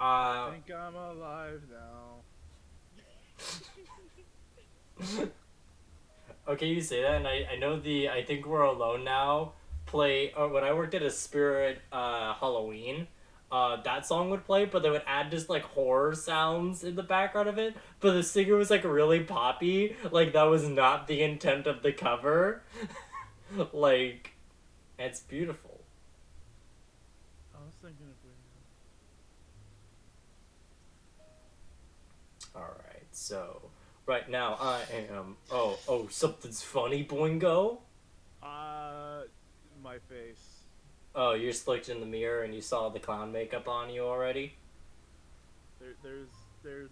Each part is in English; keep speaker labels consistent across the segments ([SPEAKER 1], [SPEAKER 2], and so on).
[SPEAKER 1] Uh,
[SPEAKER 2] Think I'm alive now.
[SPEAKER 1] okay, you say that, and I know I Think We're Alone Now play, when I worked at a Spirit, Halloween, that song would play, but they would add just, like, horror sounds in the background of it, but the singer was, like, really poppy, like, that was not the intent of the cover. Like, it's beautiful.
[SPEAKER 2] I was thinking if we.
[SPEAKER 1] Alright, so, right now I am, something's funny, Boingo?
[SPEAKER 2] My face.
[SPEAKER 1] Oh, you just looked in the mirror and you saw the clown makeup on you already?
[SPEAKER 2] There's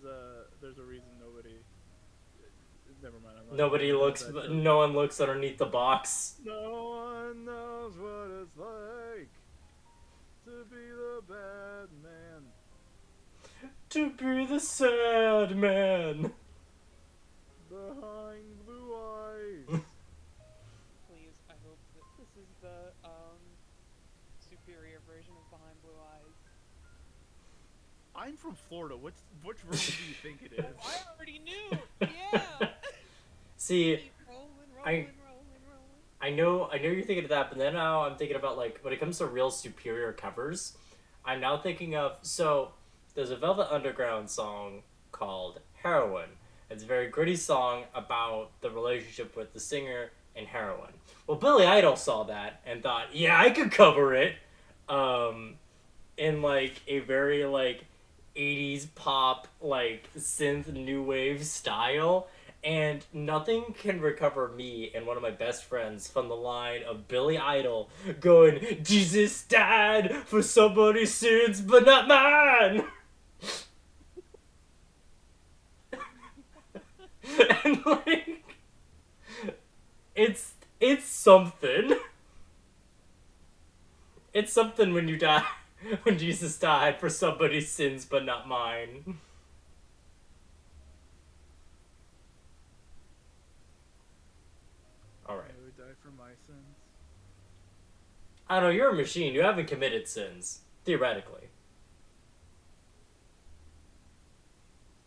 [SPEAKER 2] a reason nobody. Never mind. I'm not gonna
[SPEAKER 1] Nobody
[SPEAKER 2] finish
[SPEAKER 1] looks,
[SPEAKER 2] that joke.
[SPEAKER 1] no one looks underneath the box.
[SPEAKER 2] No one knows what it's like to be the bad man.
[SPEAKER 1] To be the sad man.
[SPEAKER 2] Behind blue eyes.
[SPEAKER 3] Please, I hope that this is the superior version of Behind Blue Eyes.
[SPEAKER 2] I'm from Florida. Which version do you think it is?
[SPEAKER 3] Oh, I already knew. Yeah.
[SPEAKER 1] See,
[SPEAKER 3] Keep rolling,
[SPEAKER 1] I-
[SPEAKER 3] rolling, rolling.
[SPEAKER 1] I know you're thinking of that, but then now I'm thinking about, like, when it comes to real superior covers, I'm now thinking of, so, there's a Velvet Underground song called Heroin. It's a very gritty song about the relationship with the singer and heroin. Well, Billy Idol saw that and thought, yeah, I could cover it, in, like, a very, like, 80s pop, like, synth new wave style. And nothing can recover me and one of my best friends from the line of Billy Idol going, Jesus died for somebody's sins, but not mine! And, like, it's something. It's something when you die, when Jesus died for somebody's sins, but not mine. Alright.
[SPEAKER 2] I would die for my sins.
[SPEAKER 1] I don't know, you're a machine. You haven't committed sins. Theoretically.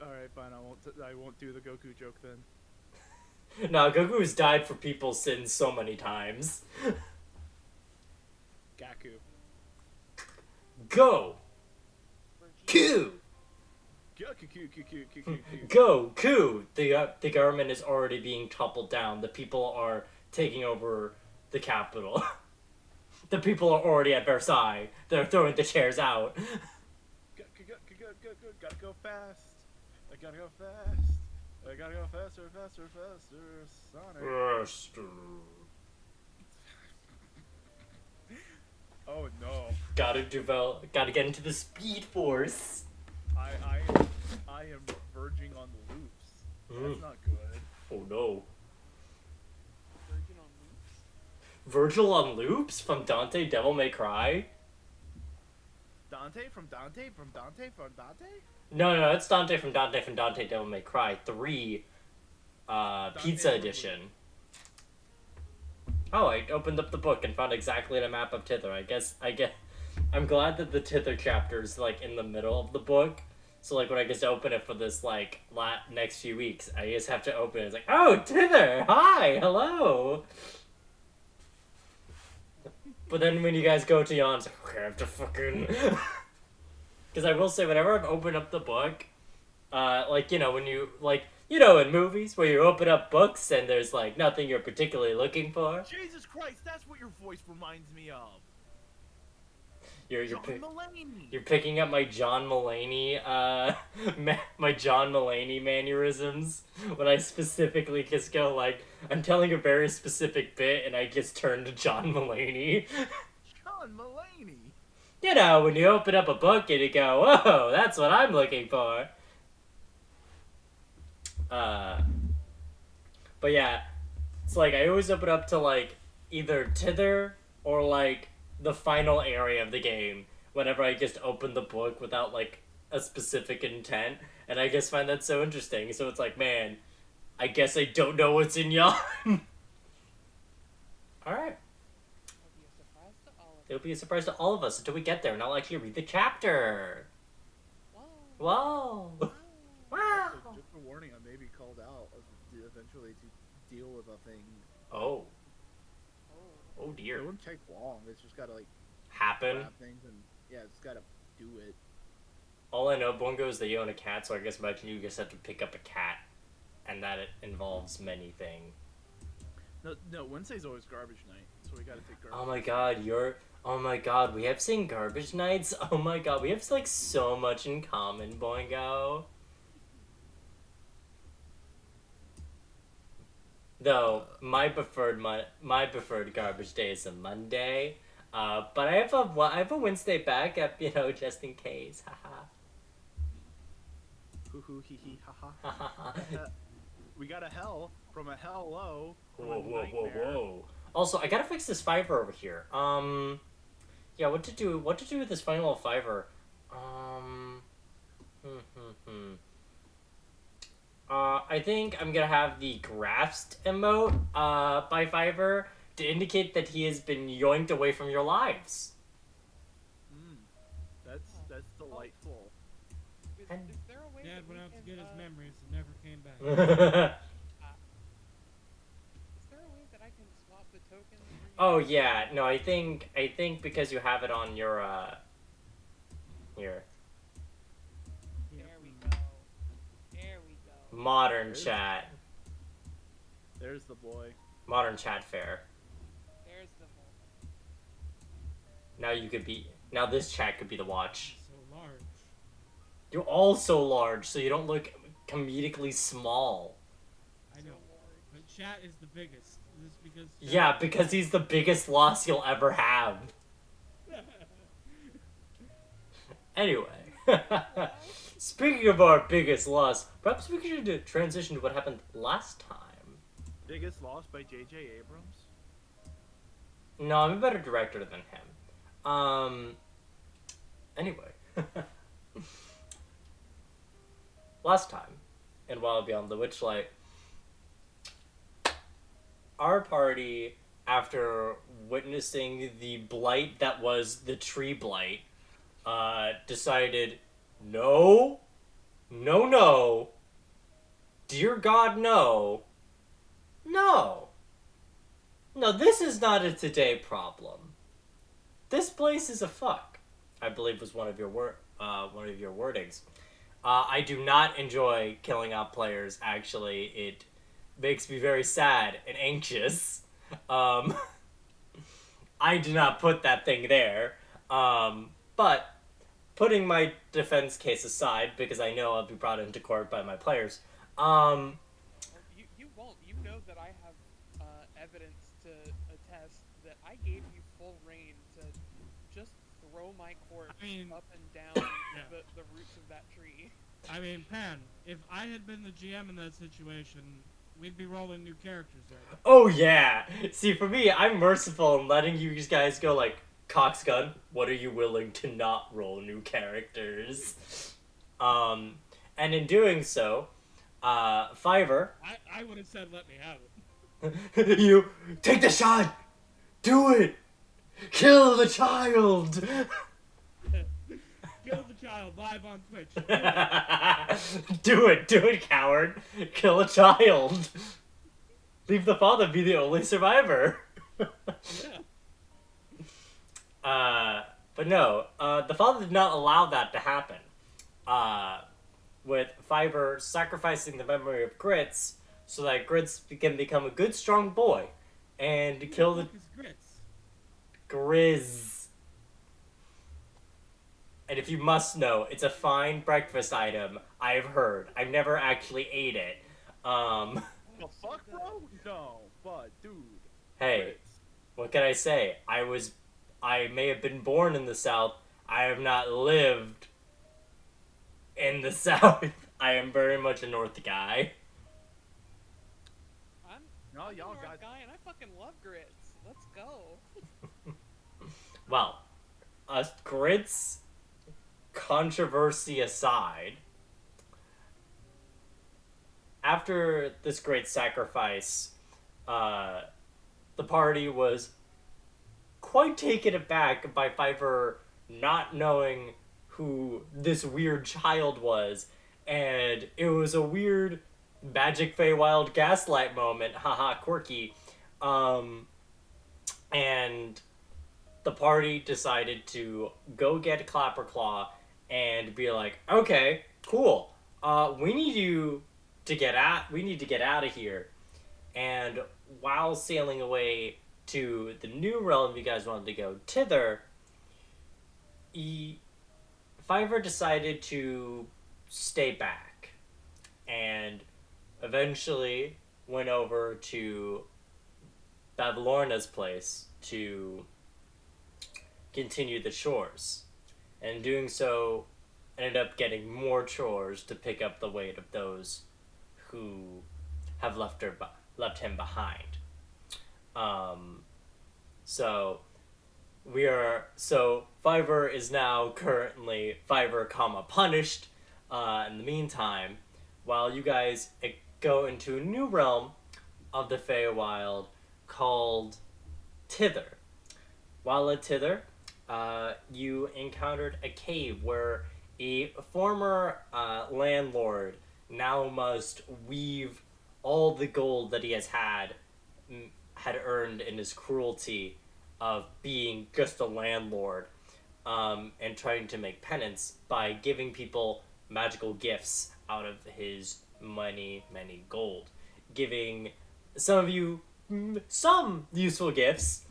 [SPEAKER 2] All right, fine. I won't do the Goku joke then.
[SPEAKER 1] No, Goku's died for people's sins so many times.
[SPEAKER 2] Gaku.
[SPEAKER 1] Go! Ku! Go! Ku! The government is already being toppled down. The people are taking over the capital. The people are already at Versailles. They're throwing the chairs out.
[SPEAKER 2] Gotta go fast. I gotta go fast. I gotta go faster, faster, faster. Sonic. Oh no.
[SPEAKER 1] Gotta get into the Speed Force.
[SPEAKER 2] I am verging on the loops. That's not good.
[SPEAKER 1] Oh no.
[SPEAKER 3] Virgin on Loops?
[SPEAKER 1] Virgil on Loops from Dante Devil May Cry?
[SPEAKER 2] Dante from Dante from Dante from Dante?
[SPEAKER 1] No, it's Dante from Dante Devil May Cry 3, Pizza Edition. Oh, I opened up the book and found exactly the map of Titther. I'm glad that the Titther chapter is, like, in the middle of the book. So, like, when I just open it for this, like, next few weeks, I just have to open it. It's like, oh, Titther! Hi! Hello! But then when you guys go to yawn, it's like, okay, I have to fucking... Because I will say, whenever I've opened up the book, like, you know, when you, like, you know, in movies, where you open up books and there's, like, nothing you're particularly looking for.
[SPEAKER 2] Jesus Christ, that's what your voice reminds me of.
[SPEAKER 1] You're
[SPEAKER 2] John Mulaney.
[SPEAKER 1] You're picking up my John Mulaney, my John Mulaney mannerisms when I specifically just go, like, I'm telling a very specific bit and I just turn to John Mulaney.
[SPEAKER 2] John Mulaney.
[SPEAKER 1] You know, when you open up a book and you go, whoa, that's what I'm looking for. But yeah, it's like I always open up to, like, either Tither or, like, the final area of the game whenever I just open the book without, like, a specific intent, and I just find that so interesting. So it's like, man, I guess I don't know what's in yawn. Alright.
[SPEAKER 3] It'll be a surprise to all of us.
[SPEAKER 1] It'll be a surprise to all of us until we get there, and I'll actually read the chapter.
[SPEAKER 3] What?
[SPEAKER 2] eventually to deal with a thing.
[SPEAKER 1] Oh.
[SPEAKER 3] Oh.
[SPEAKER 1] Oh
[SPEAKER 2] It
[SPEAKER 1] dear.
[SPEAKER 2] wouldn't take long. It's just gotta like
[SPEAKER 1] Happen.
[SPEAKER 2] grab things and yeah, it's gotta do it.
[SPEAKER 1] All I know, Bongo, is that you own a cat, so I guess imagine you just have to pick up a cat, and that it involves many things.
[SPEAKER 2] No. Wednesday's always garbage night, so we gotta take garbage.
[SPEAKER 1] Oh my god, oh my god, we have seen garbage nights? Oh my god, we have like so much in common, Boingo. Though my preferred garbage day is a Monday, but I have a Wednesday backup, just in case. Haha.
[SPEAKER 2] Hoo hoo hee hee ha ha.
[SPEAKER 1] Haha.
[SPEAKER 2] We got a hell from a hello from
[SPEAKER 1] Whoa,
[SPEAKER 2] a
[SPEAKER 1] whoa, whoa,
[SPEAKER 2] nightmare.
[SPEAKER 1] whoa. Also, I gotta fix this Fiverr over here. Yeah, what to do with this funny little Fiverr? I think I'm gonna have the grasped emote, by Fiverr to indicate that he has been yoinked away from your lives.
[SPEAKER 2] That's delightful.
[SPEAKER 3] Is
[SPEAKER 1] And-
[SPEAKER 3] there a way
[SPEAKER 4] Dad
[SPEAKER 3] that
[SPEAKER 4] went
[SPEAKER 3] we
[SPEAKER 4] out to
[SPEAKER 3] can,
[SPEAKER 4] get his memories and never came back.
[SPEAKER 3] Is there a way that I can swap the tokens? for you?
[SPEAKER 1] Oh yeah, no, I think because you have it on your here,
[SPEAKER 3] There we go. There we go.
[SPEAKER 1] modern chat fair.
[SPEAKER 3] There's the moment.
[SPEAKER 1] Now this chat could be the watch.
[SPEAKER 4] So large.
[SPEAKER 1] You're all so large, so you don't look comedically small.
[SPEAKER 4] I know. But chat is the biggest. Is this because chat
[SPEAKER 1] Yeah, because he's the biggest loss you'll ever have. Anyway, speaking of our biggest loss, perhaps we should transition to what happened last time.
[SPEAKER 2] Biggest loss by J.J. Abrams.
[SPEAKER 1] No, I'm a better director than him. Anyway. Last time, in Wild Beyond the Witchlight, our party, after witnessing the blight that was the tree blight, decided, no, dear God, no, this is not a today problem. This place is a fuck, I believe was one of your wordings. I do not enjoy killing out players, actually. It makes me very sad and anxious. I did not put that thing there. But putting my defense case aside, because I know I'll be brought into court by my players,
[SPEAKER 3] Well, you won't. You know that I have evidence to attest that I gave you full reign to just throw my corpse up and down the roots of that tree.
[SPEAKER 4] I mean, Pan, if I had been the GM in that situation, we'd be rolling new characters there.
[SPEAKER 1] oh yeah! See, for me, I'm merciful in letting you guys go like, Coxgun, what are you willing to not roll new characters? And in doing so, Fiverr...
[SPEAKER 4] I would have said, let me have it.
[SPEAKER 1] You, take the shot! Do it! Kill the child!
[SPEAKER 4] Kill the child live on Twitch.
[SPEAKER 1] Do it, coward! Kill a child! Leave the father be the only survivor! But no, the father did not allow that to happen. With Fiverr sacrificing the memory of Grits so that Grits can become a good, strong boy and kill the...
[SPEAKER 4] Grits.
[SPEAKER 1] Grizz. And if you must know, it's a fine breakfast item, I've heard. I've never actually ate it.
[SPEAKER 2] The fuck, bro? No, but dude.
[SPEAKER 1] Hey,
[SPEAKER 2] Grits.
[SPEAKER 1] what can I say? I may have been born in the South. I have not lived in the South. I am very much a North guy.
[SPEAKER 3] I'm
[SPEAKER 2] No,
[SPEAKER 3] a
[SPEAKER 2] y'all
[SPEAKER 3] North
[SPEAKER 2] got.
[SPEAKER 3] guy and I fucking love grits. Let's go.
[SPEAKER 1] Well, Grits controversy aside, after this great sacrifice, the party was quite taken aback by Fiverr not knowing who this weird child was, and it was a weird Magic Feywild gaslight moment, haha, quirky. And the party decided to go get Clapperclaw and be like, okay, cool. We need you to we need to get out of here. And while sailing away to the new realm you guys wanted to go, Tither, Fiverr decided to stay back and eventually went over to Babylorna's place to continue the chores. And in doing so, ended up getting more chores to pick up the weight of those who have left him behind. So Fiverr is now currently Fiverr, punished. In the meantime, while you guys go into a new realm of the Feywild called Tither. While at Tither, you encountered a cave where a former landlord now must weave all the gold that he had earned in his cruelty of being just a landlord, and trying to make penance by giving people magical gifts out of his many gold, giving some of you some useful gifts,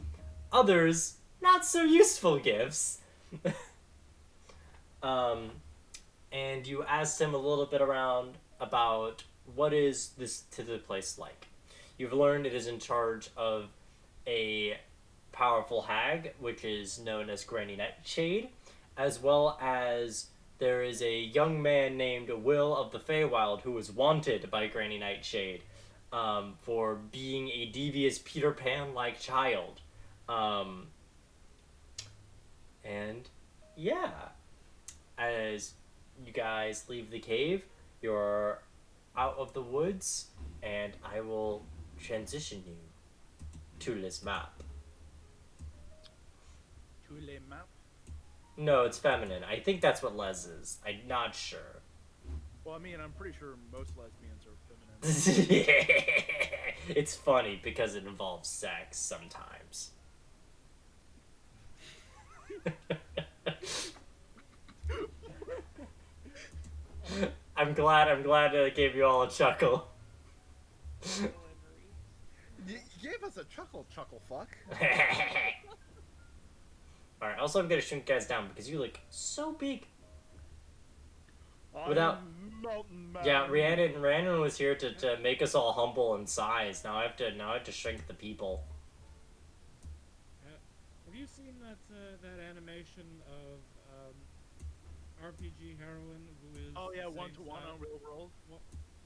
[SPEAKER 1] others not so useful gifts. And you asked him a little bit around about what is this Tither place like. You've learned it is in charge of a powerful hag, which is known as Granny Nightshade, as well as there is a young man named Will of the Feywild who was wanted by Granny Nightshade for being a devious Peter Pan-like child. And yeah, as you guys leave the cave, you're out of the woods, and I will transition you to this map.
[SPEAKER 2] To le map?
[SPEAKER 1] No, it's feminine. I think that's what les is. I'm not sure.
[SPEAKER 2] Well, I mean, I'm pretty sure most lesbians are feminine.
[SPEAKER 1] It's funny because it involves sex sometimes. I'm glad I gave you all a chuckle.
[SPEAKER 2] You gave us a chuckle, fuck.
[SPEAKER 1] Alright, also I'm gonna shrink you guys down because you look so big. Without... Yeah, Rhiannon was here to make us all humble in size. Now I have to shrink the people.
[SPEAKER 4] Have you seen that animation of RPG heroine who is...
[SPEAKER 2] Oh yeah,
[SPEAKER 4] the same
[SPEAKER 2] 1-to-1
[SPEAKER 4] style?
[SPEAKER 2] on real world?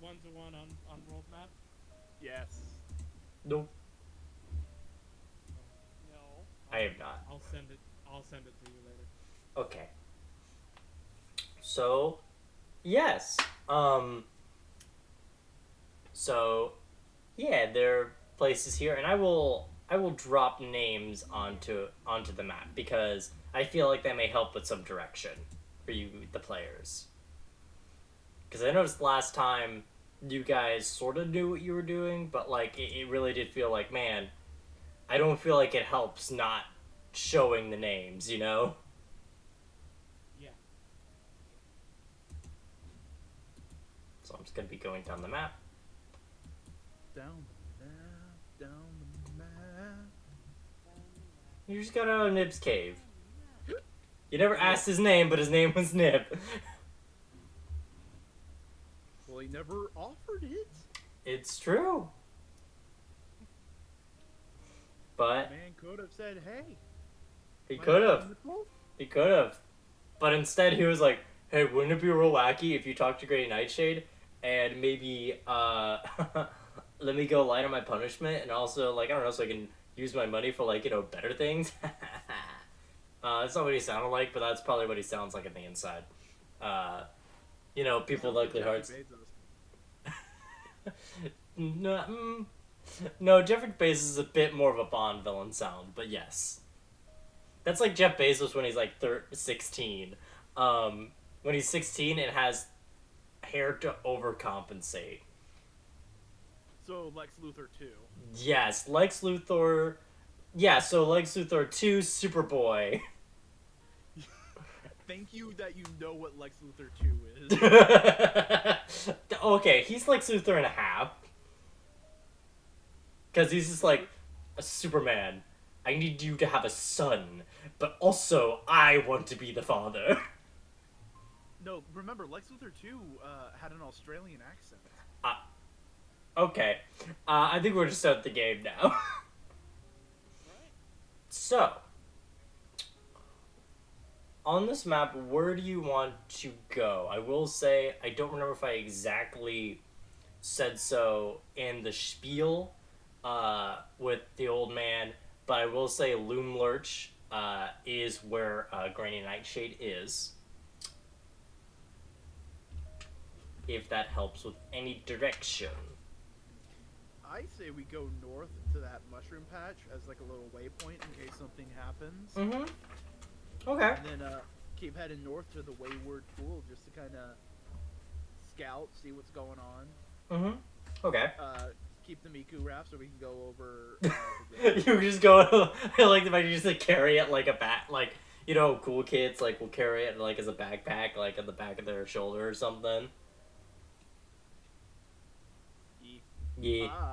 [SPEAKER 4] 1-to-1 on world map?
[SPEAKER 2] Yes.
[SPEAKER 1] Nope.
[SPEAKER 3] No.
[SPEAKER 1] I have not.
[SPEAKER 4] I'll send it to you later.
[SPEAKER 1] Okay. So, yes. So, yeah, there are places here, and I will drop names onto the map because I feel like that may help with some direction for you, the players. Because I noticed last time you guys sort of knew what you were doing, but like it really did feel like, man, I don't feel like it helps not showing the names, you know?
[SPEAKER 4] Yeah.
[SPEAKER 1] So I'm just gonna be going down the map.
[SPEAKER 2] Down the map, down the map.
[SPEAKER 1] You just got out of Nib's cave. You never asked his name, but his name was Nib.
[SPEAKER 2] Well, he never offered it.
[SPEAKER 1] It's true. But
[SPEAKER 2] Man could have said, hey.
[SPEAKER 1] he
[SPEAKER 2] am I
[SPEAKER 1] could have.
[SPEAKER 2] wonderful?"
[SPEAKER 1] He could have. But instead he was like, hey, wouldn't it be real wacky if you talked to Granny Nightshade and maybe let me go light on my punishment and also, like, I don't know, so I can use my money for, like, you know, better things? That's not what he sounded like, but that's probably what he sounds like on the inside. You know, people with ugly hearts. No, Jeffrey Bezos is a bit more of a Bond villain sound, but yes. That's like Jeff Bezos when he's like 16. When he's 16 and has hair to overcompensate.
[SPEAKER 2] So Lex Luthor 2.
[SPEAKER 1] Yes, Lex Luthor. Yeah, so Lex Luthor 2, Superboy.
[SPEAKER 2] Thank you that you know what Lex Luthor 2 is.
[SPEAKER 1] Okay, he's Lex Luthor and a half. Because he's just like, a Superman. I need you to have a son, but also I want to be the father.
[SPEAKER 2] No, remember, Lex Luthor 2 had an Australian accent.
[SPEAKER 1] Okay. I think we're just at the game now.
[SPEAKER 3] Right?
[SPEAKER 1] So, on this map, where do you want to go? I will say, I don't remember if I exactly said so in the spiel with the old man, but I will say Loom Lurch is where Granny Nightshade is. If that helps with any direction.
[SPEAKER 2] I say we go north to that mushroom patch as like a little waypoint in case something happens.
[SPEAKER 1] Mm-hmm. Okay.
[SPEAKER 2] And then keep heading north to the Wayward Pool just to kind of scout, see what's going on.
[SPEAKER 1] Mm-hmm. Okay.
[SPEAKER 2] Keep the Miku raft so we can go over.
[SPEAKER 1] You just go. I like the fact you just like carry it like a like you know, cool kids like will carry it like as a backpack, like at the back of their shoulder or something. Yeah.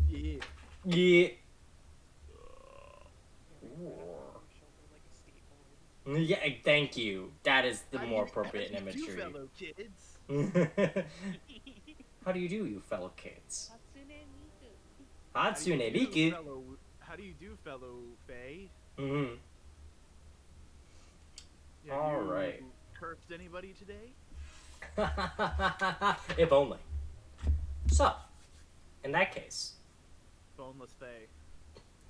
[SPEAKER 2] Yeah.
[SPEAKER 1] Yeah.
[SPEAKER 3] Like a skateboard.
[SPEAKER 1] Yeah. Thank you. That is the
[SPEAKER 2] How do
[SPEAKER 1] more
[SPEAKER 2] you-
[SPEAKER 1] appropriate
[SPEAKER 2] how do you do,
[SPEAKER 1] imagery.
[SPEAKER 2] fellow kids?
[SPEAKER 1] How do you fellow kids?
[SPEAKER 3] Hatsune Miku.
[SPEAKER 1] Hatsune Miku.
[SPEAKER 2] How do you do, fellow Faye?
[SPEAKER 1] Mm-hmm.
[SPEAKER 2] Have
[SPEAKER 1] All
[SPEAKER 2] you
[SPEAKER 1] right.
[SPEAKER 2] cursed anybody today?
[SPEAKER 1] If only. So, in that case,
[SPEAKER 2] Boneless Faye.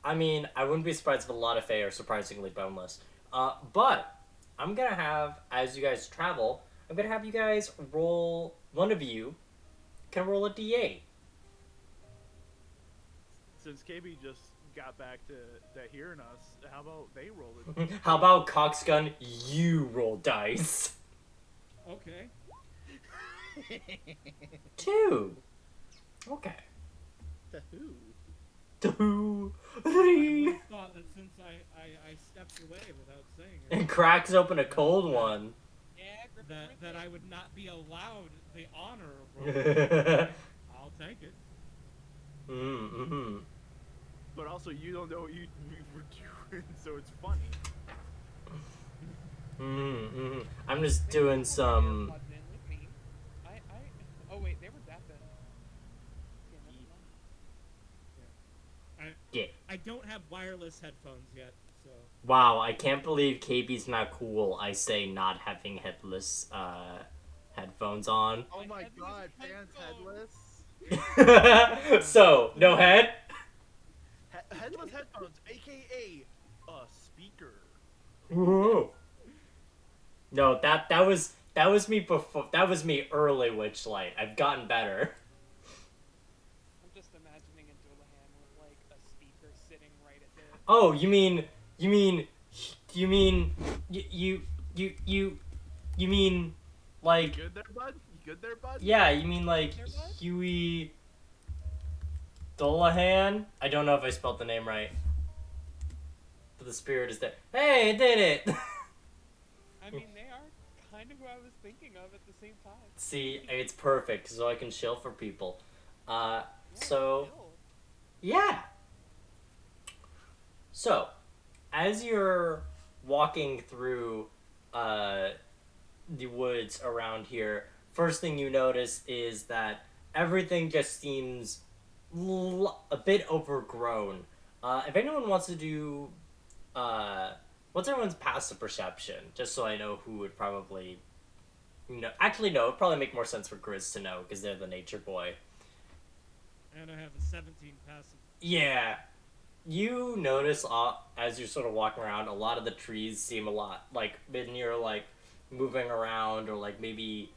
[SPEAKER 1] I mean, I wouldn't be surprised if a lot of Fae are surprisingly boneless. But I'm gonna have, as you guys travel, I'm gonna have you guys roll. One of you can roll a d8.
[SPEAKER 2] Since KB just got back to hearing us, how about they roll it?
[SPEAKER 1] How about Coxgun? You roll dice.
[SPEAKER 4] Okay.
[SPEAKER 1] 2. Okay.
[SPEAKER 2] To who?
[SPEAKER 1] 2,
[SPEAKER 4] I
[SPEAKER 1] 3.
[SPEAKER 4] would've thought that since I stepped away without saying it,
[SPEAKER 1] And cracks open a cold one.
[SPEAKER 3] Yeah, Griffin.
[SPEAKER 4] that I would not be allowed the honor of rolling. I'll take it.
[SPEAKER 1] Mm-hmm.
[SPEAKER 2] But also, you don't know what you were doing, so it's funny.
[SPEAKER 1] Mm-hmm. I'm just doing some.
[SPEAKER 3] Oh wait, they were deafened. Yeah, never mind.
[SPEAKER 1] Yeah.
[SPEAKER 4] I don't have wireless headphones yet, so.
[SPEAKER 1] Wow, I can't believe KB's not cool. I say not having headless headphones on.
[SPEAKER 2] Oh my
[SPEAKER 3] Headless
[SPEAKER 2] god, Pan's
[SPEAKER 3] headphones.
[SPEAKER 2] headless?
[SPEAKER 1] So, no head?
[SPEAKER 2] Headless headphones, aka a speaker.
[SPEAKER 1] Whoa. No, that was me before. That was me early Witchlight. I've gotten better.
[SPEAKER 3] I'm just imagining a Dullahan with like a speaker sitting right at the.
[SPEAKER 1] Oh, you mean you mean like
[SPEAKER 2] You good there, bud? You good there, bud?
[SPEAKER 1] yeah, you mean like
[SPEAKER 3] There, bud?
[SPEAKER 1] Huey Dullahan? I don't know if I spelled the name right. But the spirit is there. Hey, I did it!
[SPEAKER 3] I mean, they are kind of who I was thinking of at the same time.
[SPEAKER 1] See, it's perfect, so I can chill for people.
[SPEAKER 3] Yeah,
[SPEAKER 1] So,
[SPEAKER 3] chill.
[SPEAKER 1] yeah. So, as you're walking through the woods around here, first thing you notice is that everything just seems a bit overgrown. If anyone wants to do, what's everyone's passive perception? Just so I know who would probably, actually no, it'd probably make more sense for Grizz to know because they're the nature boy.
[SPEAKER 4] And I have a 17 passive.
[SPEAKER 1] Yeah. You notice as you're sort of walking around, a lot of the trees seem a lot like when you're like moving around or like maybe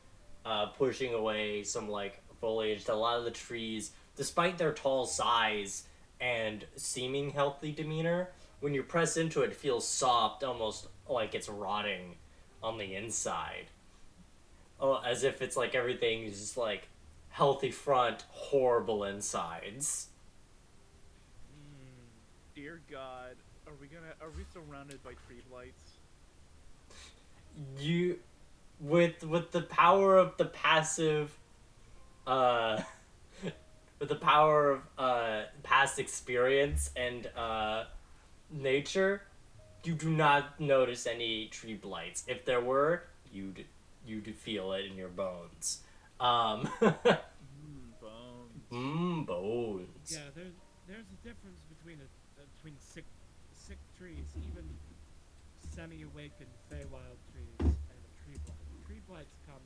[SPEAKER 1] pushing away some like foliage. A lot of the trees, despite their tall size and seeming healthy demeanor, when you press into it, it feels soft, almost like it's rotting on the inside. Oh, as if it's like everything is just like healthy front, horrible insides.
[SPEAKER 2] Dear God, are we surrounded by tree blights?
[SPEAKER 1] You, with the power of the passive, uh, with the power of past experience and nature, you do not notice any tree blights. If there were, you'd feel it in your bones.
[SPEAKER 2] Bones.
[SPEAKER 1] Bones.
[SPEAKER 4] Yeah, there's a difference between sick trees, even semi-awakened Feywild trees, and a tree blight. Tree blights come.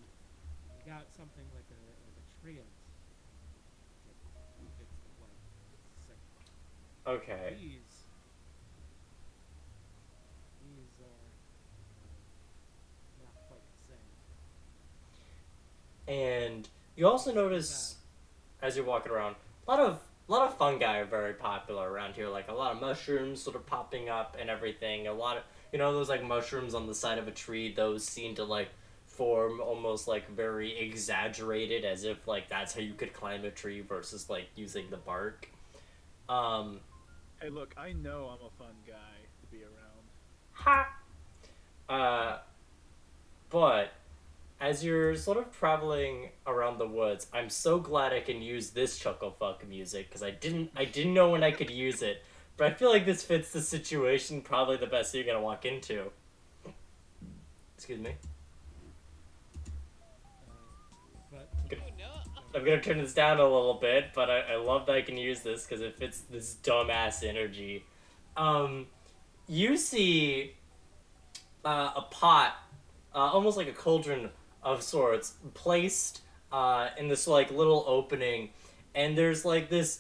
[SPEAKER 4] You got something like a treant. It's the blight. It's sick.
[SPEAKER 1] Okay.
[SPEAKER 4] These are not quite the same.
[SPEAKER 1] And you also notice as you're walking around, a lot of fungi are very popular around here. Like a lot of mushrooms sort of popping up and everything. A lot of those like mushrooms on the side of a tree. Those seem to like form almost like very exaggerated, as if like that's how you could climb a tree versus like using the bark.
[SPEAKER 2] Hey, look, I know I'm a fun guy to be around.
[SPEAKER 1] Ha. But as you're sort of traveling around the woods, I'm so glad I can use this chucklefuck music because I didn't know when I could use it, but I feel like this fits the situation probably the best you're gonna walk into. Excuse me.
[SPEAKER 4] But
[SPEAKER 3] Oh no.
[SPEAKER 1] I'm gonna turn this down a little bit, but I love that I can use this because it fits this dumbass energy. You see a pot, almost like a cauldron of sorts, placed in this like little opening, and there's like this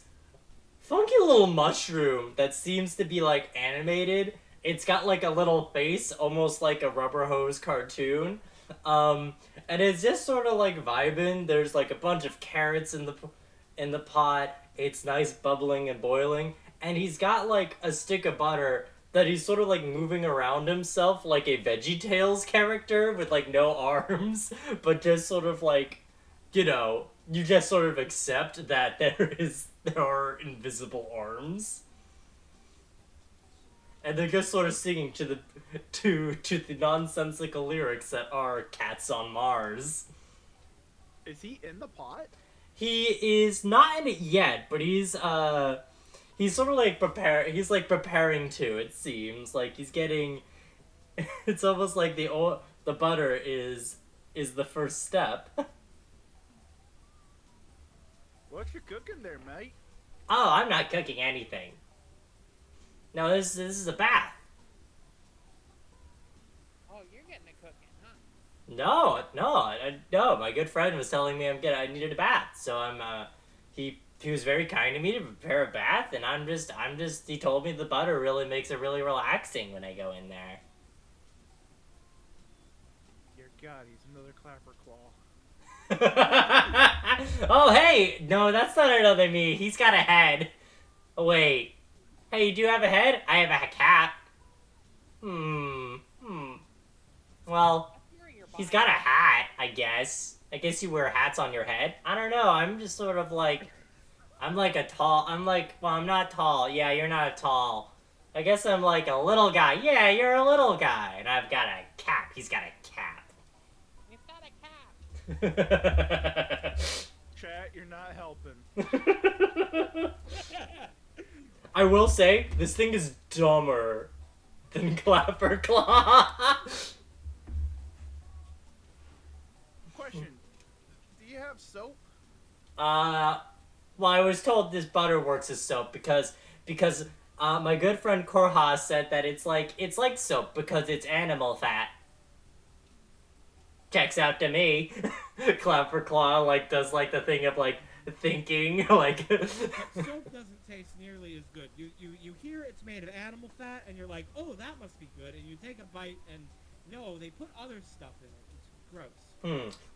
[SPEAKER 1] funky little mushroom that seems to be like animated. It's got like a little face, almost like a rubber hose cartoon. And it's just sort of like vibing. There's like a bunch of carrots in the pot. It's nice bubbling and boiling. And he's got like a stick of butter that he's sort of like moving around himself like a VeggieTales character with like no arms, but just sort of like, you just sort of accept that there are invisible arms. And they're just sort of singing to the nonsensical lyrics that are "Cats on Mars."
[SPEAKER 2] Is he in the pot?
[SPEAKER 1] He is not in it yet, but he's sort of like he's like preparing to. It seems like he's getting. It's almost like the butter is the first step.
[SPEAKER 2] What you cooking there, mate?
[SPEAKER 1] Oh, I'm not cooking anything. No, this is a bath.
[SPEAKER 3] Oh, you're getting a cooking, huh?
[SPEAKER 1] No. My good friend was telling me I needed a bath, so he was very kind to me to prepare a bath, and I'm just. He told me the butter really makes it really relaxing when I go in there.
[SPEAKER 2] Dear God, he's another clapper claw.
[SPEAKER 1] Oh, hey! No, that's not another me. He's got a head. Oh, wait. Hey, you do have a head? I have a cap. Well, he's got a hat, I guess. I guess you wear hats on your head. I don't know. I'm just sort of like... I'm not tall. Yeah, you're not tall. I guess I'm like a little guy. Yeah, you're a little guy. And I've got a cap. He's got a cap.
[SPEAKER 3] He's got a cap.
[SPEAKER 2] Chat, you're not helping.
[SPEAKER 1] I will say, this thing is dumber than Clapper Claw.
[SPEAKER 2] Question: do you have soap?
[SPEAKER 1] Well, I was told this butter works as soap because my good friend Korha said that it's like soap because it's animal fat. Checks out to me. Clapper Claw like does like the thing of like thinking like.
[SPEAKER 4] soap doesn't taste nearly as good. You hear it's made of animal fat, and you're like, oh, that must be good, and you take a bite, and no, they put other stuff in it. It's gross.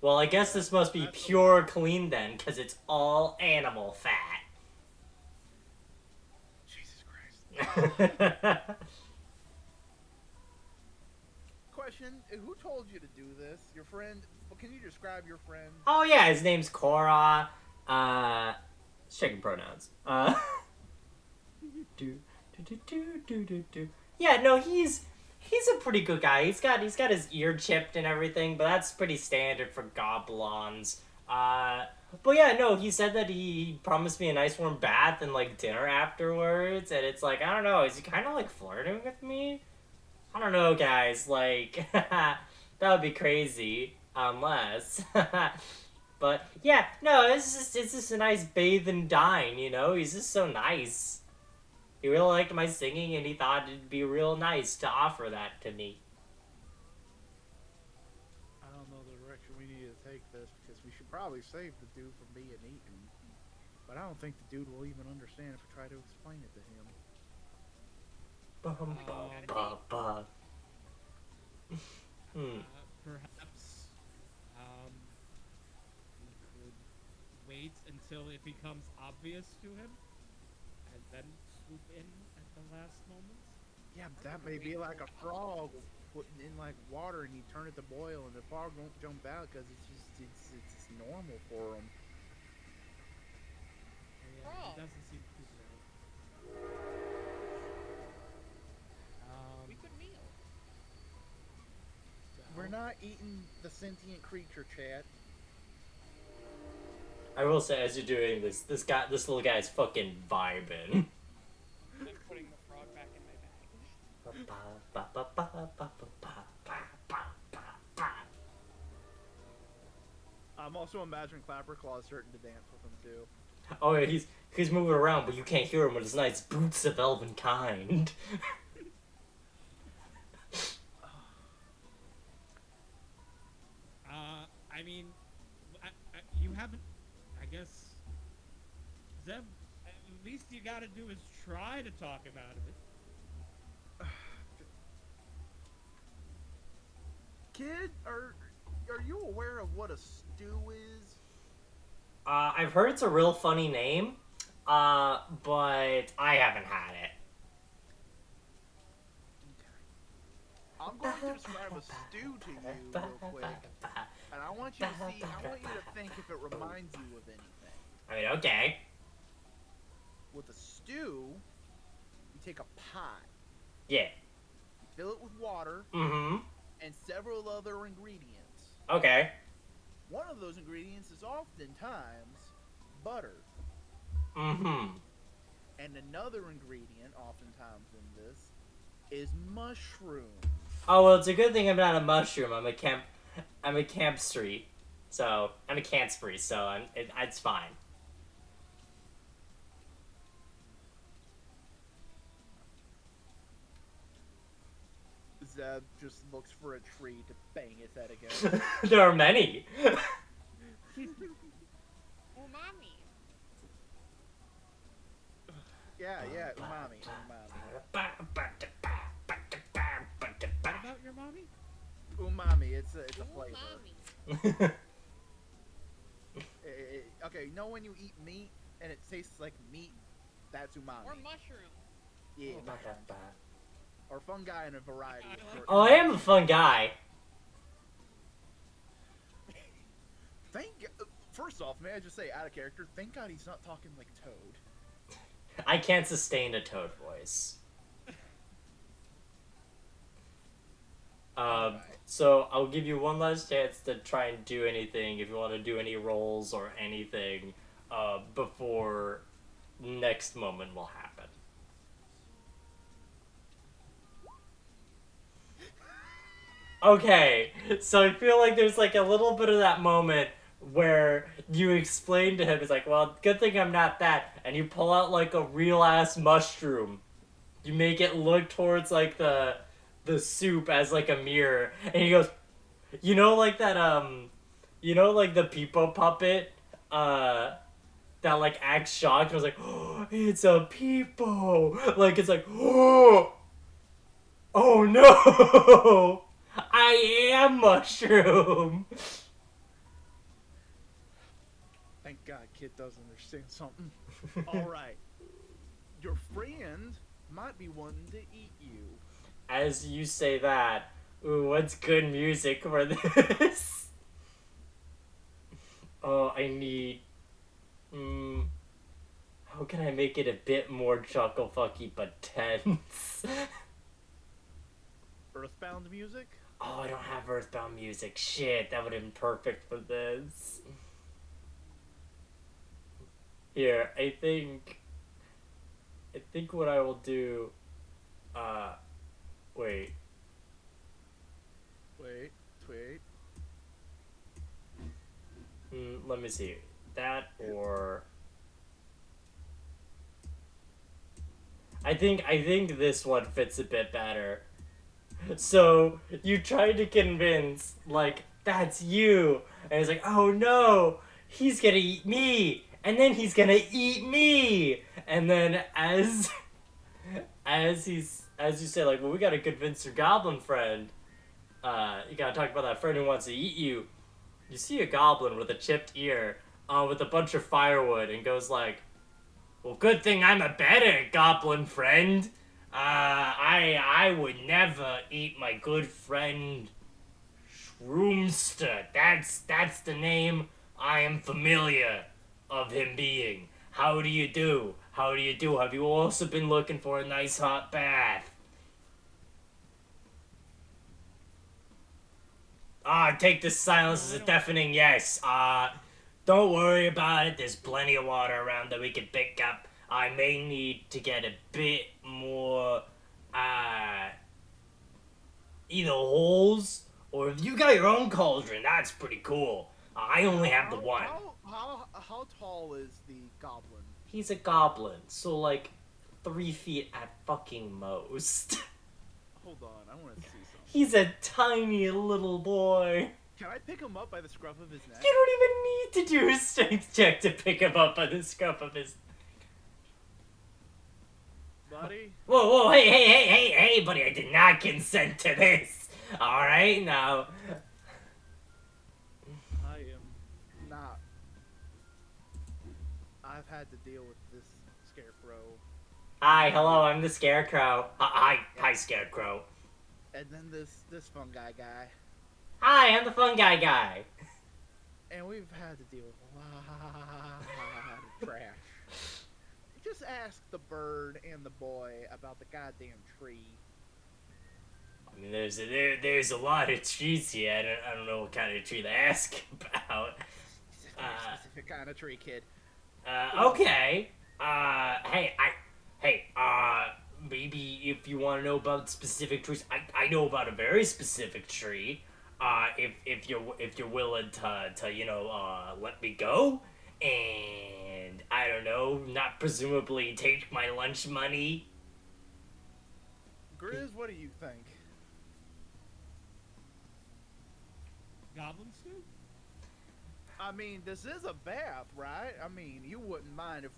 [SPEAKER 1] Well, I guess this must be pure clean then, because it's all animal fat.
[SPEAKER 2] Jesus Christ. Question: who told you to do this? Your friend? can you describe your friend?
[SPEAKER 1] Oh yeah, his name's Cora. Checking pronouns. Do do do do do do do. Yeah, no, he's a pretty good guy. He's got his ear chipped and everything, but that's pretty standard for goblins. But yeah, no, he said that he promised me a nice warm bath and like dinner afterwards, and it's like I don't know, is he kind of like flirting with me? I don't know, guys. Like that would be crazy, unless. But yeah, no, it's just a nice bathe and dine. You know, he's just so nice. He really liked my singing, and he thought it'd be real nice to offer that to me.
[SPEAKER 2] I don't know the direction we need to take this because we should probably save the dude from being eaten. But I don't think the dude will even understand if we try to explain it to him.
[SPEAKER 1] Bum, bum, bum, bum.
[SPEAKER 4] Perhaps we could wait until it becomes obvious to him, and then swoop in at the last moment.
[SPEAKER 2] Yeah, but that may be like a frog putting in like water and you turn it to boil and the frog won't jump out because it's normal for him.
[SPEAKER 4] Yeah,
[SPEAKER 3] Frog.
[SPEAKER 4] it doesn't seem too bad.
[SPEAKER 3] We could meal.
[SPEAKER 2] We're not eating the sentient creature, Chad.
[SPEAKER 1] I will say, as you're doing this little guy is fucking vibing.
[SPEAKER 3] I'm putting the frog back in my bag.
[SPEAKER 2] I'm also imagining Clapperclaw starting to dance with him too.
[SPEAKER 1] Oh yeah, he's moving around, but you can't hear him with his nice boots of elven kind.
[SPEAKER 4] I mean, you haven't. I guess. Zev, at least you gotta do is try to talk him out of it.
[SPEAKER 2] Kid, are you aware of what a stew is?
[SPEAKER 1] I've heard it's a real funny name, but I haven't had it.
[SPEAKER 2] I'm going to describe a stew to you real quick, and I want you to think if it reminds you of anything.
[SPEAKER 1] I mean, okay.
[SPEAKER 2] With a stew, you take a pot,
[SPEAKER 1] Yeah.
[SPEAKER 2] you fill it with water,
[SPEAKER 1] Mm-hmm.
[SPEAKER 2] and several other ingredients.
[SPEAKER 1] Okay.
[SPEAKER 2] One of those ingredients is oftentimes butter.
[SPEAKER 1] Mm-hmm.
[SPEAKER 2] And another ingredient, oftentimes in this, is mushroom.
[SPEAKER 1] Oh, well, it's a good thing I'm not a mushroom. I'm a campspree. So, I'm a campspree, so it's fine.
[SPEAKER 2] Zeb just looks for a tree to bang his head against.
[SPEAKER 1] There are many.
[SPEAKER 3] Umami.
[SPEAKER 2] Yeah, umami.
[SPEAKER 4] What about your mommy?
[SPEAKER 2] Umami, it's a flavor.
[SPEAKER 3] Umami.
[SPEAKER 2] Okay, you know when you eat meat and it tastes like meat? That's umami.
[SPEAKER 3] Or mushroom.
[SPEAKER 2] Yeah, or fungi in a variety of sorts.
[SPEAKER 1] Oh, I am a fun guy.
[SPEAKER 2] First off, may I just say, out of character, thank God he's not talking like Toad.
[SPEAKER 1] I can't sustain a Toad voice. So I'll give you one last chance to try and do anything if you want to do any rolls or anything before next moment will happen. Okay, so I feel like there's like a little bit of that moment where you explain to him, it's like, well, good thing I'm not that, and you pull out like a real ass mushroom. You make it look towards like the soup as like a mirror, and he goes, you know, like that you know, like the Peepo puppet that like acts shocked and was like, oh, it's a Peepo, like it's like, oh no. I am mushroom.
[SPEAKER 2] Thank God kid does understand something. Alright. Your friend might be wanting to eat you.
[SPEAKER 1] As you say that, ooh, what's good music for this? Oh, I need. How can I make it a bit more chuckle fucky but tense?
[SPEAKER 2] Earthbound music?
[SPEAKER 1] Oh, I don't have Earthbound music. Shit, that would have been perfect for this. Here, I think what I will do. Uh, wait.
[SPEAKER 2] Wait, wait.
[SPEAKER 1] Let me see. That or. I think this one fits a bit better. So you try to convince, like, that's you, and it's like, oh no, he's gonna eat me, and then he's gonna eat me, and then as you say, like, well, we gotta convince your goblin friend. You gotta talk about that friend who wants to eat you. You see a goblin with a chipped ear, with a bunch of firewood, and goes like, well, good thing I'm a better goblin friend. I would never eat my good friend Shroomster. That's the name I am familiar of him being. How do you do? How do you do? Have you also been looking for a nice hot bath? Take this silence as a deafening yes. Don't worry about it. There's plenty of water around that we can pick up. I may need to get a bit more, either holes, or if you got your own cauldron, that's pretty cool. I only have the one.
[SPEAKER 2] How tall is the goblin?
[SPEAKER 1] He's a goblin, so like 3 feet at fucking most.
[SPEAKER 2] Hold on, I want to see something.
[SPEAKER 1] He's a tiny little boy.
[SPEAKER 2] Can I pick him up by the scruff of his neck?
[SPEAKER 1] You don't even need to do a strength check to pick him up by the scruff of his.
[SPEAKER 2] Buddy?
[SPEAKER 1] Whoa, hey, buddy, I did not consent to this. Alright, now.
[SPEAKER 2] I am not. I've had to deal with this scarecrow.
[SPEAKER 1] Hi, hello, I'm the Scarecrow. Hi, Scarecrow.
[SPEAKER 2] And then this fungi guy.
[SPEAKER 1] Hi, I'm the fun guy.
[SPEAKER 2] And we've had to deal with a lot of trash. Just ask the bird and the boy about the goddamn tree.
[SPEAKER 1] I mean, there's a lot of trees here. I don't know what kind of tree to ask about.
[SPEAKER 2] Specific kind of tree, kid.
[SPEAKER 1] Okay. Maybe if you want to know about specific trees, I know about a very specific tree. If you're willing to let me go, and I don't know, not presumably take my lunch money.
[SPEAKER 2] Grizz, what do you think?
[SPEAKER 4] Goblin soup?
[SPEAKER 2] I mean, this is a bath, right? I mean, you wouldn't mind if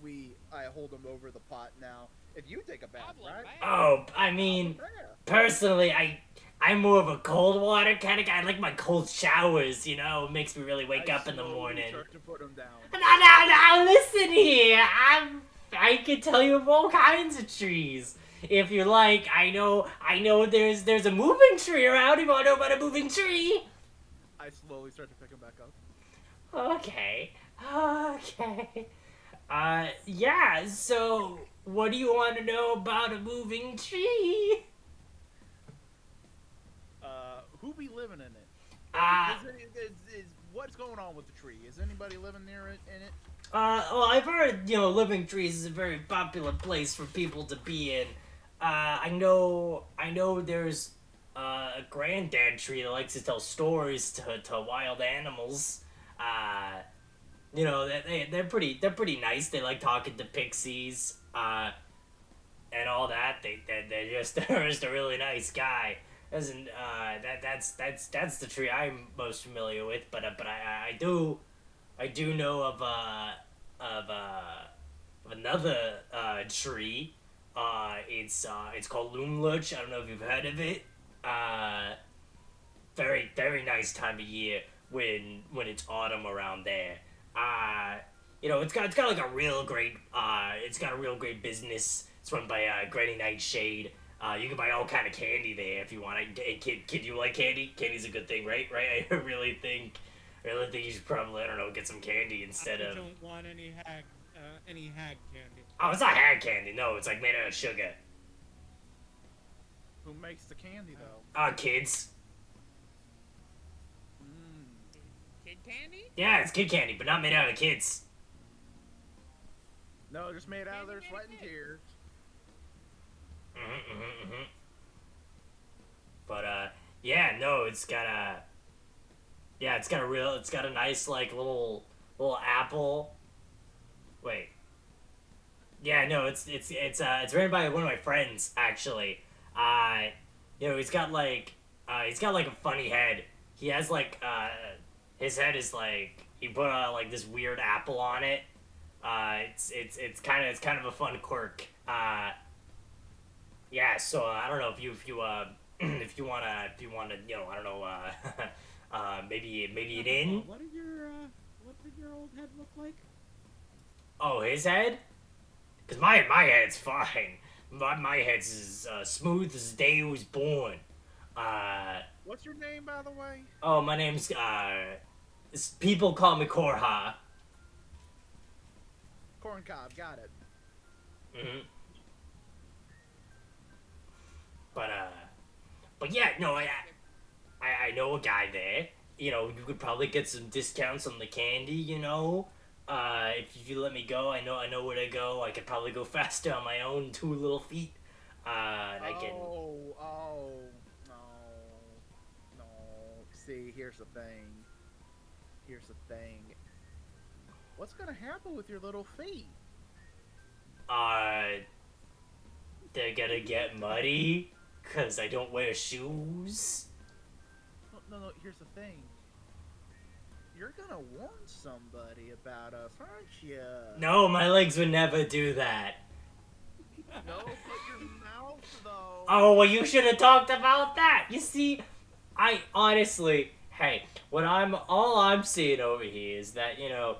[SPEAKER 2] I hold him over the pot now. If you take a bath,
[SPEAKER 3] Goblin
[SPEAKER 2] right?
[SPEAKER 3] bath?
[SPEAKER 1] Oh, I mean, personally, I'm more of a cold water kind of guy. I like my cold showers, you know? It makes me really wake up in the morning.
[SPEAKER 2] Start to put him down.
[SPEAKER 1] Now, listen here. I can tell you of all kinds of trees. If you like, I know there's a moving tree around. You want to know about a moving tree?
[SPEAKER 2] I slowly start to pick him back up.
[SPEAKER 1] Okay. Yeah, so what do you want to know about a moving tree?
[SPEAKER 2] Who be living in it? What's going on with the tree? Is anybody living near it in it?
[SPEAKER 1] Well, I've heard, living trees is a very popular place for people to be in. I know there's a granddad tree that likes to tell stories to wild animals. They're pretty nice. They like talking to pixies, and all that. They're just a really nice guy. That's the tree I'm most familiar with. But I do know of another tree. It's called Loomlurch. I don't know if you've heard of it. Very very nice time of year when it's autumn around there. It's got like a real great business. It's run by Granny Nightshade. You can buy all kind of candy there if you want. Kid, you like candy? Candy's a good thing, right? I really think I really think you should probably, I don't know, get some candy instead
[SPEAKER 4] I
[SPEAKER 1] of.
[SPEAKER 4] don't want any hag candy.
[SPEAKER 1] Oh, it's not hag candy. No, it's like made out of sugar.
[SPEAKER 2] Who makes the candy though?
[SPEAKER 1] Kids.
[SPEAKER 2] Mm.
[SPEAKER 3] Kid candy?
[SPEAKER 1] Yeah, it's kid candy, but not made out of kids.
[SPEAKER 2] No, just made out of their
[SPEAKER 3] Candy
[SPEAKER 2] sweat
[SPEAKER 3] made
[SPEAKER 2] and
[SPEAKER 3] of
[SPEAKER 2] tears.
[SPEAKER 1] But yeah, no, it's got a. Yeah, it's got a nice like little apple. Wait. Yeah, no, it's written by one of my friends actually. He's got like a funny head. He has like his head is like he put like this weird apple on it. It's kind of a fun quirk. Yeah, so I don't know if you if you wanna you know I don't know maybe an in.
[SPEAKER 4] What did your old head look like?
[SPEAKER 1] Oh, his head? Cause my head's fine. My head's as smooth as the day he was born.
[SPEAKER 2] What's your name, by the way?
[SPEAKER 1] Oh, my name's people call me Korha.
[SPEAKER 2] Corn cob. Got it.
[SPEAKER 1] Mhm. But yeah, no, I know a guy there. You know, you could probably get some discounts on the candy. You know, if you let me go, I know where to go. I could probably go faster on my own 2 little feet. And I can.
[SPEAKER 2] Oh, no. See, here's the thing. What's gonna happen with your little feet?
[SPEAKER 1] They're gonna get muddy, cause I don't wear shoes.
[SPEAKER 2] No. Here's the thing. You're gonna warn somebody about us, aren't you?
[SPEAKER 1] No, my legs would never do that.
[SPEAKER 2] No, but your mouth though.
[SPEAKER 1] Oh, well, you should have talked about that. You see, I honestly, hey, all I'm seeing over here is that, you know,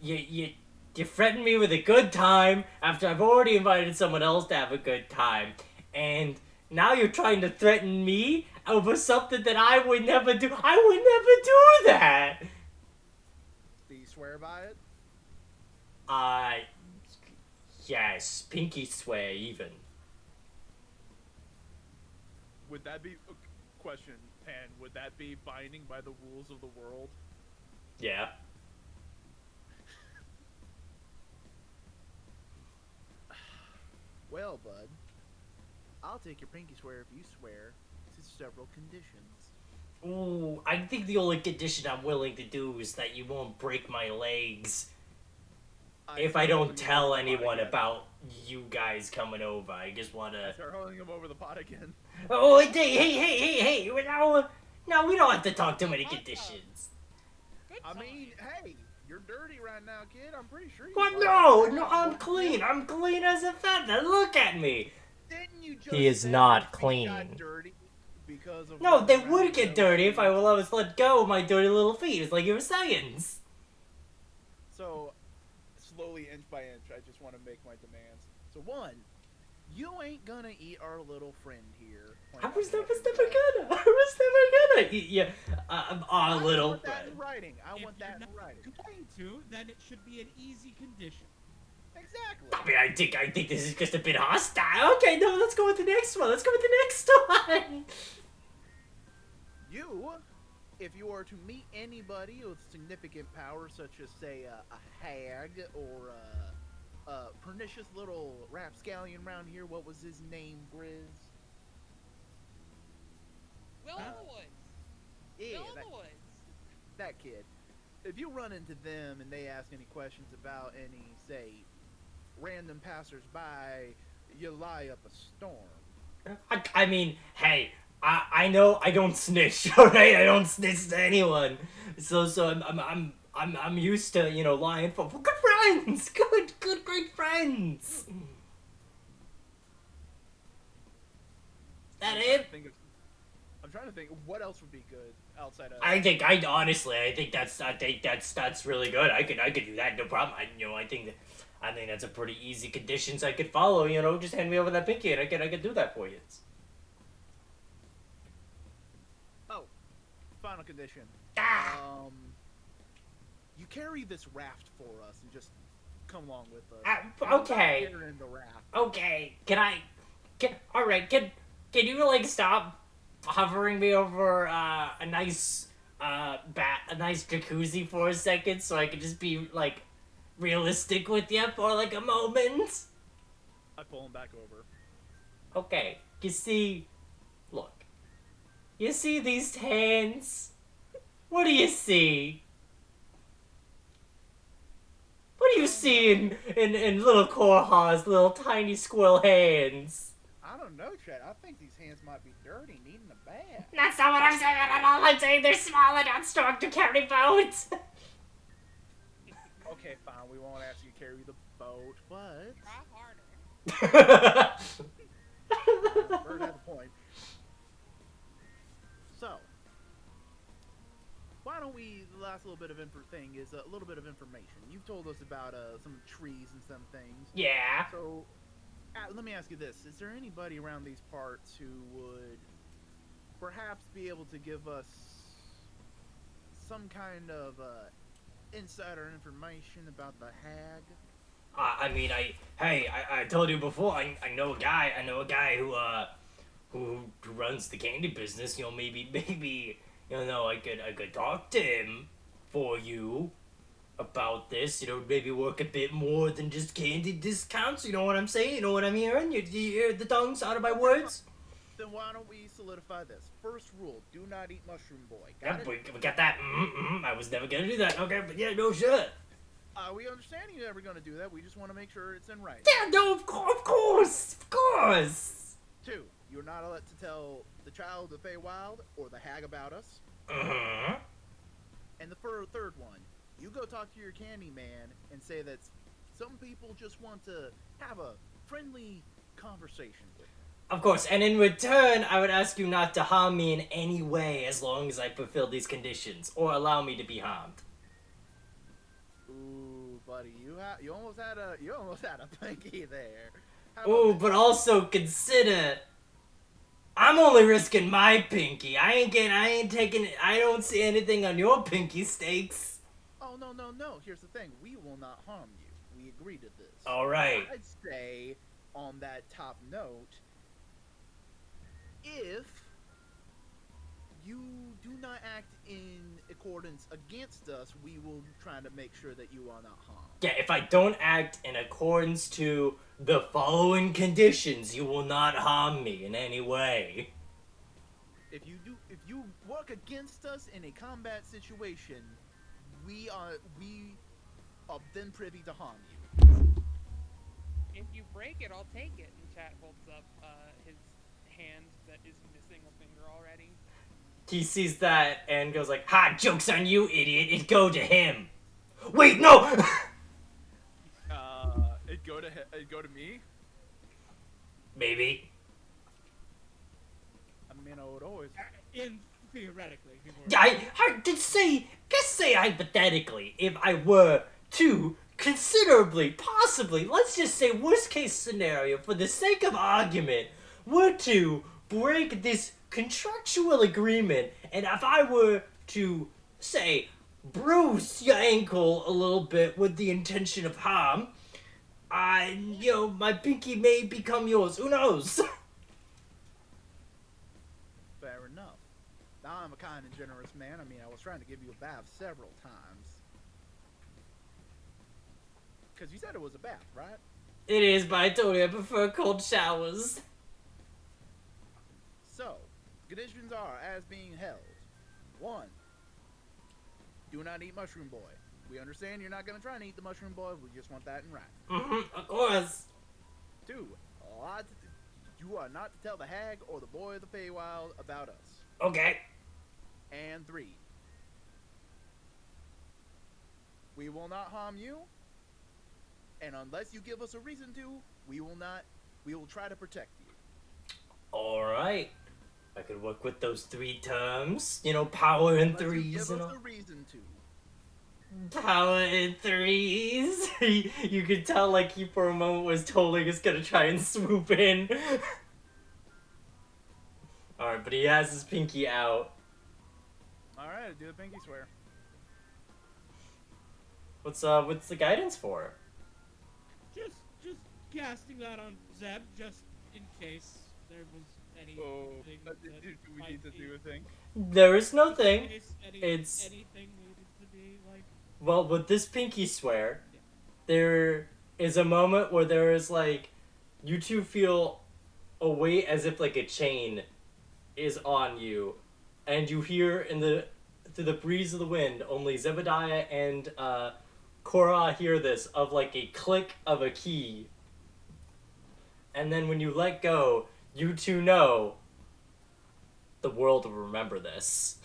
[SPEAKER 1] you threaten me with a good time after I've already invited someone else to have a good time, and now you're trying to threaten me over something that I would never do. I would never do that.
[SPEAKER 2] Do you swear by it?
[SPEAKER 1] Yes, pinky swear even.
[SPEAKER 2] Would that be question 10? Would that be binding by the rules of the world?
[SPEAKER 1] Yeah.
[SPEAKER 2] Well, bud, I'll take your pinky swear if you swear to several conditions.
[SPEAKER 1] Ooh, I think the only condition I'm willing to do is that you won't break my legs if I don't tell anyone about you guys coming over. I just wanna.
[SPEAKER 2] Start holding him over the pot again.
[SPEAKER 1] Oh, hey! Now we don't have to talk too many conditions.
[SPEAKER 3] Good
[SPEAKER 2] I
[SPEAKER 3] time.
[SPEAKER 2] mean, hey, you're dirty right now, kid. I'm pretty sure you.
[SPEAKER 1] What?
[SPEAKER 2] like
[SPEAKER 1] No,
[SPEAKER 2] that.
[SPEAKER 1] I'm clean. I'm clean as a feather. Look at me.
[SPEAKER 2] Didn't you just
[SPEAKER 1] He is
[SPEAKER 2] say
[SPEAKER 1] not
[SPEAKER 2] your feet
[SPEAKER 1] clean.
[SPEAKER 2] got dirty because of
[SPEAKER 1] No, they
[SPEAKER 2] running
[SPEAKER 1] would
[SPEAKER 2] around
[SPEAKER 1] get
[SPEAKER 2] with
[SPEAKER 1] dirty
[SPEAKER 2] those
[SPEAKER 1] if I was let go of my dirty little feet. It's like you were saying.
[SPEAKER 2] So, slowly, inch by inch, I just want to make my demands. So, 1, you ain't gonna eat our little friend here.
[SPEAKER 1] I was never gonna eat you. Our
[SPEAKER 2] I
[SPEAKER 1] little
[SPEAKER 2] want that
[SPEAKER 1] friend.
[SPEAKER 2] in writing. I
[SPEAKER 4] If
[SPEAKER 2] want
[SPEAKER 4] you're
[SPEAKER 2] that in
[SPEAKER 4] not
[SPEAKER 2] writing.
[SPEAKER 4] going to, then it should be an easy condition.
[SPEAKER 2] Exactly.
[SPEAKER 1] I mean, I think this is just a bit hostile. Okay, no, let's go with the next one. One.
[SPEAKER 2] You, if you are to meet anybody with significant power, such as, say, a hag or a pernicious little rapscallion around here, what was his name, Grizz?
[SPEAKER 3] Will in the woods.
[SPEAKER 2] Yeah,
[SPEAKER 3] Will in the woods.
[SPEAKER 2] that kid. If you run into them and they ask any questions about any, say, random passersby, you lie up a storm.
[SPEAKER 1] I mean, hey, I know I don't snitch. All right, I don't snitch to anyone. So I'm used to, you know, lying for good friends. Good great friends. That it?
[SPEAKER 2] I'm trying to think what else would be good outside of.
[SPEAKER 1] I think that's really good. I could do that, no problem. I think that's a pretty easy conditions I could follow. You know, just hand me over that pinky and I could do that for you.
[SPEAKER 2] Oh, final condition.
[SPEAKER 1] Ah!
[SPEAKER 2] you carry this raft for us and just come along with us.
[SPEAKER 1] Okay.
[SPEAKER 2] Carrying the raft.
[SPEAKER 1] Okay. Alright, can you, like, stop hovering me over, a nice jacuzzi for a second so I can just be, like, realistic with you for, like, a moment?
[SPEAKER 2] I pull him back over.
[SPEAKER 1] Okay, look. You see these hands? What do you see? What do you see in little Korha's little tiny squirrel hands?
[SPEAKER 2] I don't know, Chad. I think these hands might be dirty, needing a bath.
[SPEAKER 1] That's not what I'm saying at all. I'm saying they're small and not strong to carry boats.
[SPEAKER 2] Okay, fine. We won't ask you to carry the boat, but
[SPEAKER 3] Try harder.
[SPEAKER 2] Bird had the point. So, why don't we? The last little bit of thing is a little bit of information. You've told us about some trees and some things.
[SPEAKER 1] Yeah.
[SPEAKER 2] So, let me ask you this: is there anybody around these parts who would perhaps be able to give us some kind of insider information about the hag?
[SPEAKER 1] I mean, I told you before. I know a guy. I know a guy who runs the candy business. You know, maybe you know, I could talk to him for you about this. You know, maybe work a bit more than just candy discounts. You know what I'm saying? You know what I'm hearing? You hear the tongues out of my words?
[SPEAKER 2] Then why don't we solidify this? First rule: do not eat Mushroom Boy.
[SPEAKER 1] Yeah,
[SPEAKER 2] Got it?
[SPEAKER 1] we got that. I was never gonna do that. Okay, but yeah, no shit.
[SPEAKER 2] We understand you're never going to do that. We just want to make sure it's in writing.
[SPEAKER 1] Yeah, no, of course.
[SPEAKER 2] 2, you're not allowed to tell the child of Feywild or the hag about us.
[SPEAKER 1] Uh-huh.
[SPEAKER 2] And the third one, you go talk to your candy man and say that some people just want to have a friendly conversation with them.
[SPEAKER 1] Of course, and in return, I would ask you not to harm me in any way as long as I fulfill these conditions, or allow me to be harmed.
[SPEAKER 2] Ooh, buddy, you almost had a pinky there. How
[SPEAKER 1] Ooh,
[SPEAKER 2] about
[SPEAKER 1] but also consider, I'm only risking my pinky. I ain't taking it. I don't see anything on your pinky stakes.
[SPEAKER 2] Oh, no. Here's the thing. We will not harm you. We agree to this.
[SPEAKER 1] All right.
[SPEAKER 2] I'd say, on that top note, if you do not act in accordance against us, we will try to make sure that you are not harmed.
[SPEAKER 1] Yeah, if I don't act in accordance to the following conditions, you will not harm me in any way.
[SPEAKER 2] If you work against us in a combat situation, we are then privy to harm you.
[SPEAKER 3] If you break it, I'll take it. And Chat holds up his hand that is missing a finger already.
[SPEAKER 1] He sees that and goes like, "Ha! Joke's on you, idiot! It go to him." Wait, no.
[SPEAKER 2] It'd go to me.
[SPEAKER 1] Maybe.
[SPEAKER 2] I mean, I would always.
[SPEAKER 4] Theoretically, he would.
[SPEAKER 1] Yeah, I did say. Just say hypothetically, if I were to considerably, possibly, let's just say worst case scenario, for the sake of argument, were to break this contractual agreement, and if I were to, say, bruise your ankle a little bit with the intention of harm, my pinky may become yours. Who knows?
[SPEAKER 2] Fair enough. Now I'm a kind and generous man. I mean, I was trying to give you a bath several times. Because you said it was a bath, right?
[SPEAKER 1] It is, but I told you I prefer cold showers.
[SPEAKER 2] So, conditions are as being held. 1, do not eat Mushroom Boy. We understand you're not going to try and eat the Mushroom Boy. We just want that in writing.
[SPEAKER 1] Of course.
[SPEAKER 2] 2, you are not to tell the hag or the boy of the Feywild about us.
[SPEAKER 1] Okay.
[SPEAKER 2] And 3, we will not harm you, and unless you give us a reason to, we will try to protect you.
[SPEAKER 1] Alright. I could work with those 3 terms. Power in
[SPEAKER 2] Unless you
[SPEAKER 1] threes
[SPEAKER 2] give
[SPEAKER 1] and
[SPEAKER 2] us
[SPEAKER 1] all.
[SPEAKER 2] a reason to.
[SPEAKER 1] Power in threes. You could tell, like, he for a moment was totally just gonna try and swoop in. Alright, but he has his pinky out.
[SPEAKER 2] Alright, do the pinky swear.
[SPEAKER 1] What's the guidance for?
[SPEAKER 4] Just casting that on Zeb, just in case there was anything that
[SPEAKER 2] do we
[SPEAKER 4] might
[SPEAKER 2] need to
[SPEAKER 4] be,
[SPEAKER 2] do a thing?
[SPEAKER 1] There is no
[SPEAKER 4] in
[SPEAKER 1] thing.
[SPEAKER 4] case
[SPEAKER 1] It's
[SPEAKER 4] anything needed to be like.
[SPEAKER 1] well, with this pinky swear,
[SPEAKER 4] Yeah.
[SPEAKER 1] there is a moment where there is like, you two feel a weight as if like a chain is on you, and you hear through the breeze of the wind, only Zebediah and Korra hear this of like a click of a key, and then when you let go, you two know the world will remember this.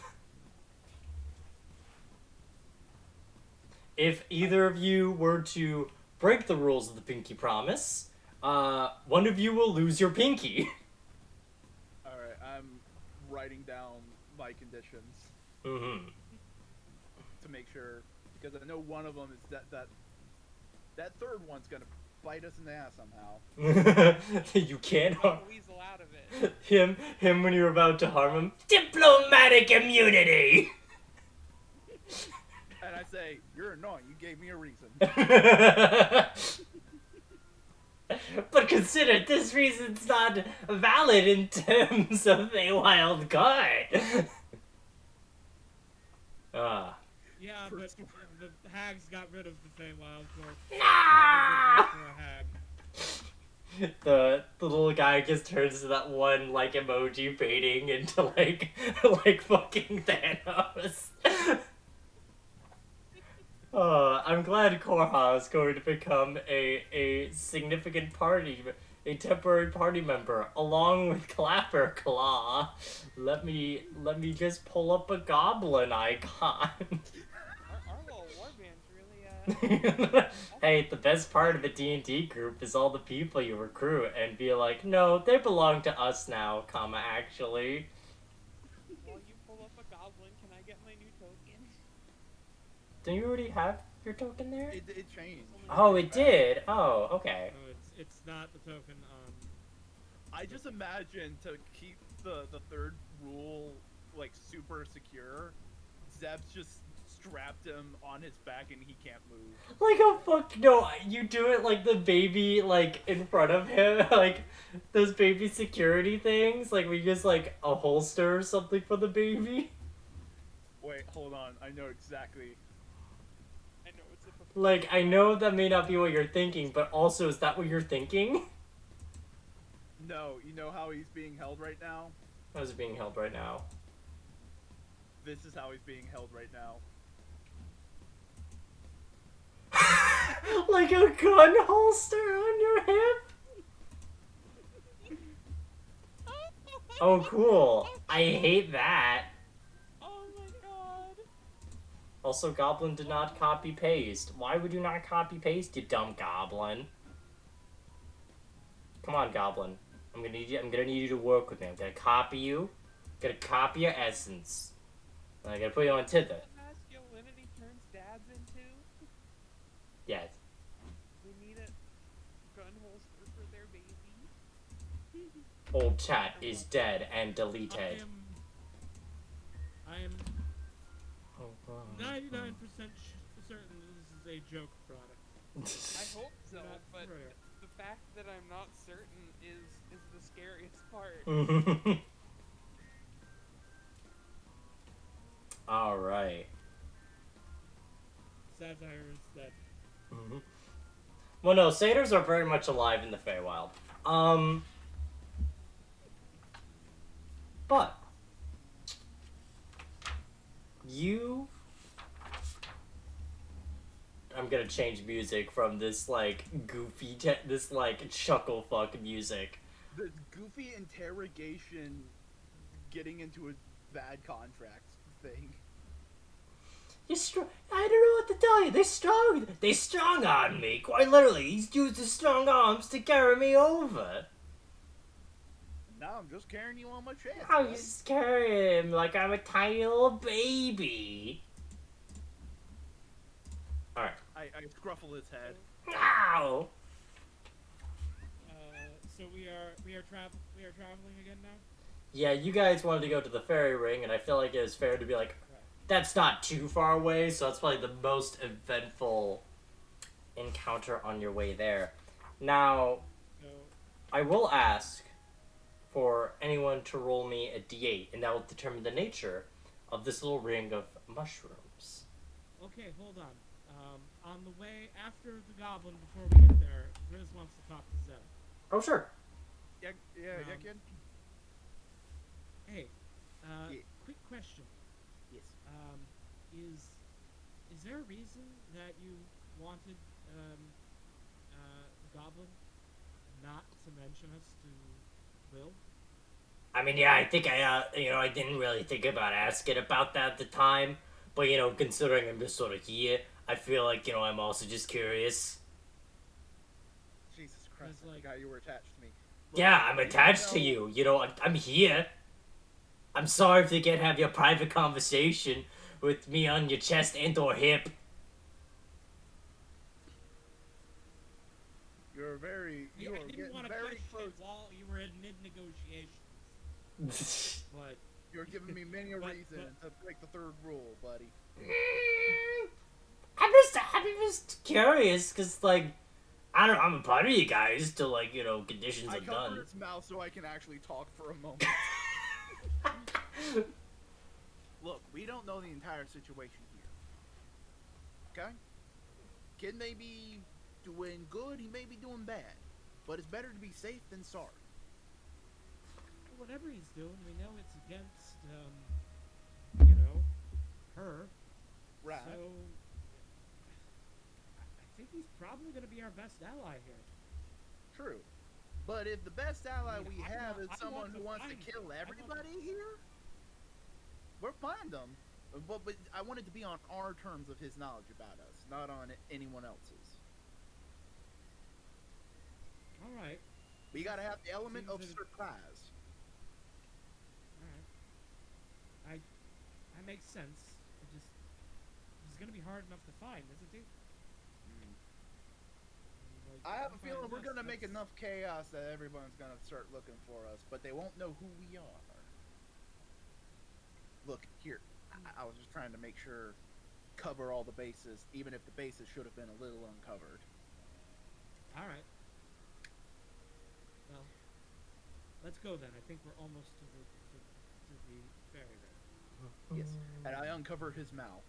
[SPEAKER 1] If either of you were to break the rules of the Pinky Promise, one of you will lose your pinky.
[SPEAKER 2] Alright, I'm writing down my conditions
[SPEAKER 1] Mm-hmm.
[SPEAKER 2] to make sure, because I know one of them is that third one's gonna bite us in the ass somehow.
[SPEAKER 1] You can't harm
[SPEAKER 3] Don't weasel out of it.
[SPEAKER 1] him when you're about to harm him. Diplomatic immunity!
[SPEAKER 2] And I say, you're annoying, you gave me a reason.
[SPEAKER 1] But consider this reason's not valid in terms of a wild card. Ah.
[SPEAKER 4] Yeah, but the hags got rid of the Feywild Court.
[SPEAKER 1] Ah!
[SPEAKER 4] For a hag.
[SPEAKER 1] The little guy just turns to that one like emoji fading into like fucking Thanos. I'm glad Korha is going to become a significant party, a temporary party member, along with Clapper Claw. Let me just pull up a goblin icon.
[SPEAKER 3] Our little warband's really
[SPEAKER 1] Hey, the best part of a D&D group is all the people you recruit and be like, no, they belong to us now, actually.
[SPEAKER 3] While you pull up a goblin, can I get my new token?
[SPEAKER 1] Do you already have your token there?
[SPEAKER 2] It changed.
[SPEAKER 1] Oh, it did? Oh, okay.
[SPEAKER 4] No, it's not the token.
[SPEAKER 2] I just imagine to keep the third rule like super secure, Zeb's just strapped him on his back and he can't move.
[SPEAKER 1] Like, oh, fuck, no, you do it like the baby, like, in front of him, like, those baby security things, like, we use, like, a holster or something for the baby.
[SPEAKER 2] Wait, hold on. I know exactly.
[SPEAKER 3] I know it's a
[SPEAKER 1] Like, I know that may not be what you're thinking, but also, is that what you're thinking?
[SPEAKER 2] No, you know how he's being held right now?
[SPEAKER 1] How is it being held right now?
[SPEAKER 2] This is how he's being held right now.
[SPEAKER 1] Like a gun holster on your hip? Oh, cool. I hate that.
[SPEAKER 3] Oh my god.
[SPEAKER 1] Also, Goblin did not copy-paste. Why would you not copy-paste, you dumb Goblin? Come on, Goblin. I'm gonna need you to work with me. I'm gonna copy you. I'm gonna copy your essence. And I'm gonna put you on Titther.
[SPEAKER 3] What masculinity turns dads into?
[SPEAKER 1] Yes.
[SPEAKER 3] They need a gun holster for their baby.
[SPEAKER 1] Old chat is dead and deleted.
[SPEAKER 4] I am
[SPEAKER 1] Oh, wow.
[SPEAKER 4] 99% certain this is a joke product.
[SPEAKER 3] I hope so,
[SPEAKER 4] Not
[SPEAKER 3] but
[SPEAKER 4] for real.
[SPEAKER 3] the fact that I'm not certain is the scariest part.
[SPEAKER 1] Alright.
[SPEAKER 4] Satire is dead.
[SPEAKER 1] Well, no, satyrs are very much alive in the Feywild. But you, I'm gonna change music from this like goofy, this like chuckle fuck music.
[SPEAKER 2] The goofy interrogation getting into a bad contract thing.
[SPEAKER 1] I don't know what to tell you. They strong on me. Quite literally, he's used his strong arms to carry me over.
[SPEAKER 2] Now I'm just carrying you on my chest.
[SPEAKER 1] I
[SPEAKER 2] bud.
[SPEAKER 1] just carry him like I'm a tiny little baby. Alright.
[SPEAKER 2] I scruffle his head.
[SPEAKER 1] Ow!
[SPEAKER 4] So we are traveling again now.
[SPEAKER 1] Yeah, you guys wanted to go to the fairy ring, and I feel like it was fair to be like, that's not too far away, so that's probably the most eventful encounter on your way there. Now,
[SPEAKER 4] So,
[SPEAKER 1] I will ask for anyone to roll me a d8, and that will determine the nature of this little ring of mushrooms.
[SPEAKER 4] okay, hold on. On the way after the goblin, before we get there, Grizz wants to talk to Zeb.
[SPEAKER 1] Oh, sure.
[SPEAKER 2] Yeah, yeah,
[SPEAKER 4] Um,
[SPEAKER 2] kid.
[SPEAKER 4] Hey,
[SPEAKER 2] Yeah.
[SPEAKER 4] quick question.
[SPEAKER 2] Yes.
[SPEAKER 4] Um, is there a reason that you wanted the goblin not to mention us to Will?
[SPEAKER 1] I mean, yeah, I think I didn't really think about asking about that at the time, but, considering I'm just sort of here, I feel like, I'm also just curious.
[SPEAKER 2] Jesus Christ,
[SPEAKER 4] It's
[SPEAKER 2] I
[SPEAKER 4] like-
[SPEAKER 2] forgot you were attached to me. Look,
[SPEAKER 1] Yeah, I'm
[SPEAKER 2] you
[SPEAKER 1] attached to
[SPEAKER 2] know-
[SPEAKER 1] you, I'm here. I'm sorry if you can't have your private conversation with me on your chest and or hip.
[SPEAKER 2] You're very, you
[SPEAKER 4] I
[SPEAKER 2] are
[SPEAKER 4] didn't
[SPEAKER 2] getting
[SPEAKER 4] want to
[SPEAKER 2] very
[SPEAKER 4] push
[SPEAKER 2] close.
[SPEAKER 4] it while you were in mid-negotiations, but
[SPEAKER 2] You're giving me many a
[SPEAKER 4] But-
[SPEAKER 2] reason to break the third rule, buddy.
[SPEAKER 1] I'm just curious, because, like, I don't know, I'm a part of you guys till, like, conditions
[SPEAKER 2] I
[SPEAKER 1] are
[SPEAKER 2] cover
[SPEAKER 1] done.
[SPEAKER 2] its mouth so I can actually talk for a moment. Look, we don't know the entire situation here. Okay? Kid may be doing good, he may be doing bad. But it's better to be safe than sorry.
[SPEAKER 4] whatever he's doing, we know it's against, her.
[SPEAKER 2] Right.
[SPEAKER 4] So, I think he's probably going to be our best ally here.
[SPEAKER 2] True. But if the best ally
[SPEAKER 4] I mean,
[SPEAKER 2] we
[SPEAKER 4] I
[SPEAKER 2] have
[SPEAKER 4] want-
[SPEAKER 2] is
[SPEAKER 4] I
[SPEAKER 2] someone
[SPEAKER 4] want
[SPEAKER 2] who
[SPEAKER 4] to
[SPEAKER 2] wants to
[SPEAKER 4] find
[SPEAKER 2] kill
[SPEAKER 4] them. I want
[SPEAKER 2] everybody
[SPEAKER 4] to-
[SPEAKER 2] here, we're fine them. But I want it to be on our terms of his knowledge about us, not on anyone else's.
[SPEAKER 4] Alright,
[SPEAKER 2] We gotta have the element of
[SPEAKER 4] Seems that
[SPEAKER 2] surprise.
[SPEAKER 4] alright. That makes sense. He's going to be hard enough to find, isn't he? Like,
[SPEAKER 2] I have a
[SPEAKER 4] if
[SPEAKER 2] feeling we're
[SPEAKER 4] miss,
[SPEAKER 2] gonna make
[SPEAKER 4] that's-
[SPEAKER 2] enough chaos that everyone's gonna start looking for us, but they won't know who we are. Look, here. I was just trying to make sure, cover all the bases, even if the bases should have been a little uncovered.
[SPEAKER 4] Alright. Well, let's go then. I think we're almost to the ferry there.
[SPEAKER 2] Yes. And I uncover his mouth.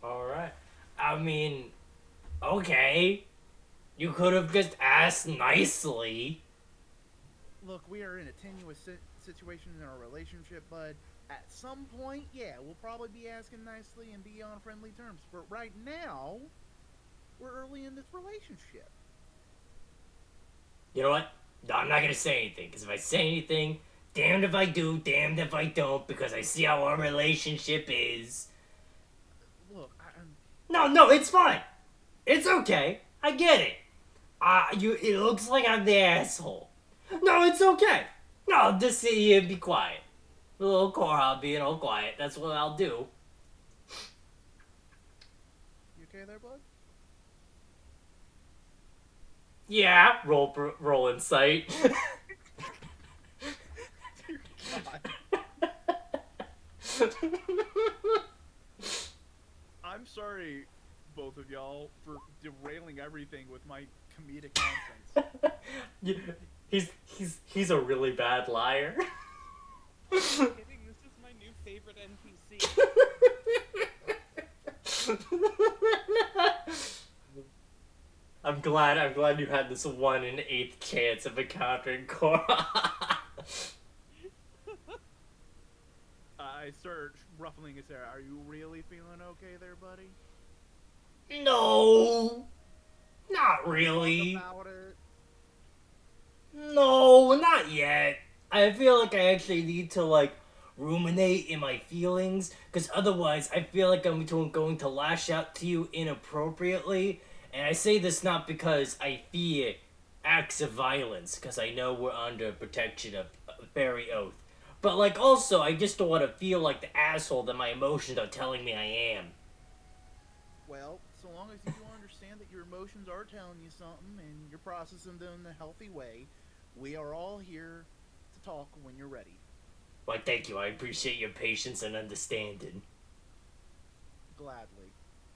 [SPEAKER 1] Alright. I mean, okay. You could have just asked nicely.
[SPEAKER 2] Look, we are in a tenuous situation in our relationship, bud. At some point, yeah, we'll probably be asking nicely and be on friendly terms. But right now, we're early in this relationship.
[SPEAKER 1] You know what? No, I'm not gonna say anything, because if I say anything, damned if I do, damned if I don't, because I see how our relationship is.
[SPEAKER 2] Look,
[SPEAKER 1] No, it's fine. It's okay. I get it. It looks like I'm the asshole. No, it's okay. No, I'll just sit here and be quiet. A little Cora being all quiet. That's what I'll do.
[SPEAKER 2] you okay there, bud?
[SPEAKER 1] Yeah, roll insight.
[SPEAKER 2] I'm sorry, both of y'all, for derailing everything with my comedic nonsense.
[SPEAKER 1] He's a really bad liar.
[SPEAKER 3] Kidding, this is my new favorite NPC.
[SPEAKER 1] I'm glad you had this 1 in 8 chance of encountering Cora.
[SPEAKER 2] I start ruffling his hair. Are you really feeling okay there, buddy?
[SPEAKER 1] No, not really.
[SPEAKER 2] Talk about it.
[SPEAKER 1] No, not yet. I feel like I actually need to, like, ruminate in my feelings, because otherwise I feel like I'm going to lash out to you inappropriately, and I say this not because I fear acts of violence, because I know we're under protection of a fairy oath, but, like, also, I just don't want to feel like the asshole that my emotions are telling me I am.
[SPEAKER 2] Well, so long as you do understand that your emotions are telling you something and you're processing them in a healthy way, we are all here to talk when you're ready.
[SPEAKER 1] Why, thank you. I appreciate your patience and understanding.
[SPEAKER 2] Gladly.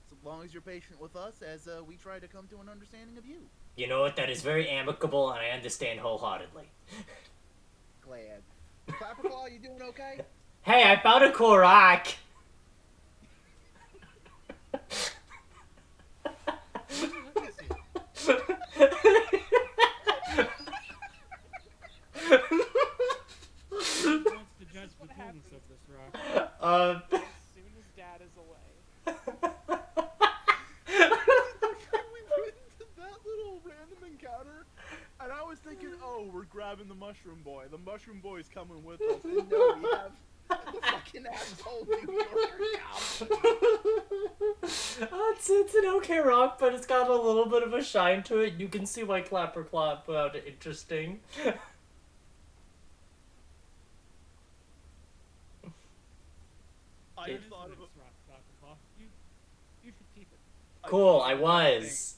[SPEAKER 2] So long as you're patient with us as we try to come to an understanding of you.
[SPEAKER 1] You know what? That is very amicable, and I understand wholeheartedly.
[SPEAKER 2] Glad. Clapperclaw, you doing okay?
[SPEAKER 1] Hey, I found a cool rock!
[SPEAKER 4] Let me see. Who wants to judge the goodness of this rock?
[SPEAKER 3] As soon as Dad is away.
[SPEAKER 2] We went into that little random encounter, and I was thinking, oh, we're grabbing the mushroom boy. The mushroom boy's coming with us. And no, we have the fucking asshole New Yorker goblin.
[SPEAKER 1] It's an okay rock, but it's got a little bit of a shine to it. You can see why Clapperclaw found it interesting.
[SPEAKER 2] I
[SPEAKER 1] It-
[SPEAKER 2] thought of
[SPEAKER 4] Nice rock, Clapperclaw. You should keep it.
[SPEAKER 1] Cool, I was.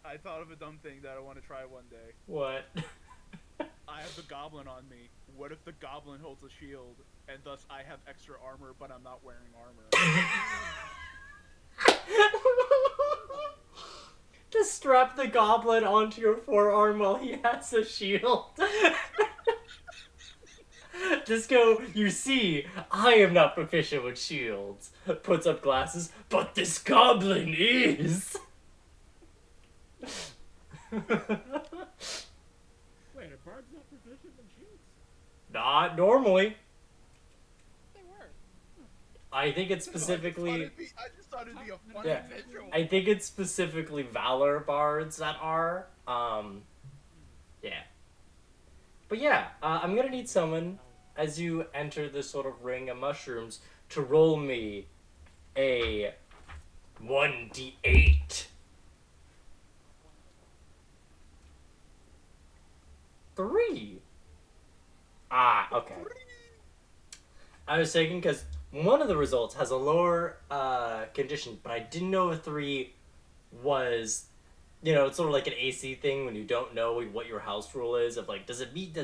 [SPEAKER 2] I thought of a dumb thing that I want to try one day.
[SPEAKER 1] What?
[SPEAKER 2] I have the goblin on me. What if the goblin holds a shield, and thus I have extra armor, but I'm not wearing armor?
[SPEAKER 1] Just strap the goblin onto your forearm while he has a shield. Just go, you see, I am not proficient with shields. Puts up glasses, but this goblin is.
[SPEAKER 4] Wait, a bard's not proficient in shields?
[SPEAKER 1] Not normally.
[SPEAKER 3] They were.
[SPEAKER 1] I think it's specifically.
[SPEAKER 2] I just thought it'd be a funny
[SPEAKER 1] Yeah.
[SPEAKER 2] visual.
[SPEAKER 1] I think it's specifically Valor bards that are. Yeah. But yeah, I'm gonna need someone, as you enter this sort of ring of mushrooms, to roll me a 1d8. 3. Okay. I was thinking because one of the results has a lower condition, but I didn't know if 3 was, it's sort of like an AC thing when you don't know what your house rule is of like, does it beat,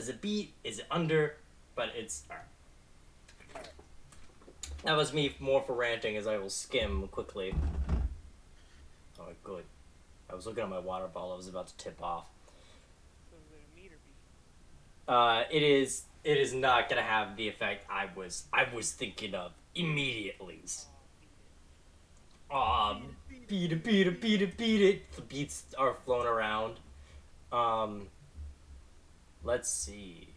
[SPEAKER 1] is it under, but it's, alright. That was me more for ranting as I will skim quickly. Oh, good. I was looking at my water bottle, I was about to tip off.
[SPEAKER 3] So is it a meter beat?
[SPEAKER 1] It is not gonna have the effect I was thinking of immediately. Beat it. The beats are flown around. Let's see.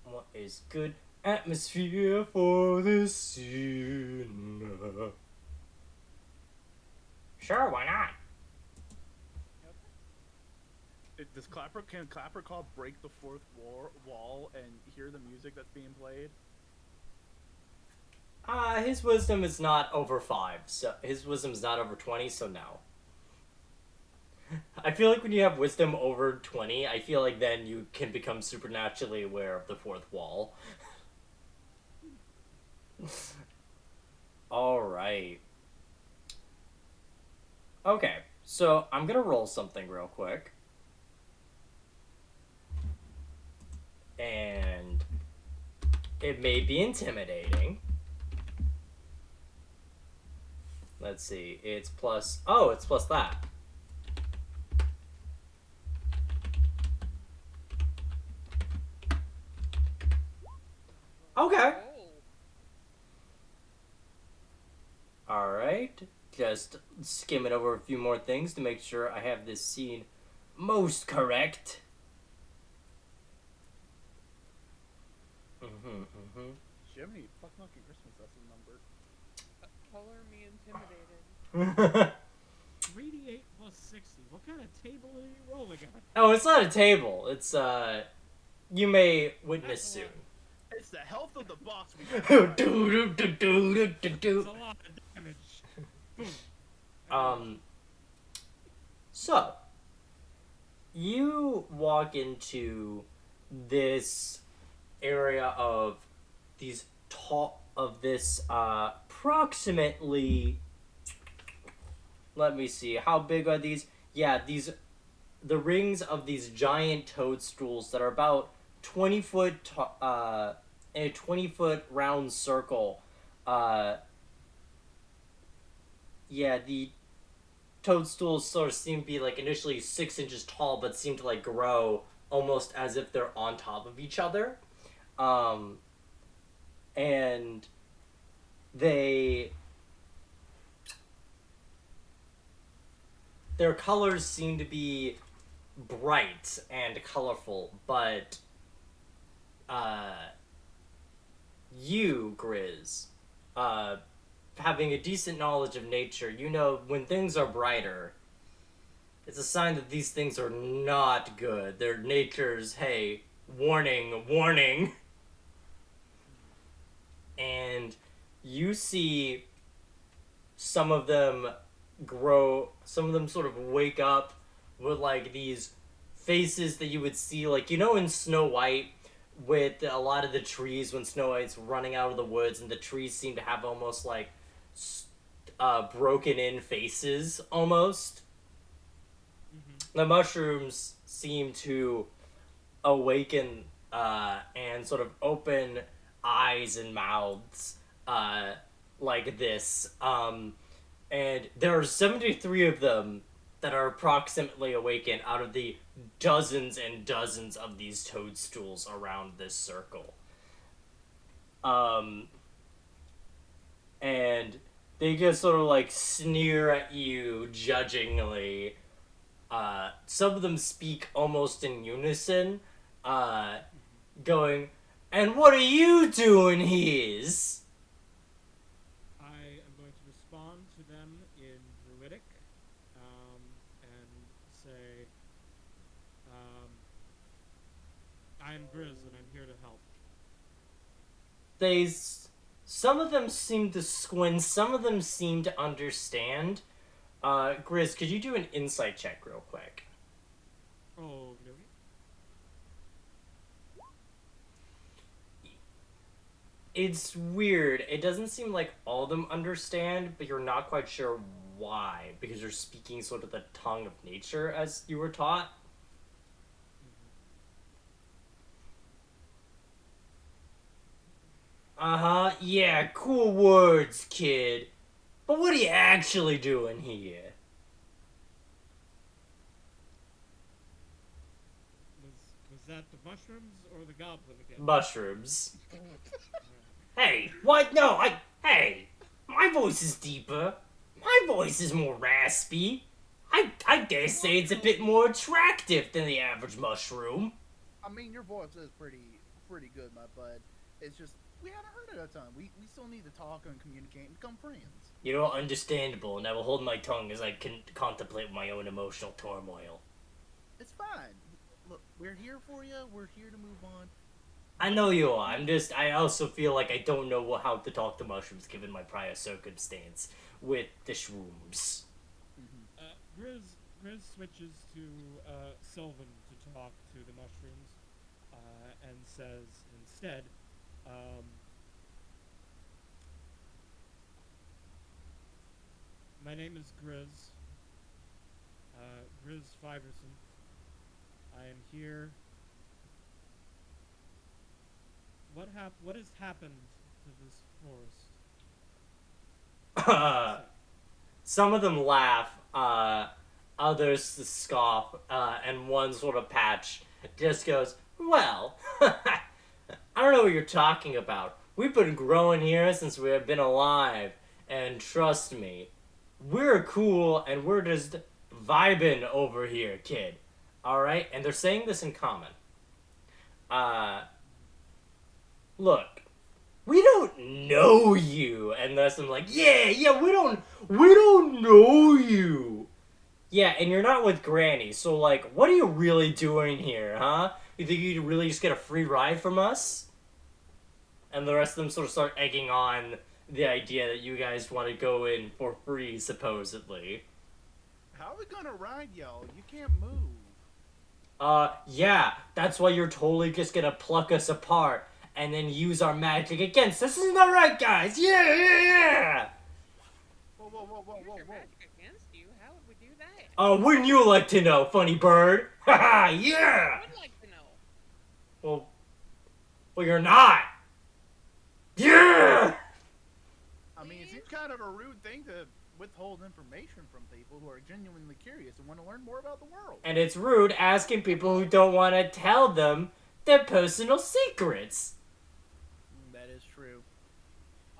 [SPEAKER 1] What is good atmosphere for this scene? Sure, why not?
[SPEAKER 2] Can Clapperclaw break the fourth wall and hear the music that's being played?
[SPEAKER 1] His wisdom is not over 5, so his wisdom is not over 20, so no. I feel like when you have wisdom over 20, I feel like then you can become supernaturally aware of the fourth wall. Alright. Okay, so I'm gonna roll something real quick. And it may be intimidating. Let's see, it's plus that. Okay. Alright, just skimming over a few more things to make sure I have this scene most correct.
[SPEAKER 2] Jiminy, fucking Christmas, that's the number.
[SPEAKER 3] Color me intimidated.
[SPEAKER 4] 3d8 plus 60. What kind of table are you rolling on?
[SPEAKER 1] Oh, it's not a table. It's, you may witness soon.
[SPEAKER 2] It's the health of the boss we
[SPEAKER 4] It's a lot of damage. Boom.
[SPEAKER 1] So, you walk into this area of these approximately, let me see, how big are these? Yeah, the rings of these giant toadstools that are about 20 foot in a 20-foot round circle. Yeah, the toadstools sort of seem to be like initially 6 inches tall, but seem to like grow almost as if they're on top of each other. And they their colors seem to be bright and colorful, but you, Grizz, having a decent knowledge of nature, you know when things are brighter, it's a sign that these things are not good. They're nature's, hey, warning, warning. And you see some of them grow, some of them sort of wake up with like these faces that you would see, like, you know, in Snow White, with a lot of the trees when Snow White's running out of the woods and the trees seem to have almost like broken in faces almost. The mushrooms seem to awaken and sort of open eyes and mouths like this. And there are 73 of them that are approximately awakened out of the dozens and dozens of these toadstools around this circle. And they just sort of like sneer at you judgingly. Some of them speak almost in unison, going, "And what are you doing here?"
[SPEAKER 4] I am going to respond to them in Druidic, and say, I'm Grizz and I'm here to help.
[SPEAKER 1] Some of them seem to squint, some of them seem to understand. Grizz, could you do an insight check real quick?
[SPEAKER 4] Oh, really?
[SPEAKER 1] It's weird. It doesn't seem like all of them understand, but you're not quite sure why, because you're speaking sort of the tongue of nature as you were taught. Uh-huh, yeah, cool words, kid. But what are you actually doing here?
[SPEAKER 4] Was that the mushrooms or the goblin again?
[SPEAKER 1] Mushrooms. Hey, what? No, hey, my voice is deeper. My voice is more raspy. I dare say it's a bit more attractive than the average mushroom.
[SPEAKER 2] I mean, your voice is pretty good, my bud. It's just, we haven't heard it a ton. We still need to talk and communicate and become friends.
[SPEAKER 1] You know, understandable, and I will hold my tongue as I can contemplate my own emotional turmoil.
[SPEAKER 2] It's fine. Look, we're here for you. We're here to move on.
[SPEAKER 1] I know you are. I also feel like I don't know how to talk to mushrooms given my prior circumstance with the shrooms.
[SPEAKER 4] Grizz switches to Sylvan to talk to the mushrooms, and says instead, my name is Grizz, Grizz Fiverson. I am here. What has happened to this forest?
[SPEAKER 1] Some of them laugh, others scoff, and one sort of patch just goes, "Well, I don't know what you're talking about. We've been growing here since we have been alive, and trust me, we're cool and we're just vibing over here, kid. Alright?" And they're saying this in common. Look, we don't know you. And thus I'm like, yeah, we don't know you. Yeah, and you're not with Granny, so like, what are you really doing here, huh? You think you really just get a free ride from us? And the rest of them sort of start egging on the idea that you guys want to go in for free, supposedly.
[SPEAKER 2] How are we gonna ride y'all? You can't move.
[SPEAKER 1] Yeah, that's why you're totally just gonna pluck us apart and then use our magic against us. Isn't that right, guys? Yeah!
[SPEAKER 2] Whoa.
[SPEAKER 3] Use your magic against you? How would we do that?
[SPEAKER 1] Wouldn't you like to know, funny bird? Haha, yeah!
[SPEAKER 3] I would like to know.
[SPEAKER 1] Well, you're not. Yeah!
[SPEAKER 2] I mean, it seems kind of a rude thing to withhold information from people who are genuinely curious and want to learn more about the world.
[SPEAKER 1] And it's rude asking people who don't want to tell them their personal secrets.
[SPEAKER 2] That is true.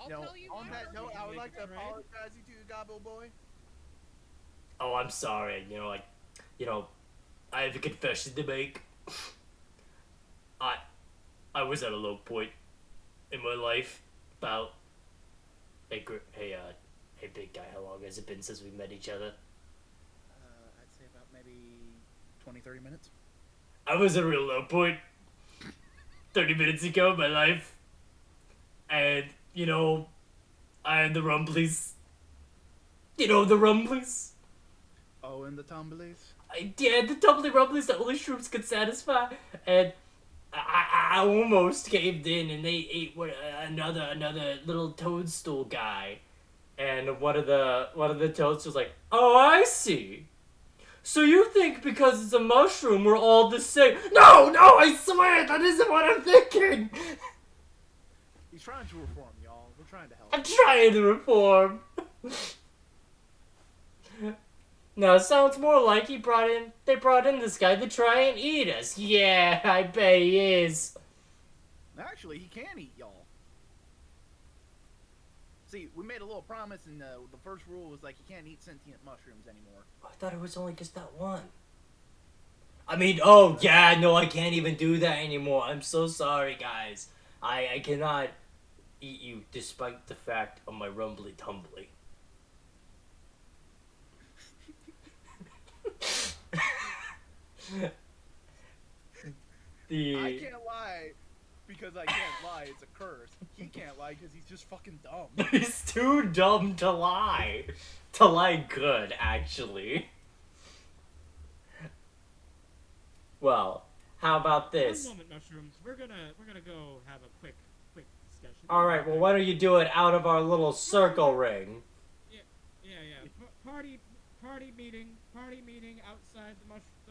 [SPEAKER 3] I'll
[SPEAKER 2] You know,
[SPEAKER 3] tell you
[SPEAKER 2] on
[SPEAKER 3] my
[SPEAKER 2] that note, I would like to
[SPEAKER 4] Right?
[SPEAKER 2] apologize to you, Gobble Boy.
[SPEAKER 1] Oh, I'm sorry. I have a confession to make. I was at a low point in my life. About hey big guy, how long has it been since we met each other?
[SPEAKER 2] I'd say about maybe 20, 30 minutes.
[SPEAKER 1] I was at a real low point 30 minutes ago in my life. And, I had the rumblies. You know the rumblies?
[SPEAKER 2] Oh, and the tumblies.
[SPEAKER 1] Yeah, the tumbly rumblies that only shrooms could satisfy. And I almost caved in and they ate another little toadstool guy. And one of the toads was like, "Oh, I see. So you think because it's a mushroom we're all the same?" No, I swear that isn't what I'm thinking.
[SPEAKER 2] He's trying to reform, y'all. We're trying to help.
[SPEAKER 1] I'm trying to reform. No, it sounds more like they brought in this guy to try and eat us. Yeah, I bet he is.
[SPEAKER 2] Actually, he can eat y'all. See, we made a little promise, and the first rule was like you can't eat sentient mushrooms anymore.
[SPEAKER 1] I thought it was only just that one. I mean, oh yeah, no, I can't even do that anymore. I'm so sorry, guys. I cannot eat you despite the fact of my rumbly tumbly.
[SPEAKER 2] I can't lie because I can't lie. It's a curse. He can't lie because he's just fucking dumb.
[SPEAKER 1] He's too dumb to lie. To lie good, actually. Well, how about this?
[SPEAKER 4] One moment, mushrooms. We're gonna go have a quick discussion.
[SPEAKER 1] Alright, well, why don't you do it out of our little circle ring?
[SPEAKER 4] Yeah. Party meeting outside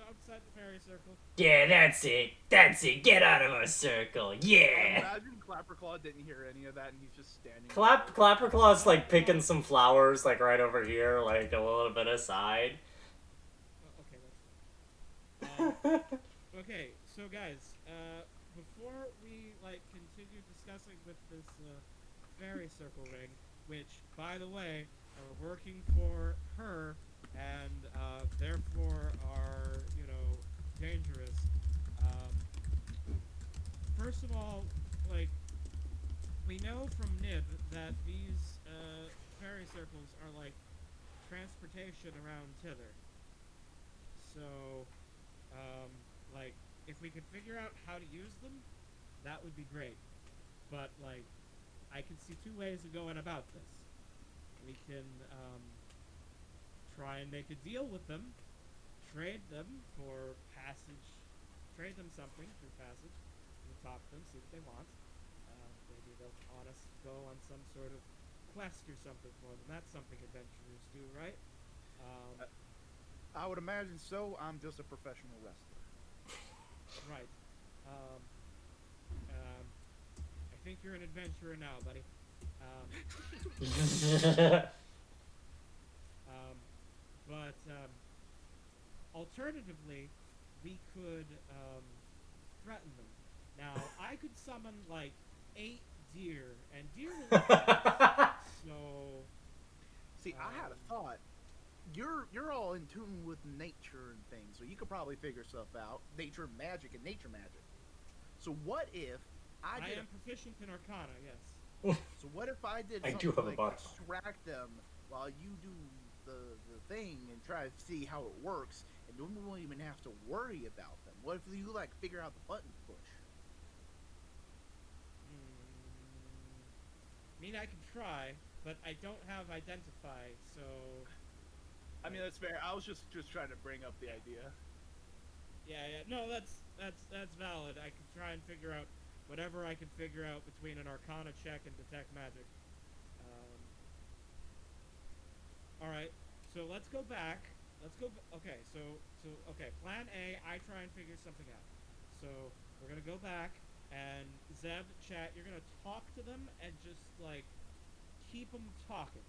[SPEAKER 4] outside the fairy circle.
[SPEAKER 1] Yeah, that's it. Get out of our circle. Yeah.
[SPEAKER 2] Imagine Clapperclaw didn't hear any of that, and he's just standing.
[SPEAKER 1] Clapperclaw's like picking some flowers, like right over here, like a little bit aside.
[SPEAKER 4] Okay, that's fine. Okay, so guys, before we continue discussing with this fairy circle ring, which, by the way, are working for her and therefore are dangerous. First of all, we know from Nib that these fairy circles are like transportation around Titther. So, if we could figure out how to use them, that would be great. But, I can see two ways of going about this. We can, try and make a deal with them, trade them for passage, trade them something through passage, and talk to them, see what they want. Maybe they'll want us to go on some sort of quest or something for them. That's something adventurers do, right?
[SPEAKER 2] I would imagine so. I'm just a professional wrestler.
[SPEAKER 4] Right. I think you're an adventurer now, buddy. But alternatively, we could threaten them. Now, I could summon 8 deer, and deer will so.
[SPEAKER 2] See, I had a thought. You're all in tune with nature and things, so you could probably figure stuff out. Nature magic and nature magic. So what if I
[SPEAKER 4] am proficient in Arcana, yes.
[SPEAKER 2] So what if I did
[SPEAKER 1] I
[SPEAKER 2] something
[SPEAKER 1] do have a
[SPEAKER 2] like
[SPEAKER 1] bottle.
[SPEAKER 2] distract them while you do the thing and try to see how it works, and then we won't even have to worry about them? What if you figure out the button to push?
[SPEAKER 4] I mean, I can try, but I don't have identify, so.
[SPEAKER 2] I mean, that's fair. I was just trying to bring up the idea.
[SPEAKER 4] Yeah. No, that's valid. I can try and figure out whatever I can figure out between an Arcana check and detect magic. All right. So let's go back. Okay. So okay. Plan A. I try and figure something out. So we're gonna go back. And Zeb, chat, you're gonna talk to them and just like keep them talking.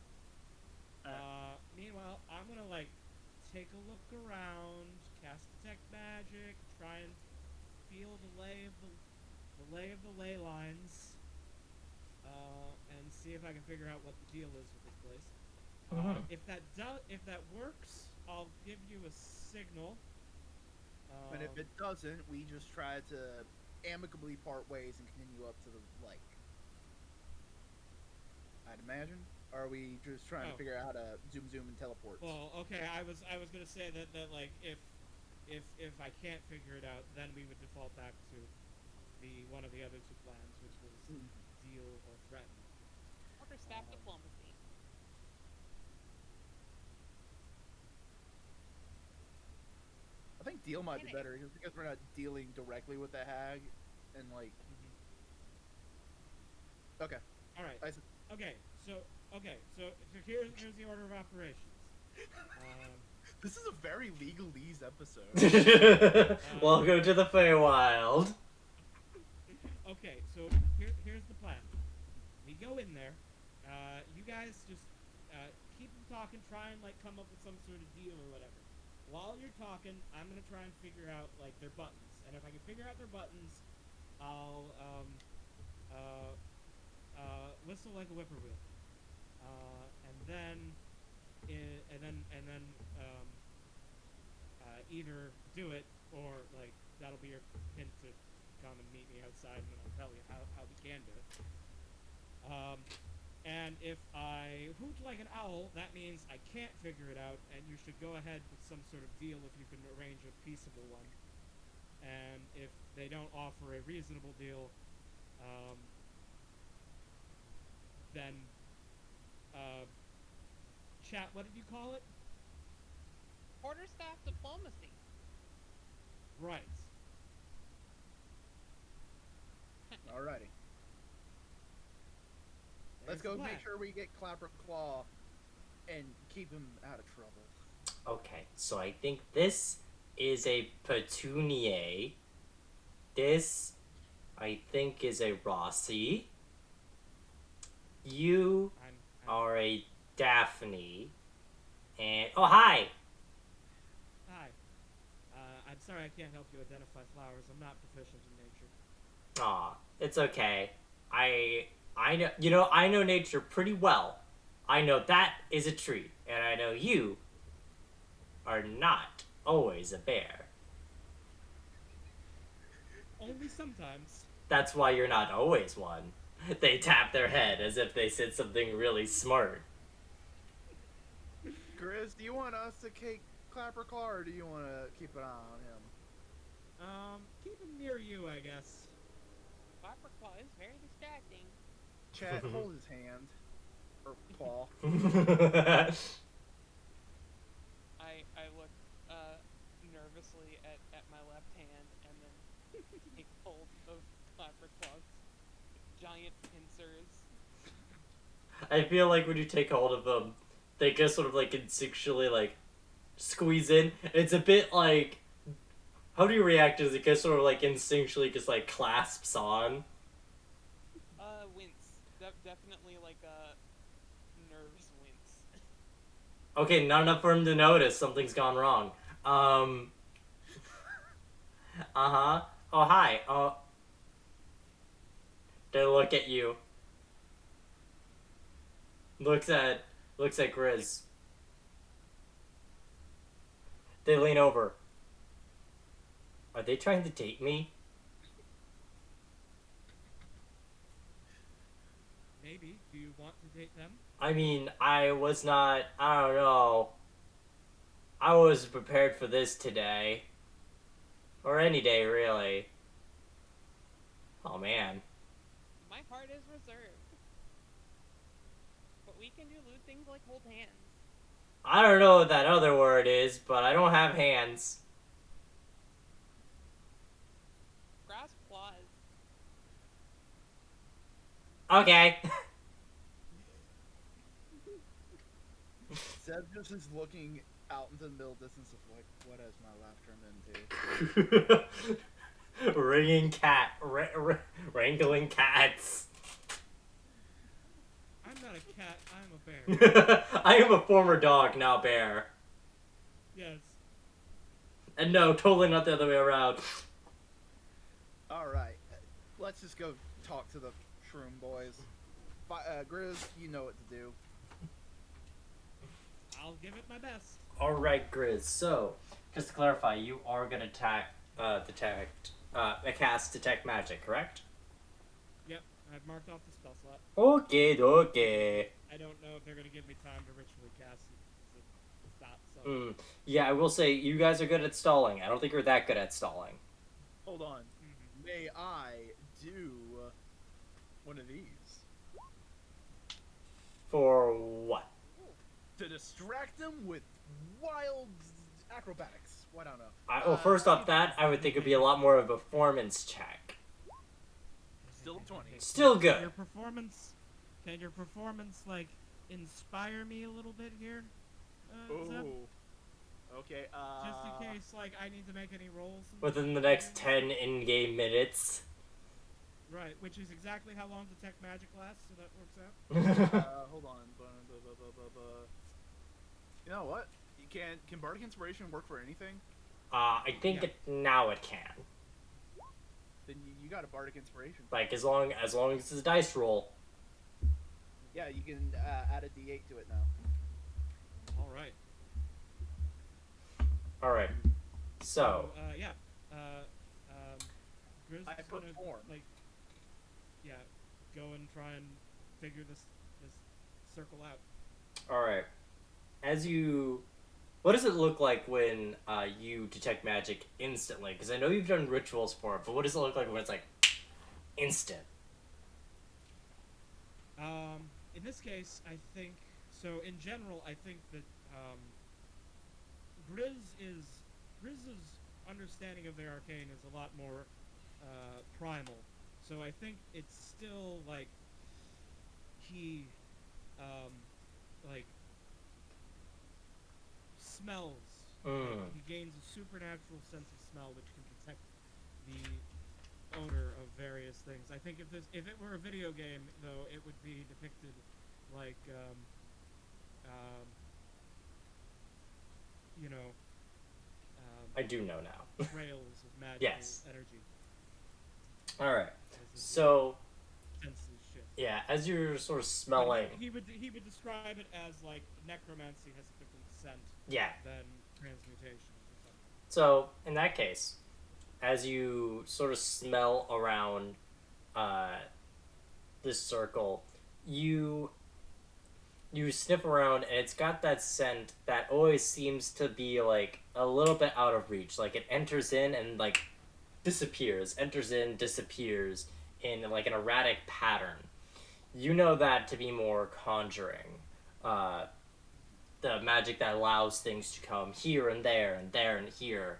[SPEAKER 4] Meanwhile, I'm gonna like take a look around, cast detect magic, try and feel the lay of the ley lines, and see if I can figure out what the deal is with this place. If that works, I'll give you a signal.
[SPEAKER 2] And if it doesn't, we just try to amicably part ways and continue up to the lake. I'd imagine. Or are we just trying to figure out how to zoom and teleport?
[SPEAKER 4] Well, okay. I was gonna say that like if I can't figure it out, then we would default back to the one of the other two plans, which was deal or threaten.
[SPEAKER 3] Quarterstaff diplomacy.
[SPEAKER 2] I think deal might be better just because we're not dealing directly with the hag, and like. Okay.
[SPEAKER 4] All right. Okay. So here's the order of operations.
[SPEAKER 2] This is a very legalese episode.
[SPEAKER 1] Welcome to the Feywild.
[SPEAKER 4] Okay, so here's the plan. We go in there. You guys just keep them talking. Try and like come up with some sort of deal or whatever. While you're talking, I'm gonna try and figure out like their buttons. And if I can figure out their buttons, I'll whistle like a whippoorwill. And then either do it or like that'll be your hint to come and meet me outside, and then I'll tell you how we can do it. And if I hoot like an owl, that means I can't figure it out, and you should go ahead with some sort of deal if you can arrange a peaceable one. And if they don't offer a reasonable deal, then chat, what did you call it?
[SPEAKER 3] Quarterstaff diplomacy.
[SPEAKER 4] Right.
[SPEAKER 2] Alrighty. Let's go make sure we get Clapper Claw and keep him out of trouble.
[SPEAKER 1] Okay, so I think this is a Petunia. This, I think, is a Rossi. You are a Daphne. And, oh, hi!
[SPEAKER 4] Hi. I'm sorry I can't help you identify flowers. I'm not proficient in nature.
[SPEAKER 1] Aw, it's okay. I know nature pretty well. I know that is a tree, and I know you are not always a bear.
[SPEAKER 4] Only sometimes.
[SPEAKER 1] That's why you're not always one. They tap their head as if they said something really smart.
[SPEAKER 2] Grizz, do you want us to kick Clapper Claw, or do you want to keep an eye on him?
[SPEAKER 4] Keep him near you, I guess.
[SPEAKER 3] Clapper Claw is very distracting.
[SPEAKER 2] Chad, hold his hand. Or paw.
[SPEAKER 3] I look nervously at my left hand and then take hold of Clapper Claw's giant pincers.
[SPEAKER 1] I feel like when you take hold of them, they just sort of like instinctually like squeeze in. It's a bit like, how do you react as it just sort of like instinctually just like clasps on?
[SPEAKER 3] Wince. Definitely like a nervous wince.
[SPEAKER 1] Okay, not enough for him to notice something's gone wrong. Uh-huh. Oh, hi. Oh. They look at you. Looks at Grizz. They lean over. Are they trying to date me?
[SPEAKER 4] Maybe. Do you want to date them?
[SPEAKER 1] I mean, I don't know. I was prepared for this today. Or any day, really. Oh, man.
[SPEAKER 3] My heart is reserved. But we can do lewd things like hold hands.
[SPEAKER 1] I don't know what that other word is, but I don't have hands.
[SPEAKER 3] Grasp claws.
[SPEAKER 1] Okay.
[SPEAKER 2] Zeb just is looking out into the middle distance of like, what has my life turned into?
[SPEAKER 1] Ringing cat. Wrangling cats.
[SPEAKER 4] I'm not a cat, I'm a bear.
[SPEAKER 1] I am a former dog, now bear.
[SPEAKER 4] Yes.
[SPEAKER 1] And no, totally not the other way around.
[SPEAKER 2] All right, let's just go talk to the shroom boys. Grizz, you know what to do.
[SPEAKER 4] I'll give it my best.
[SPEAKER 1] Alright, Grizz. So, just to clarify, you are gonna cast Detect Magic, correct?
[SPEAKER 4] Yep, I've marked off the spell slot.
[SPEAKER 1] Okay.
[SPEAKER 4] I don't know if they're gonna give me time to ritually cast it. It's not so.
[SPEAKER 1] Yeah, I will say, you guys are good at stalling. I don't think you're that good at stalling.
[SPEAKER 2] Hold on.
[SPEAKER 4] Mm-hmm.
[SPEAKER 2] May I do one of these
[SPEAKER 1] For what?
[SPEAKER 2] to distract them with wild acrobatics? Why don't know?
[SPEAKER 1] Well, first off that, I would think it'd be a lot more of a performance check.
[SPEAKER 2] Still 20.
[SPEAKER 1] Still
[SPEAKER 4] Can
[SPEAKER 1] good.
[SPEAKER 4] your performance, like, inspire me a little bit here? Zeb?
[SPEAKER 2] Okay.
[SPEAKER 4] Just in case, like, I need to make any rolls.
[SPEAKER 1] Within the next 10 in-game minutes.
[SPEAKER 4] Right, which is exactly how long Detect Magic lasts, so that works out.
[SPEAKER 2] Hold on. You know what? Can Bardic Inspiration work for anything?
[SPEAKER 1] I think now it can.
[SPEAKER 2] Then you got a Bardic Inspiration.
[SPEAKER 1] Like, as long as it's a dice roll.
[SPEAKER 2] Yeah, you can add a D8 to it now.
[SPEAKER 4] Alright.
[SPEAKER 1] Alright. So.
[SPEAKER 4] Grizz
[SPEAKER 2] I
[SPEAKER 4] is gonna,
[SPEAKER 2] perform.
[SPEAKER 4] like, go and try and figure this circle out.
[SPEAKER 1] Alright. What does it look like when you detect magic instantly? Because I know you've done rituals for it, but what does it look like when it's like instant?
[SPEAKER 4] In this case, I think so. In general, I think that Grizz's understanding of the arcane is a lot more primal. So I think it's still like he like smells. Like, he gains a supernatural sense of smell which can detect the odor of various things. I think if it were a video game, though, it would be depicted like
[SPEAKER 1] I do know now.
[SPEAKER 4] trails of magical
[SPEAKER 1] Yes.
[SPEAKER 4] energy.
[SPEAKER 1] Alright.
[SPEAKER 4] As his
[SPEAKER 1] So,
[SPEAKER 4] senses shift.
[SPEAKER 1] yeah, as you're sort of
[SPEAKER 4] But
[SPEAKER 1] smelling.
[SPEAKER 4] he would describe it as like necromancy has a different scent
[SPEAKER 1] Yeah.
[SPEAKER 4] than transmutation or something.
[SPEAKER 1] So, in that case, as you sort of smell around this circle, you sniff around and it's got that scent that always seems to be like a little bit out of reach. Like it enters in and like disappears, enters in, disappears in like an erratic pattern. You know that to be more conjuring. The magic that allows things to come here and there and there and here.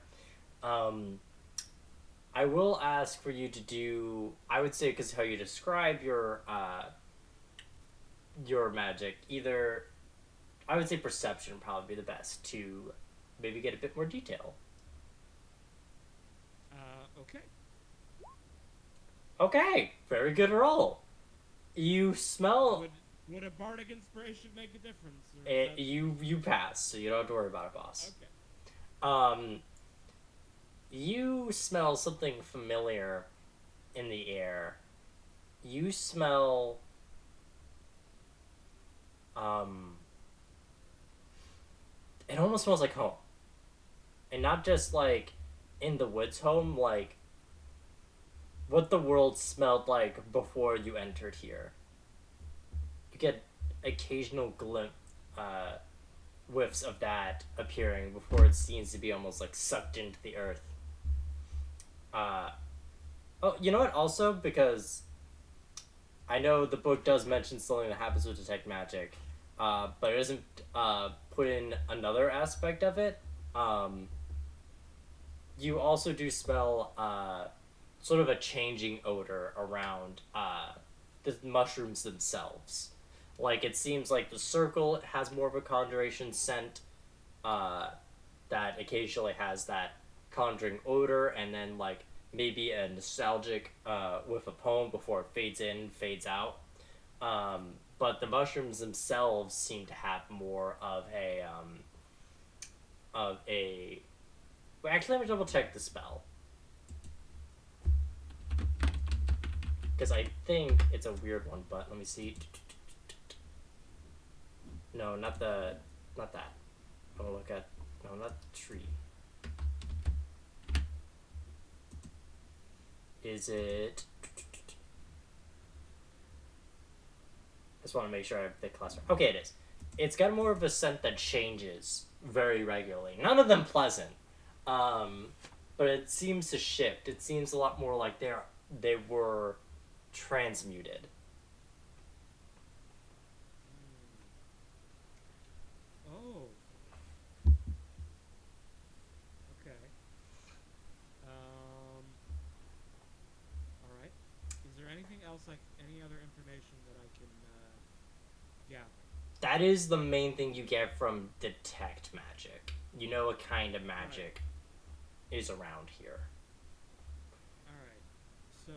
[SPEAKER 1] I will ask for you to do, I would say, because how you describe your magic, either, I would say perception would probably be the best to maybe get a bit more detail.
[SPEAKER 4] Okay.
[SPEAKER 1] Okay, very good roll. You smell.
[SPEAKER 4] Would a bardic inspiration make a difference? Or is that-
[SPEAKER 1] You pass, so you don't have to worry about it, boss.
[SPEAKER 4] Okay.
[SPEAKER 1] You smell something familiar in the air. You smell, it almost smells like home. And not just, like, in the woods home, like, what the world smelled like before you entered here. You get occasional whiffs of that appearing before it seems to be almost, like, sucked into the earth. Oh, you know what, also, because I know the book does mention something that happens with Detect Magic, but it doesn't put in another aspect of it. You also do smell sort of a changing odor around the mushrooms themselves. Like, it seems like the circle has more of a conjuration scent that occasionally has that conjuring odor, and then, like, maybe a nostalgic with a poem before it fades in, fades out. But the mushrooms themselves seem to have more of a. Well, actually, let me double check the spell because I think it's a weird one. But let me see. No, not that. I'm gonna look at. No, not the tree. Is it? I just want to make sure I have the cluster. Okay, it is. It's got more of a scent that changes very regularly. None of them pleasant, but it seems to shift. It seems a lot more like they were transmuted.
[SPEAKER 4] Oh. Okay. All right. Is there anything else, like any other information that I can gather?
[SPEAKER 1] That is the main thing you get from detect magic. You know what kind of magic is around here.
[SPEAKER 4] All right. So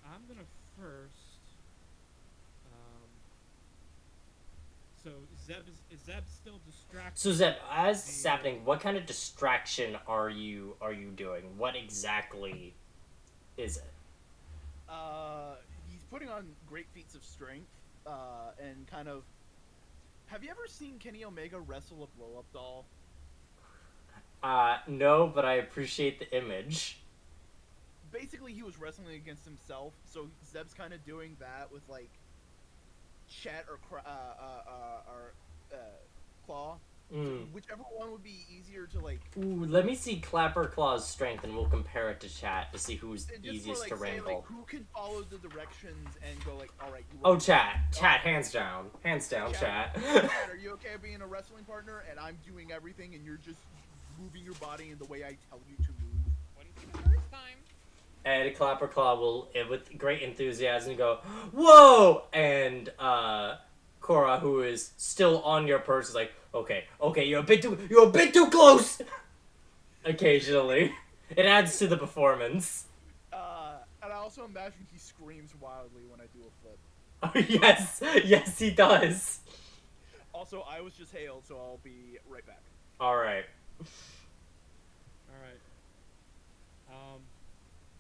[SPEAKER 4] I'm gonna first. So is Zeb still distracted?
[SPEAKER 1] So Zeb, as this is happening, what kind of distraction are you doing? What exactly is it?
[SPEAKER 2] He's putting on great feats of strength, and kind of. Have you ever seen Kenny Omega wrestle a blow-up doll?
[SPEAKER 1] No, but I appreciate the image.
[SPEAKER 2] Basically, he was wrestling against himself, so Zeb's kind of doing that with like Chet or Claw. So whichever one would be easier to like.
[SPEAKER 1] Ooh, let me see Clapper Claw's strength, and we'll compare it to Chat to see who's easiest to wrangle.
[SPEAKER 2] Like, who can follow the directions and go like, all right.
[SPEAKER 1] Chat, hands down, Chat.
[SPEAKER 2] Chat, are you okay being a wrestling partner? And I'm doing everything, and you're just moving your body in the way I tell you to move.
[SPEAKER 3] Wouldn't be the first time.
[SPEAKER 1] And Clapper Claw will, with great enthusiasm, go, "Whoa!" And Cora, who is still on your purse, is like, "Okay, you're a bit too close." Occasionally, it adds to the performance.
[SPEAKER 2] And I also imagine he screams wildly when I do a flip.
[SPEAKER 1] Oh yes, he does.
[SPEAKER 2] Also, I was just hailed, so I'll be right back.
[SPEAKER 1] All right.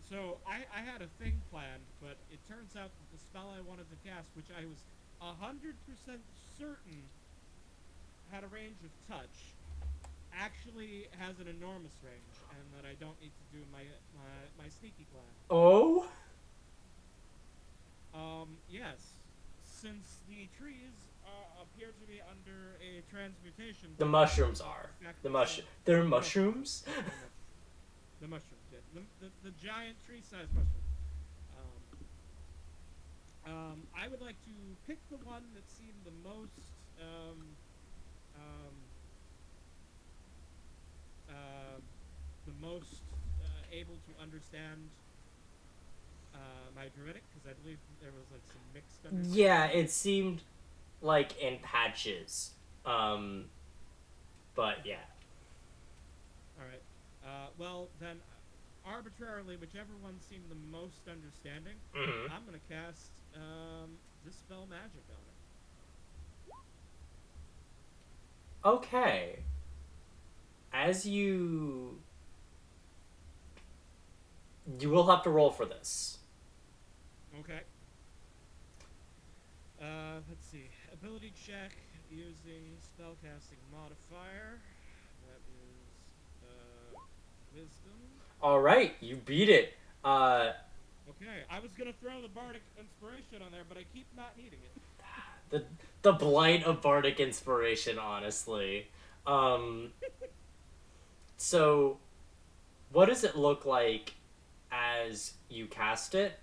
[SPEAKER 4] So I had a thing planned, but it turns out that the spell I wanted to cast, which I was 100% certain had a range of touch, actually has an enormous range, and that I don't need to do my sneaky plan.
[SPEAKER 1] Oh?
[SPEAKER 4] Yes. Since the trees appear to be under a transmutation...
[SPEAKER 1] The mushrooms are. They're mushrooms?
[SPEAKER 4] The mushrooms, yeah. The giant tree-sized mushrooms. I would like to pick the one that seemed the most able to understand my druidic, because I believe there was like some mixed understanding.
[SPEAKER 1] Yeah, it seemed like in patches. But yeah.
[SPEAKER 4] Alright. Well, then, arbitrarily, whichever one seemed the most understanding, I'm gonna cast Dispel Magic on it.
[SPEAKER 1] Okay. As you will have to roll for this.
[SPEAKER 4] Okay. Let's see. Ability check using spellcasting modifier. That is wisdom.
[SPEAKER 1] All right, you beat it.
[SPEAKER 4] Okay, I was gonna throw the bardic inspiration on there, but I keep not needing it.
[SPEAKER 1] The blight of bardic inspiration, honestly. So, what does it look like as you cast it?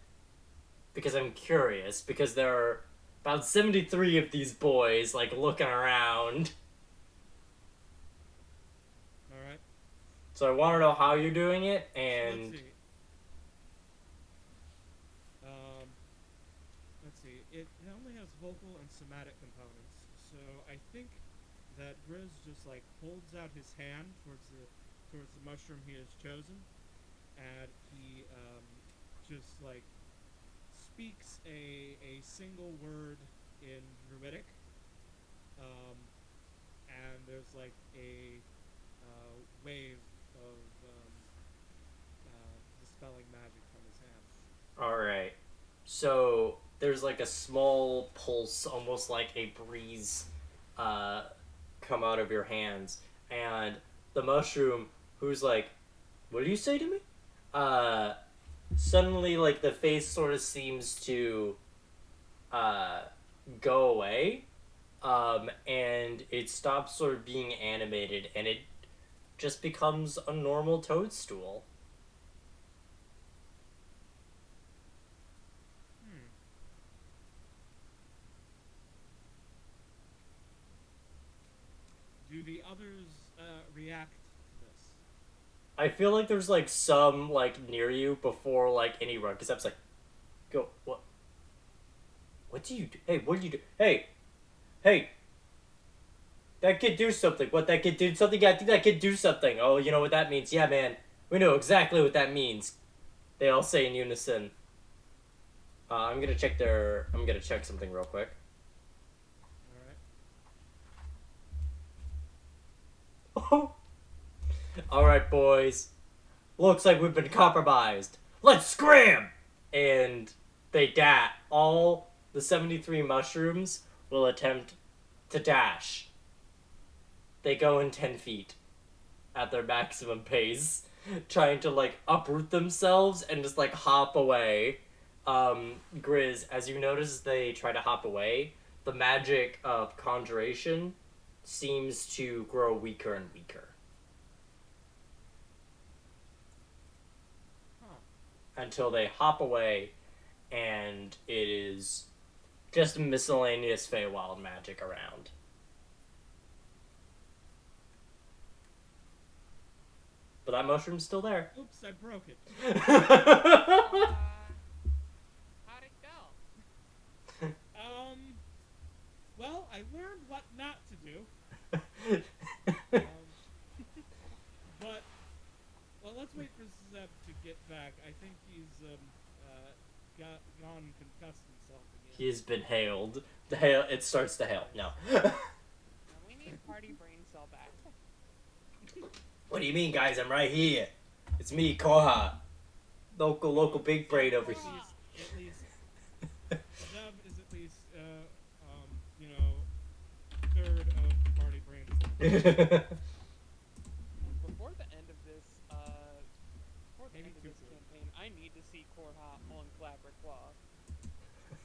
[SPEAKER 1] Because I'm curious, because there are about 73 of these boys, like, looking around.
[SPEAKER 4] Alright.
[SPEAKER 1] So I want to know how you're doing it, and...
[SPEAKER 4] Let's see. It only has vocal and somatic components, so I think that Grizz just, like, holds out his hand towards the mushroom he has chosen, and he just like speaks a single word in Druidic, and there's like a wave of dispelling magic from his hands.
[SPEAKER 1] Alright. So there's like a small pulse, almost like a breeze, come out of your hands, and the mushroom, who's like, "What do you say to me?" Uh, Suddenly, like the face sort of seems to, uh, go away, and it stops sort of being animated, and it just becomes a normal toadstool.
[SPEAKER 4] Do the others react to this?
[SPEAKER 1] I feel like there's like some like near you before like any run, because I was like, "Go what? What do you do? Hey, what do you do? Hey, hey, that kid do something. What that kid did something? Yeah, I think that kid do something. Oh, you know what that means? Yeah, man, we know exactly what that means." They all say in unison. I'm gonna check their. I'm gonna check something real quick.
[SPEAKER 4] All
[SPEAKER 1] All right, boys. Looks like we've been compromised. Let's scram! And all the 73 mushrooms will attempt to dash. They go in 10 feet at their maximum pace, trying to like uproot themselves and just like hop away. Grizz, as you notice they try to hop away, the magic of conjuration seems to grow weaker and weaker. Until they hop away, and it is just miscellaneous Feywild magic around. But that mushroom's still there.
[SPEAKER 4] Oops, I broke it.
[SPEAKER 3] How'd it go?
[SPEAKER 4] Well, I learned what not to do. But well, let's wait for Zeb to get back. I think he's gone and concussed himself again.
[SPEAKER 1] He has been hailed. It starts to hail. No.
[SPEAKER 3] We need party brain cell back.
[SPEAKER 1] What do you mean, guys? I'm right here. It's me, Koha. Local big brain over here.
[SPEAKER 4] At least Zeb is at least you know, third of the party brain cells.
[SPEAKER 3] Before the end of this, campaign, I need to see Korha on Clapper Claw.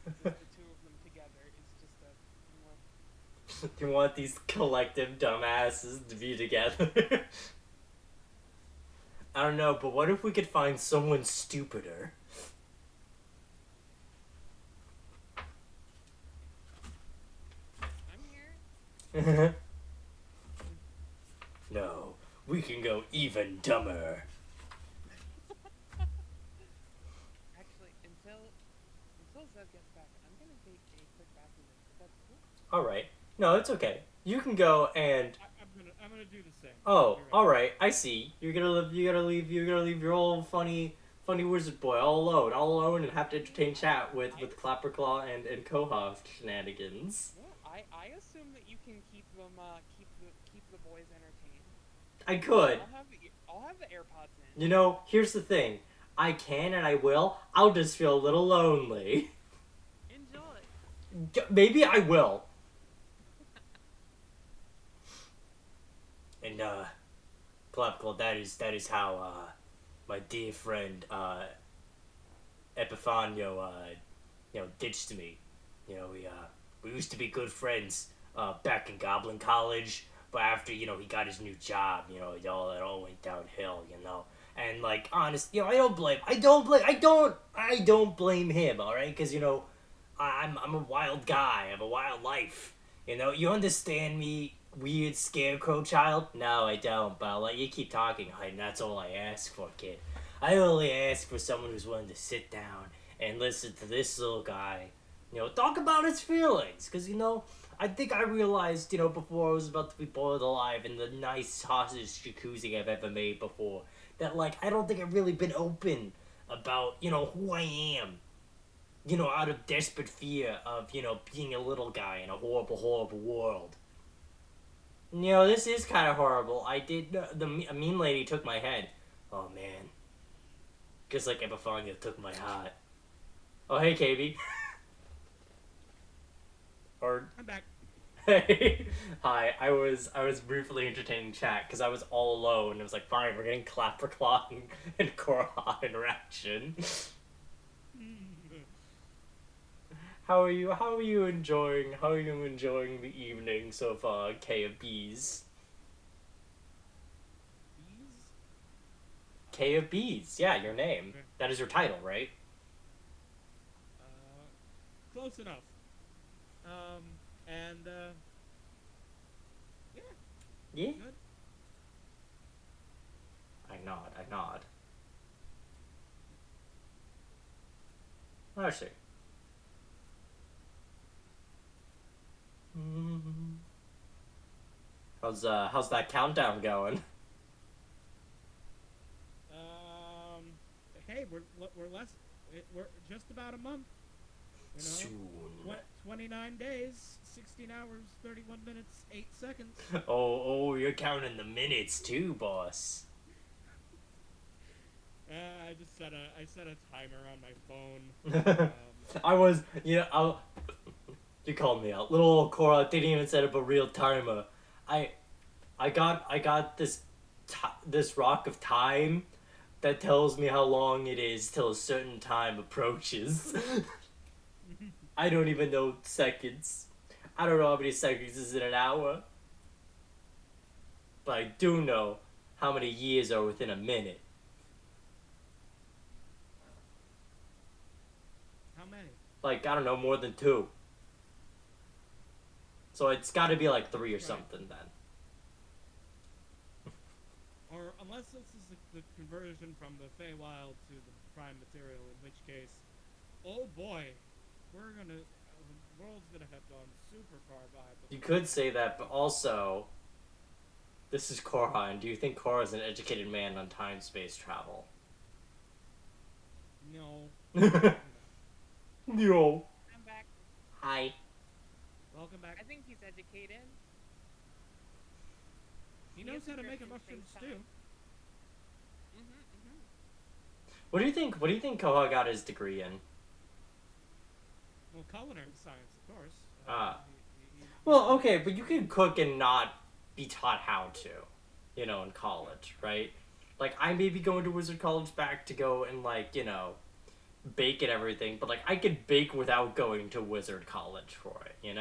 [SPEAKER 3] Just the two of them together is just a.
[SPEAKER 1] You want these collective dumbasses to be together? I don't know, but what if we could find someone stupider?
[SPEAKER 3] I'm here.
[SPEAKER 1] No, we can go even dumber.
[SPEAKER 3] Actually, until Zev gets back, I'm gonna take a quick bathroom break. If that's cool.
[SPEAKER 1] Alright. No, it's okay. You can go and...
[SPEAKER 4] I'm gonna do the same.
[SPEAKER 1] Oh, alright, I see. You're gonna leave your old funny wizard boy all alone and have to entertain chat with Clapperclaw and Koha's shenanigans.
[SPEAKER 3] Yeah, I assume that you can keep them keep the boys entertained.
[SPEAKER 1] I could.
[SPEAKER 3] I'll have the AirPods in.
[SPEAKER 1] You know, here's the thing. I can and I will. I'll just feel a little lonely.
[SPEAKER 3] Enjoy.
[SPEAKER 1] Maybe I will. And Clapperclaw, that is how my dear friend Epifanio ditched me. You know, we used to be good friends back in Goblin College, but after he got his new job, it all went downhill, And like, honest, I don't blame him, all right? Because I'm a wild guy. I have a wild life. You understand me, weird scarecrow child? No, I don't, but I'll let you keep talking, and that's all I ask for, kid. I only ask for someone who's willing to sit down and listen to this little guy, talk about his feelings. Because, I think I realized, before I was about to be boiled alive in the nice sausage jacuzzi I've ever made before, that, like, I don't think I've really been open about, who I am. Out of desperate fear of, being a little guy in a horrible, horrible world. This is kind of horrible. I did, a mean lady took my head. Oh, man. Just like Epiphania took my heart. Oh, hey, KB. Or...
[SPEAKER 4] I'm back.
[SPEAKER 1] Hey. Hi, I was briefly entertaining chat because I was all alone. It was like, fine, we're getting Clapperclaw and Korha interaction. How are you enjoying the evening so far, K of Bees?
[SPEAKER 4] Bees?
[SPEAKER 1] K of Bees, yeah, your name.
[SPEAKER 4] Okay.
[SPEAKER 1] That is your title, right?
[SPEAKER 4] Close enough. Yeah.
[SPEAKER 1] Yeah.
[SPEAKER 4] Good.
[SPEAKER 1] I nod. I see. How's that countdown going?
[SPEAKER 4] Hey, we're just about a month.
[SPEAKER 1] Soon.
[SPEAKER 4] 29 days, 16 hours, 31 minutes, 8 seconds.
[SPEAKER 1] Oh, you're counting the minutes too, boss.
[SPEAKER 4] I just set a timer on my phone.
[SPEAKER 1] You called me out. Little old Cora didn't even set up a real timer. I got this rock of time that tells me how long it is till a certain time approaches. I don't even know seconds. I don't know how many seconds is in an hour. But I do know how many years are within a minute.
[SPEAKER 4] How many?
[SPEAKER 1] Like, I don't know, more than 2. So it's gotta be like 3 or
[SPEAKER 4] Right.
[SPEAKER 1] something then.
[SPEAKER 4] Or unless this is the conversion from the Feywild to the prime material, in which case, oh boy, the world's gonna have gone super far by.
[SPEAKER 1] You could say that, but also, this is Korra, and do you think Korra is an educated man on time-space travel?
[SPEAKER 4] No.
[SPEAKER 1] No.
[SPEAKER 3] I'm back.
[SPEAKER 1] Hi.
[SPEAKER 4] Welcome back.
[SPEAKER 3] I think he's educated.
[SPEAKER 4] He knows how to make a
[SPEAKER 3] Description
[SPEAKER 4] mushroom
[SPEAKER 3] space
[SPEAKER 4] stew.
[SPEAKER 3] time.
[SPEAKER 1] What do you think Koha got his degree in?
[SPEAKER 4] Well, culinary science, of course. He-
[SPEAKER 1] Well, okay, but you can cook and not be taught how to, in college, right? Like, I may be going to Wizard College back to go and, like, bake and everything, but, like, I could bake without going to Wizard College for it,
[SPEAKER 3] I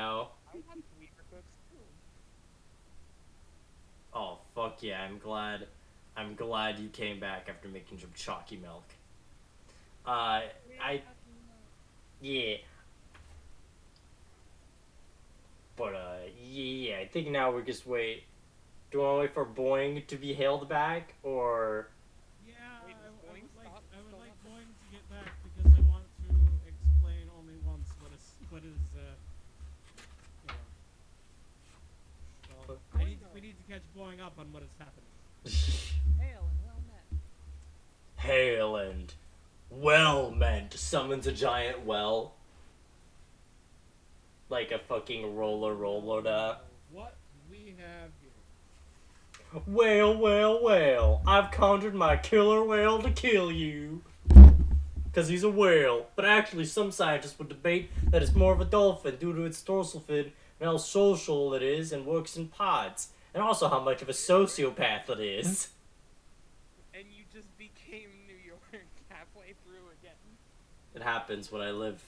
[SPEAKER 3] want Weaver cooks too.
[SPEAKER 1] Oh, fuck yeah, I'm glad you came back after making some chalky milk. Yeah. But, yeah, I think now we just wait. Do you want to wait for Boing to be hailed back, or...
[SPEAKER 4] Yeah,
[SPEAKER 3] Wait,
[SPEAKER 4] I
[SPEAKER 3] does
[SPEAKER 4] would
[SPEAKER 3] Boing
[SPEAKER 4] like
[SPEAKER 3] stop still
[SPEAKER 4] Boing
[SPEAKER 3] up?
[SPEAKER 4] to get back because I want to explain only once what is well, we need to catch Boing up on what is happening.
[SPEAKER 3] Hail and well met.
[SPEAKER 1] Hail and well meant summons a giant well. Like a fucking roller da.
[SPEAKER 4] What we have here.
[SPEAKER 1] Well, I've conjured my killer whale to kill you. Because he's a whale. But actually, some scientists would debate that it's more of a dolphin due to its dorsal fin and how social it is and works in pods. And also how much of a sociopath it is.
[SPEAKER 3] And you just became New York halfway through again.
[SPEAKER 1] It happens when I live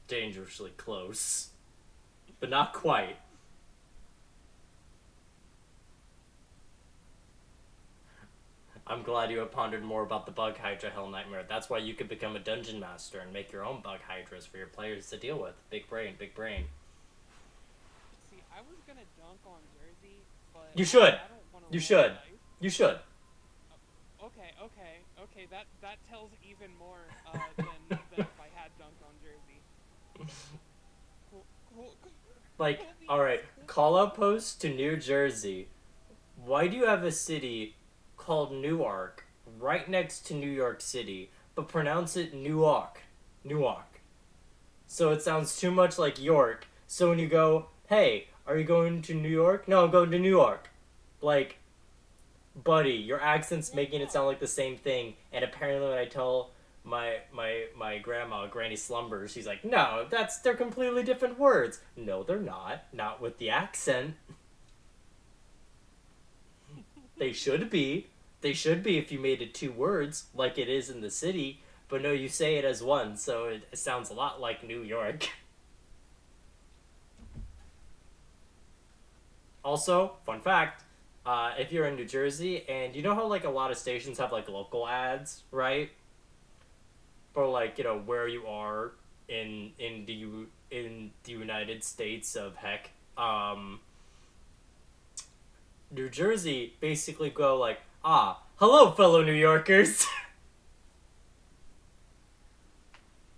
[SPEAKER 1] dangerously close. But not quite. I'm glad you have pondered more about the Bug Hydra Hell Nightmare. That's why you could become a dungeon master and make your own Bug Hydras for your players to deal with. Big brain, big brain.
[SPEAKER 3] See, I was gonna dunk on Jersey, but
[SPEAKER 1] You should.
[SPEAKER 3] I don't wanna
[SPEAKER 1] You
[SPEAKER 3] roll
[SPEAKER 1] should.
[SPEAKER 3] the dice.
[SPEAKER 1] You should.
[SPEAKER 3] Okay. That tells even more than if I had dunked on Jersey. Cool.
[SPEAKER 1] Like,
[SPEAKER 3] Well, the
[SPEAKER 1] alright,
[SPEAKER 3] accent-
[SPEAKER 1] call outpost to New Jersey. Why do you have a city called Newark right next to New York City, but pronounce it Newark? Newark. So it sounds too much like York. So when you go, hey, are you going to New York? No, I'm going to New York. Like, buddy, your accent's
[SPEAKER 3] Well,
[SPEAKER 1] making it sound like the same thing. And apparently, when I tell my grandma, Granny Slumbers, she's like, no, they're completely different words. No, they're not. Not with the accent. They should be. They should be if you made it two words, like it is in the city. But no, you say it as one, so it sounds a lot like New York. Also, fun fact, if you're in New Jersey, and you know how like a lot of stations have like local ads, right? For like, you know, where you are in the United States of heck. New Jersey basically go like, ah, hello fellow New Yorkers.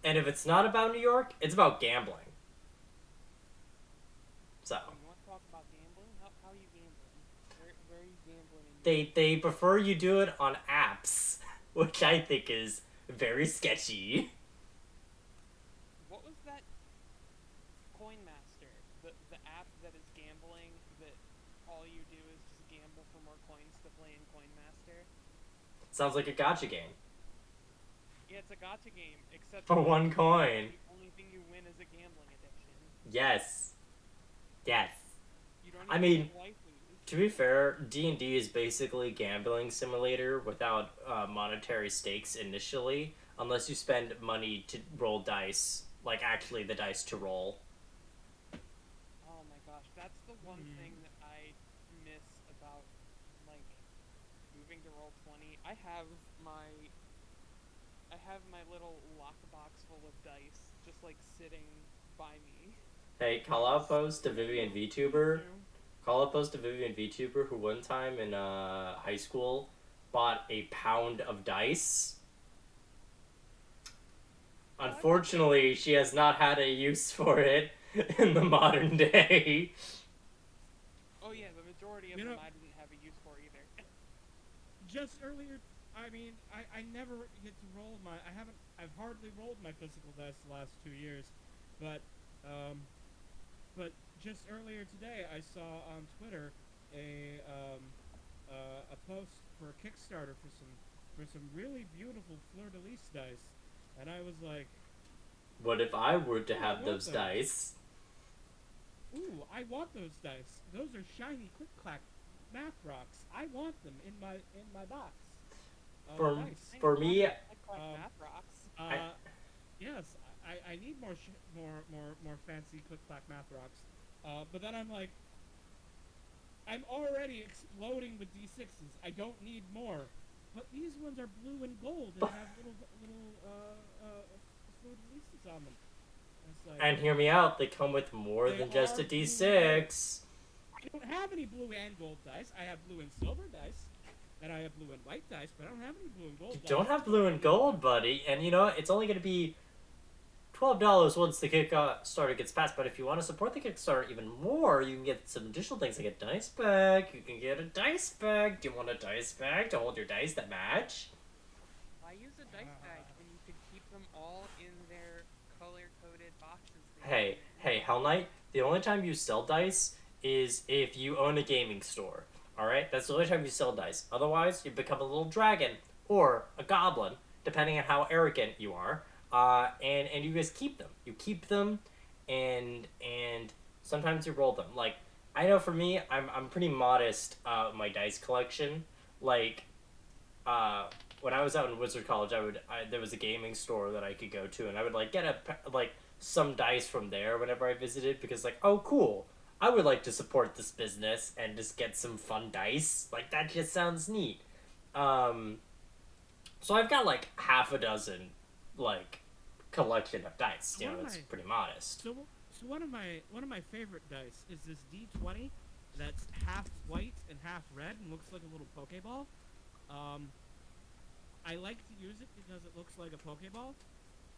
[SPEAKER 1] And if it's not about New York, it's about gambling. So
[SPEAKER 3] You want to talk about gambling? How are you gambling? Where are you gambling?
[SPEAKER 1] they prefer you do it on apps, which I think is very sketchy.
[SPEAKER 3] What was that Coin Master? The app that is gambling that all you do is just gamble for more coins to play in Coin Master?
[SPEAKER 1] Sounds like a gotcha game.
[SPEAKER 3] Yeah, it's a gotcha game, except
[SPEAKER 1] For one coin.
[SPEAKER 3] the only thing you win is a gambling addiction.
[SPEAKER 1] Yes. Yes.
[SPEAKER 3] You don't
[SPEAKER 1] I
[SPEAKER 3] even
[SPEAKER 1] mean,
[SPEAKER 3] get waifus.
[SPEAKER 1] to be fair, D&D is basically gambling simulator without monetary stakes initially, unless you spend money to roll dice, like actually the dice to roll.
[SPEAKER 3] Oh my gosh, that's the one thing that I miss about like moving to Roll20. I have my little lockbox full of dice just like sitting by me.
[SPEAKER 1] Hey, call out post to Vivian VTuber. Call out post to Vivian VTuber who one time in high school bought a pound of dice. Unfortunately, she has not had a use for it in the modern day.
[SPEAKER 3] Oh yeah, the majority of
[SPEAKER 4] You
[SPEAKER 3] them
[SPEAKER 4] know-
[SPEAKER 3] I didn't have a use for either.
[SPEAKER 4] Just earlier, I mean, I never get to roll I've hardly rolled my physical dice the last 2 years, but just earlier today I saw on Twitter a post for a Kickstarter for some really beautiful fleur-de-lis dice, and I was like,
[SPEAKER 1] What if I were to
[SPEAKER 4] Oh, I
[SPEAKER 1] have
[SPEAKER 4] want
[SPEAKER 1] those
[SPEAKER 4] those.
[SPEAKER 1] dice?
[SPEAKER 4] ooh, I want those dice. Those are shiny click-clack math rocks. I want them in my box.
[SPEAKER 1] For-
[SPEAKER 4] Dice.
[SPEAKER 1] For me,
[SPEAKER 3] I collect
[SPEAKER 4] Um,
[SPEAKER 3] math rocks.
[SPEAKER 4] Yes, I need more fancy click-clack math rocks. But then I'm like, I'm already exploding with D6s. I don't need more. But these ones are blue and gold and have little fleur-de-lises on them. It's like,
[SPEAKER 1] and hear me out, they come with more
[SPEAKER 4] They
[SPEAKER 1] than just
[SPEAKER 4] are
[SPEAKER 1] a D6.
[SPEAKER 4] I don't have any blue and gold dice. I have blue and silver dice, and I have blue and white dice, but I don't have any blue and gold
[SPEAKER 1] You
[SPEAKER 4] dice.
[SPEAKER 1] don't have blue and gold, buddy. And you know what? It's only going to be $12 once the Kickstarter gets passed. But if you want to support the Kickstarter even more, you can get some additional things like a dice bag. You can get a dice bag. Do you want a dice bag to hold your dice that match?
[SPEAKER 3] Why use a dice bag when you could keep them all in their color-coded boxes?
[SPEAKER 1] Hey, Hell Knight, the only time you sell dice is if you own a gaming store. Alright? That's the only time you sell dice. Otherwise, you become a little dragon or a goblin, depending on how arrogant you are. And you just keep them. You keep them, and sometimes you roll them. Like, I know for me, I'm pretty modest my dice collection. Like, when I was out in Wizard College, there was a gaming store that I could go to, and I would like get some dice from there whenever I visited, because like, oh cool, I would like to support this business and just get some fun dice. Like that just sounds neat. So I've got like half a dozen like collection of dice. You know, it's pretty modest.
[SPEAKER 4] So one of my favorite dice is this D20 that's half white and half red and looks like a little Pokeball. I like to use it because it looks like a Pokeball.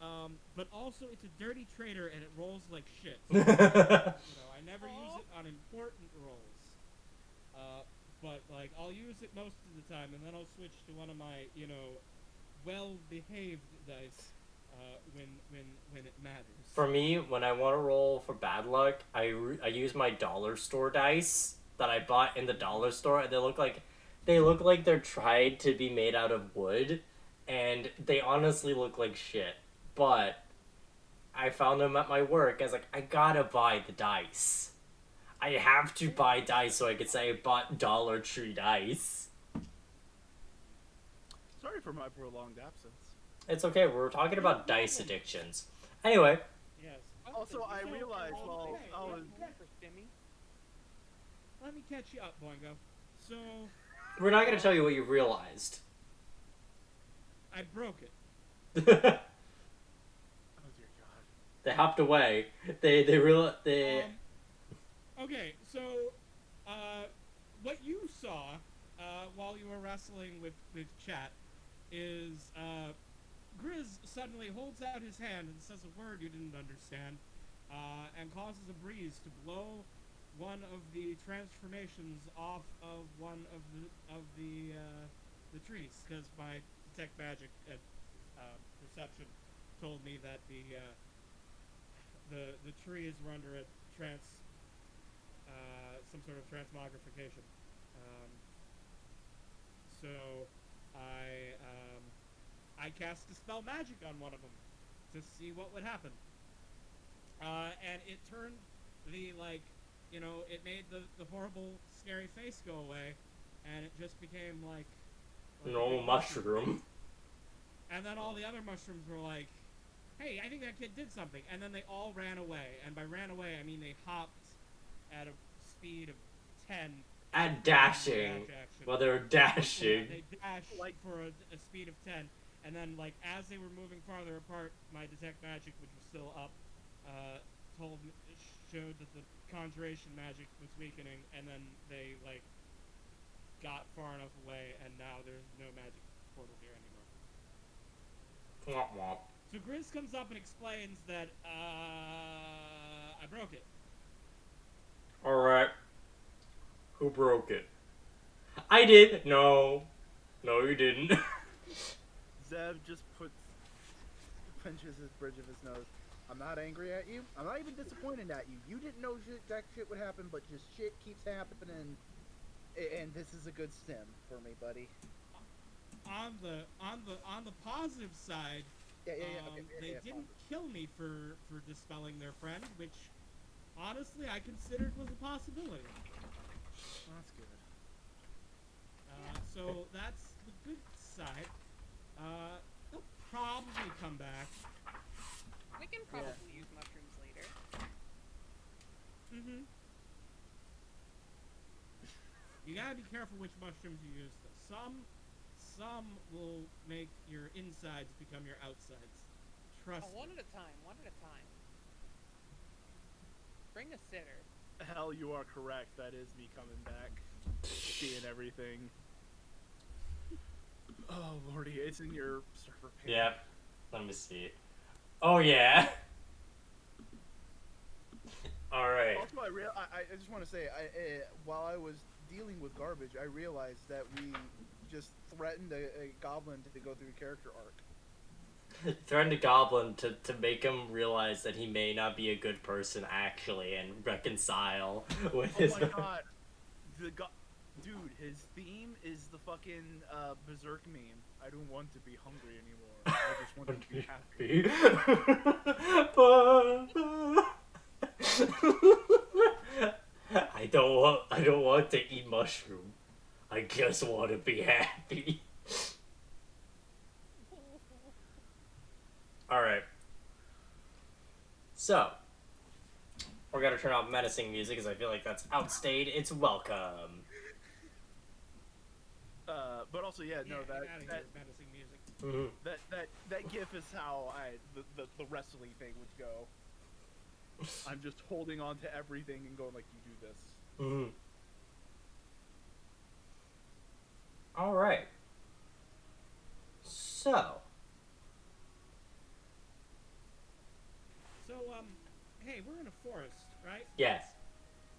[SPEAKER 4] But also it's a dirty trader and it rolls like shit. I never use it on important rolls. But like I'll use it most of the time, and then I'll switch to one of my well-behaved dice when it matters.
[SPEAKER 1] For me, when I want to roll for bad luck, I use my dollar store dice that I bought in the dollar store, and they look like they're tried to be made out of wood, and they honestly look like shit. But I found them at my work. I was like, I gotta buy the dice. I have to buy dice so I could say I bought Dollar Tree dice.
[SPEAKER 2] Sorry for my prolonged absence.
[SPEAKER 1] It's okay. We're talking about dice addictions. Anyway.
[SPEAKER 4] Yes.
[SPEAKER 2] Also, I realized while I was...
[SPEAKER 4] Let me catch you up, Boingo. So...
[SPEAKER 1] We're not going to tell you what you realized.
[SPEAKER 4] I broke it.
[SPEAKER 2] Oh dear God.
[SPEAKER 1] They hopped away. They
[SPEAKER 4] Okay, so, what you saw, while you were wrestling with chat is, Grizz suddenly holds out his hand and says a word you didn't understand, and causes a breeze to blow one of the transformations off of one of the trees, because my detect magic and perception told me that the trees were under a some sort of transmogrification. So I cast Dispel Magic on one of them to see what would happen. And it turned it made the horrible, scary face go away, and it just became like
[SPEAKER 1] normal mushroom.
[SPEAKER 4] And then all the other mushrooms were like, hey, I think that kid did something. And then they all ran away. And by ran away, I mean they hopped at a speed of 10.
[SPEAKER 1] At dashing. Well, they were dashing.
[SPEAKER 4] They dashed for a speed of 10. And then, as they were moving farther apart, my Detect Magic, which was still up, showed that the Conjuration Magic was weakening. And then they, got far enough away, and now there's no magic portal here anymore.
[SPEAKER 1] Womp womp.
[SPEAKER 4] So Grizz comes up and explains that, I broke it.
[SPEAKER 1] Alright. Who broke it? I did! No. No, you didn't.
[SPEAKER 2] Zev just pinches his bridge of his nose. I'm not angry at you. I'm not even disappointed at you. You didn't know that shit would happen, but just shit keeps happening. And this is a good stem for me, buddy.
[SPEAKER 4] On the positive side, they didn't kill me for dispelling their friend, which honestly I considered was a possibility.
[SPEAKER 2] Well, that's good.
[SPEAKER 4] So that's the good side. They'll probably come back.
[SPEAKER 3] We can probably use mushrooms later.
[SPEAKER 4] Mm-hmm. You gotta be careful which mushrooms you use, though. Some will make your insides become your outsides. Trust me.
[SPEAKER 3] One at a time. Bring a sitter.
[SPEAKER 2] Hell, you are correct. That is me coming back. Seeing everything. Oh, lordy. It's in your server page.
[SPEAKER 1] Yep. Let me see. Oh, yeah. Alright.
[SPEAKER 2] Also, I just want to say, while I was dealing with garbage, I realized that we just threatened a goblin to go through a character arc.
[SPEAKER 1] Threatened a goblin to make him realize that he may not be a good person actually and reconcile with his...
[SPEAKER 2] Oh my god. Dude, his theme is the fucking Berserk meme. I don't want to be hungry anymore. I just want to be happy.
[SPEAKER 1] I don't want to eat mushroom. I just want to be happy. Alright. So, we're gonna turn off menacing music because I feel like that's outstayed its welcome.
[SPEAKER 2] But also, that
[SPEAKER 4] menacing music.
[SPEAKER 1] Mm-hmm.
[SPEAKER 2] that gif is how the wrestling thing would go. I'm just holding on to everything and going like, you do this.
[SPEAKER 1] Mm-hmm. Alright. So,
[SPEAKER 4] hey, we're in a forest, right?
[SPEAKER 1] Yes.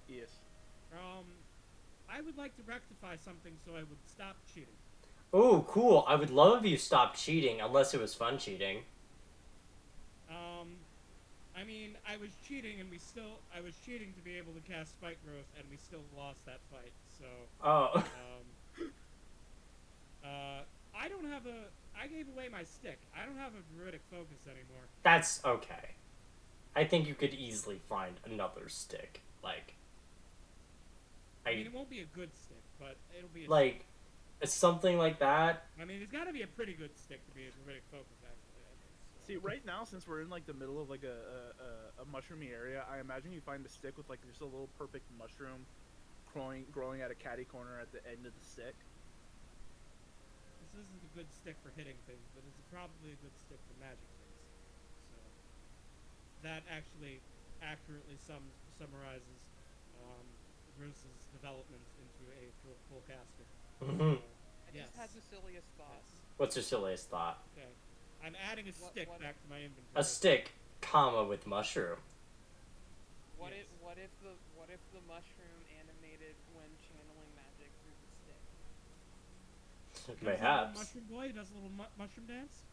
[SPEAKER 2] Yes.
[SPEAKER 4] I would like to rectify something so I would stop cheating.
[SPEAKER 1] Oh, cool. I would love if you stopped cheating, unless it was fun cheating.
[SPEAKER 4] I mean, I was cheating I was cheating to be able to cast Spike Growth, and we still lost that fight, so,
[SPEAKER 1] Oh.
[SPEAKER 4] I don't have I gave away my stick. I don't have a druidic focus anymore.
[SPEAKER 1] That's okay. I think you could easily find another stick. Like,
[SPEAKER 4] I mean, it won't be a good stick, but it'll be a
[SPEAKER 1] like, something like that.
[SPEAKER 4] I mean, it's gotta be a pretty good stick to be a druidic focus, actually, I think. So.
[SPEAKER 2] See, right now, since we're in like the middle of like a mushroomy area, I imagine you find a stick with like just a little perfect mushroom growing at a catty corner at the end of the stick.
[SPEAKER 4] This isn't a good stick for hitting things, but it's probably a good stick for magic things. So that actually accurately summarizes Bruce's development into a full caster.
[SPEAKER 1] Mm-hmm.
[SPEAKER 3] I just had the silliest thought.
[SPEAKER 4] Yes.
[SPEAKER 1] What's your silliest thought?
[SPEAKER 4] Okay. I'm adding a stick back to my inventory.
[SPEAKER 1] A stick, comma, with mushroom.
[SPEAKER 3] What
[SPEAKER 4] Yes.
[SPEAKER 3] if the mushroom animated when channeling magic through the stick?
[SPEAKER 1] Perhaps.
[SPEAKER 4] Mushroom boy who does a little mushroom dance.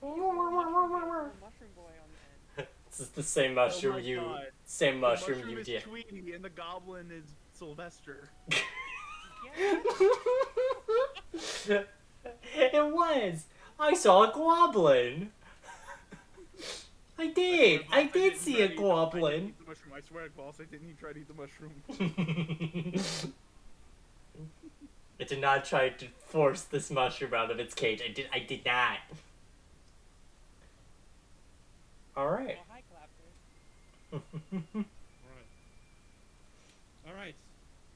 [SPEAKER 3] Mushroom boy on the end.
[SPEAKER 1] This is the same mushroom
[SPEAKER 2] Oh my God.
[SPEAKER 1] same
[SPEAKER 2] The
[SPEAKER 1] mushroom you
[SPEAKER 2] is
[SPEAKER 1] did.
[SPEAKER 2] Tweety and the goblin is Sylvester.
[SPEAKER 1] It was. I saw a goblin. I did see a goblin.
[SPEAKER 2] I swear, boss, I didn't even try to eat the mushroom.
[SPEAKER 1] I did not try to force this mushroom out of its cage. I did not. Alright.
[SPEAKER 3] Oh, hi, Clapper.
[SPEAKER 4] Alright.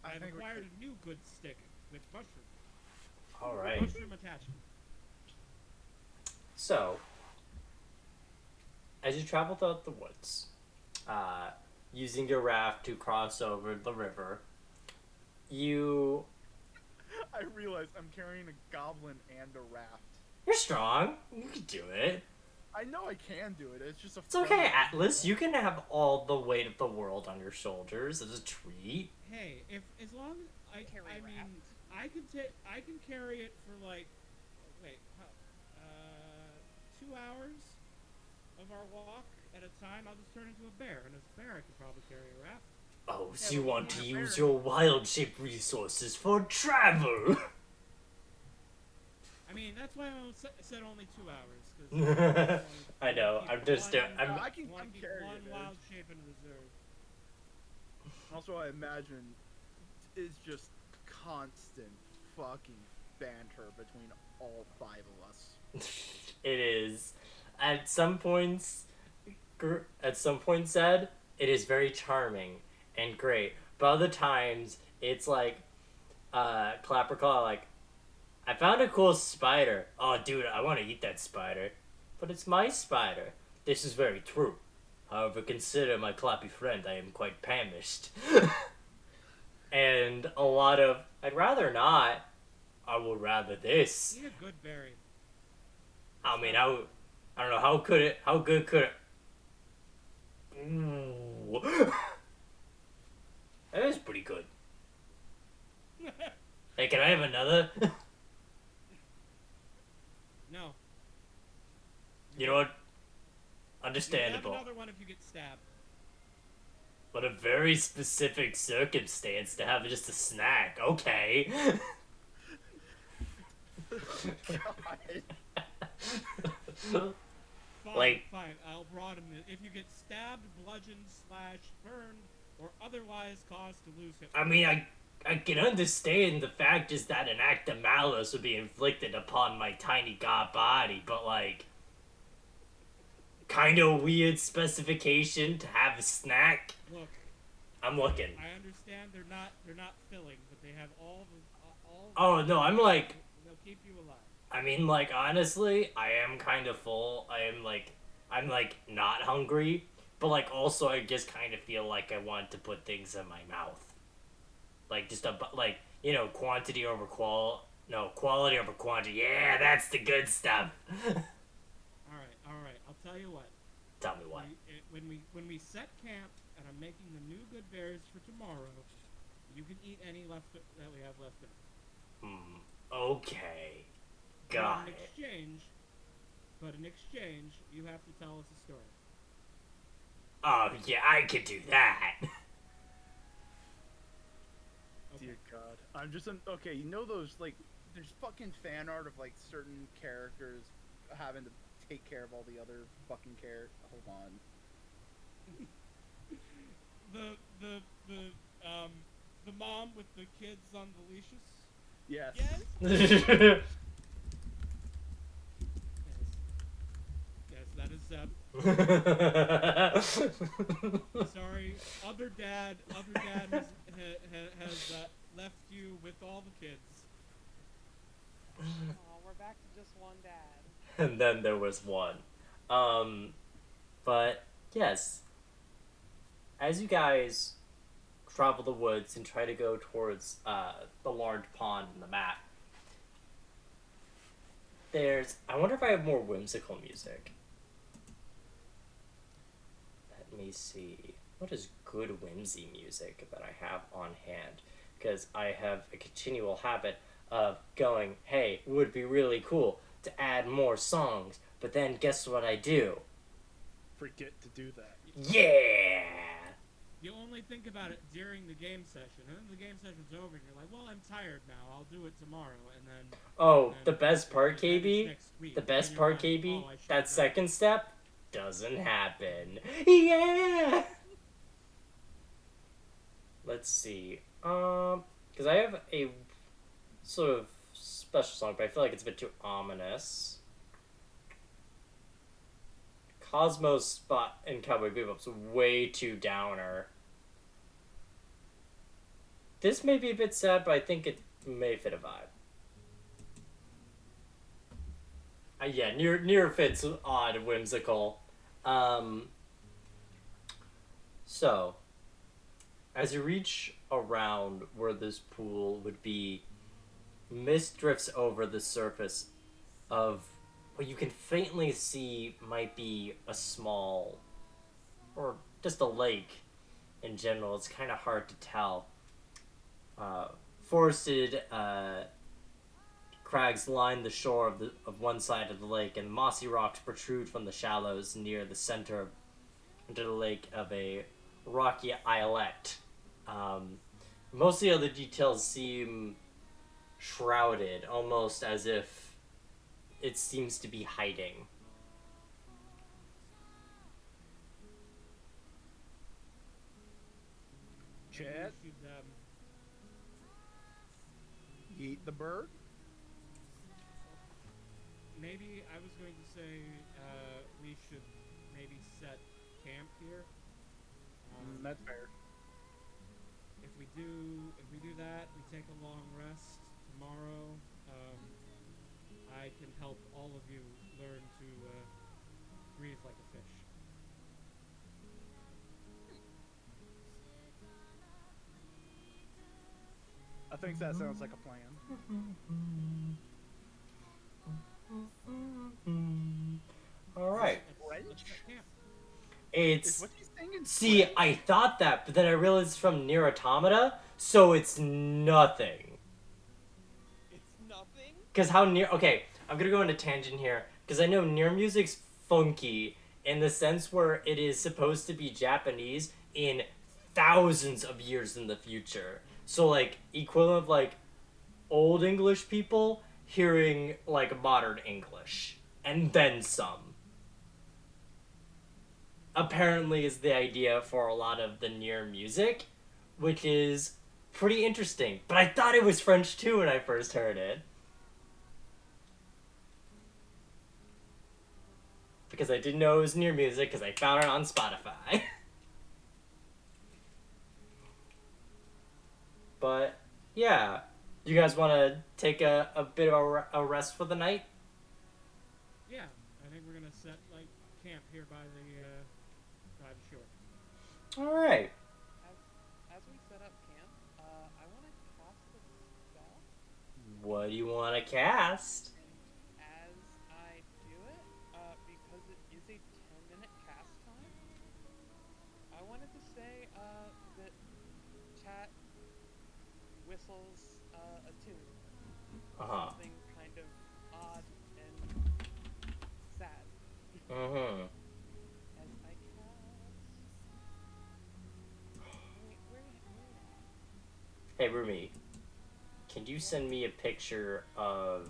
[SPEAKER 2] I
[SPEAKER 4] I've
[SPEAKER 2] think we
[SPEAKER 4] acquired
[SPEAKER 2] should-
[SPEAKER 4] a new good stick with mushroom.
[SPEAKER 1] Alright.
[SPEAKER 4] Mushroom attachment.
[SPEAKER 1] So, as you travel throughout the woods, using your raft to cross over the river, you...
[SPEAKER 2] I realize I'm carrying a goblin and a raft.
[SPEAKER 1] You're strong. You can do it.
[SPEAKER 2] I know I can do it. It's just a.
[SPEAKER 1] It's okay, Atlas. You can have all the weight of the world on your shoulders as a treat.
[SPEAKER 4] Hey, as long as I
[SPEAKER 3] Carry
[SPEAKER 4] mean,
[SPEAKER 3] raft.
[SPEAKER 4] I can carry it for like, wait, 2 hours of our walk at a time. I'll just turn into a bear, and as a bear, I can probably carry a raft.
[SPEAKER 1] Oh, so
[SPEAKER 2] Yeah,
[SPEAKER 1] you
[SPEAKER 2] but
[SPEAKER 1] want to
[SPEAKER 2] being a
[SPEAKER 1] use
[SPEAKER 2] bear-
[SPEAKER 1] your wild shape resources for travel?
[SPEAKER 4] I mean, that's why I said only 2 hours. 'Cause
[SPEAKER 1] I know. I'm just. I'm.
[SPEAKER 2] I can
[SPEAKER 4] keep
[SPEAKER 2] carry
[SPEAKER 4] one
[SPEAKER 2] it.
[SPEAKER 4] wild shape in reserve.
[SPEAKER 2] Also, I imagine it's just constant fucking banter between all 5 of us.
[SPEAKER 1] It is. At some points, Zed, it is very charming and great. But other times, it's like, Clapper Claw, like, I found a cool spider. Oh, dude, I want to eat that spider. But it's my spider. This is very true. However, consider my clappy friend, I am quite famished. And a lot of, I'd rather not. I would rather this.
[SPEAKER 4] Eat a good berry.
[SPEAKER 1] I mean, I don't know, how good could it... Ooh. That is pretty good. Hey, can I have another?
[SPEAKER 4] No.
[SPEAKER 1] You know what?
[SPEAKER 4] You can
[SPEAKER 1] Understandable.
[SPEAKER 4] have another one if you get stabbed.
[SPEAKER 1] But a very specific circumstance to have just a snack. Okay.
[SPEAKER 4] Fine,
[SPEAKER 1] Like-
[SPEAKER 4] fine. I'll broaden it. If you get stabbed, bludgeoned, slashed, burned, or otherwise caused to lose hit.
[SPEAKER 1] I mean, I can understand the fact is that an act of malice would be inflicted upon my tiny god body, but like, kind of weird specification to have a snack.
[SPEAKER 4] Look,
[SPEAKER 1] I'm looking.
[SPEAKER 4] I understand they're not filling, but they have all the all.
[SPEAKER 1] Oh no, I'm like,
[SPEAKER 4] They'll keep you alive.
[SPEAKER 1] I mean, like, honestly, I am kind of full. I'm like not hungry, but like also I just kind of feel like I want to put things in my mouth. Like just quantity over quality over quantity. Yeah, that's the good stuff.
[SPEAKER 4] All right. I'll tell you what.
[SPEAKER 1] Tell me what.
[SPEAKER 4] when we set camp and I'm making the new good berries for tomorrow, you can eat any left that we have left over.
[SPEAKER 1] Okay.
[SPEAKER 4] But
[SPEAKER 1] Got
[SPEAKER 4] in
[SPEAKER 1] it.
[SPEAKER 4] exchange, you have to tell us a story.
[SPEAKER 1] Oh, yeah, I could do that.
[SPEAKER 4] Okay.
[SPEAKER 2] Dear God, I'm just okay. You know those like, there's fucking fan art of like certain characters having to take care of all the other fucking characters. Hold on.
[SPEAKER 4] The mom with the kids on the leashes.
[SPEAKER 2] Yes.
[SPEAKER 3] Yes.
[SPEAKER 4] Yes, that is Zeb. Sorry, other dad has left you with all the kids.
[SPEAKER 3] Oh, we're back to just one dad.
[SPEAKER 1] And then there was one. But yes, as you guys travel the woods and try to go towards the large pond in the map, I wonder if I have more whimsical music. Let me see. What is good whimsy music that I have on hand? Because I have a continual habit of going, hey, it would be really cool to add more songs, but then guess what I do?
[SPEAKER 2] Forget to do that.
[SPEAKER 1] Yeah!
[SPEAKER 4] You only think about it during the game session, and then the game session's over, and you're like, well, I'm tired now, I'll do it tomorrow, and then...
[SPEAKER 1] Oh,
[SPEAKER 4] and
[SPEAKER 1] the best part,
[SPEAKER 4] and then it's
[SPEAKER 1] KB?
[SPEAKER 4] next week,
[SPEAKER 1] The
[SPEAKER 4] and
[SPEAKER 1] best
[SPEAKER 4] you're
[SPEAKER 1] part,
[SPEAKER 4] like,
[SPEAKER 1] KB?
[SPEAKER 4] oh, I should've
[SPEAKER 1] That
[SPEAKER 4] done it.
[SPEAKER 1] second step doesn't happen. Yeah! Let's see. Because I have a sort of special song, but I feel like it's a bit too ominous. Cosmo's spot in Cowboy Bebop's way too downer. This may be a bit sad, but I think it may fit a vibe. Yeah, near fits odd, whimsical. So, as you reach around where this pool would be, mist drifts over the surface of what you can faintly see might be a small, or just a lake in general. It's kind of hard to tell. Forested crags line the shore of one side of the lake, and mossy rocks protrude from the shallows near the center of the lake of a rocky islet. Most of the other details seem shrouded, almost as if it seems to be hiding.
[SPEAKER 2] Chet,
[SPEAKER 4] You should,
[SPEAKER 2] eat the bird.
[SPEAKER 4] maybe I was going to say we should maybe set camp here.
[SPEAKER 2] That's fair.
[SPEAKER 4] If we do that, we take a long rest tomorrow. I can help all of you learn to breathe like a fish.
[SPEAKER 2] I think that sounds like a plan.
[SPEAKER 1] All right.
[SPEAKER 4] Let's set camp.
[SPEAKER 1] It's
[SPEAKER 2] Is what he's singing?
[SPEAKER 1] see, I thought that, but then I realized it's from Nier Automata, so it's nothing.
[SPEAKER 3] It's nothing.
[SPEAKER 1] Because how Nier... Okay, I'm gonna go on a tangent here, because I know Nier music's funky in the sense where it is supposed to be Japanese in thousands of years in the future. So, like, equivalent of, like, old English people hearing, like, modern English. And then some. Apparently is the idea for a lot of the Nier music, which is pretty interesting. But I thought it was French too when I first heard it. Because I didn't know it was Nier music because I found it on Spotify. But, yeah. You guys want to take a bit of a rest for the night?
[SPEAKER 4] Yeah, I think we're gonna set like camp here by the shore.
[SPEAKER 1] All right.
[SPEAKER 3] As we set up camp, I want to cast a spell.
[SPEAKER 1] What do you want to cast?
[SPEAKER 3] As I do it, because it is a 10-minute cast time, that chat whistles a tune.
[SPEAKER 1] Uh-huh.
[SPEAKER 3] Something kind of odd and sad.
[SPEAKER 1] Mm-hmm.
[SPEAKER 3] As I cast. Wait, where at?
[SPEAKER 1] Hey, Rumi, can you send me a picture of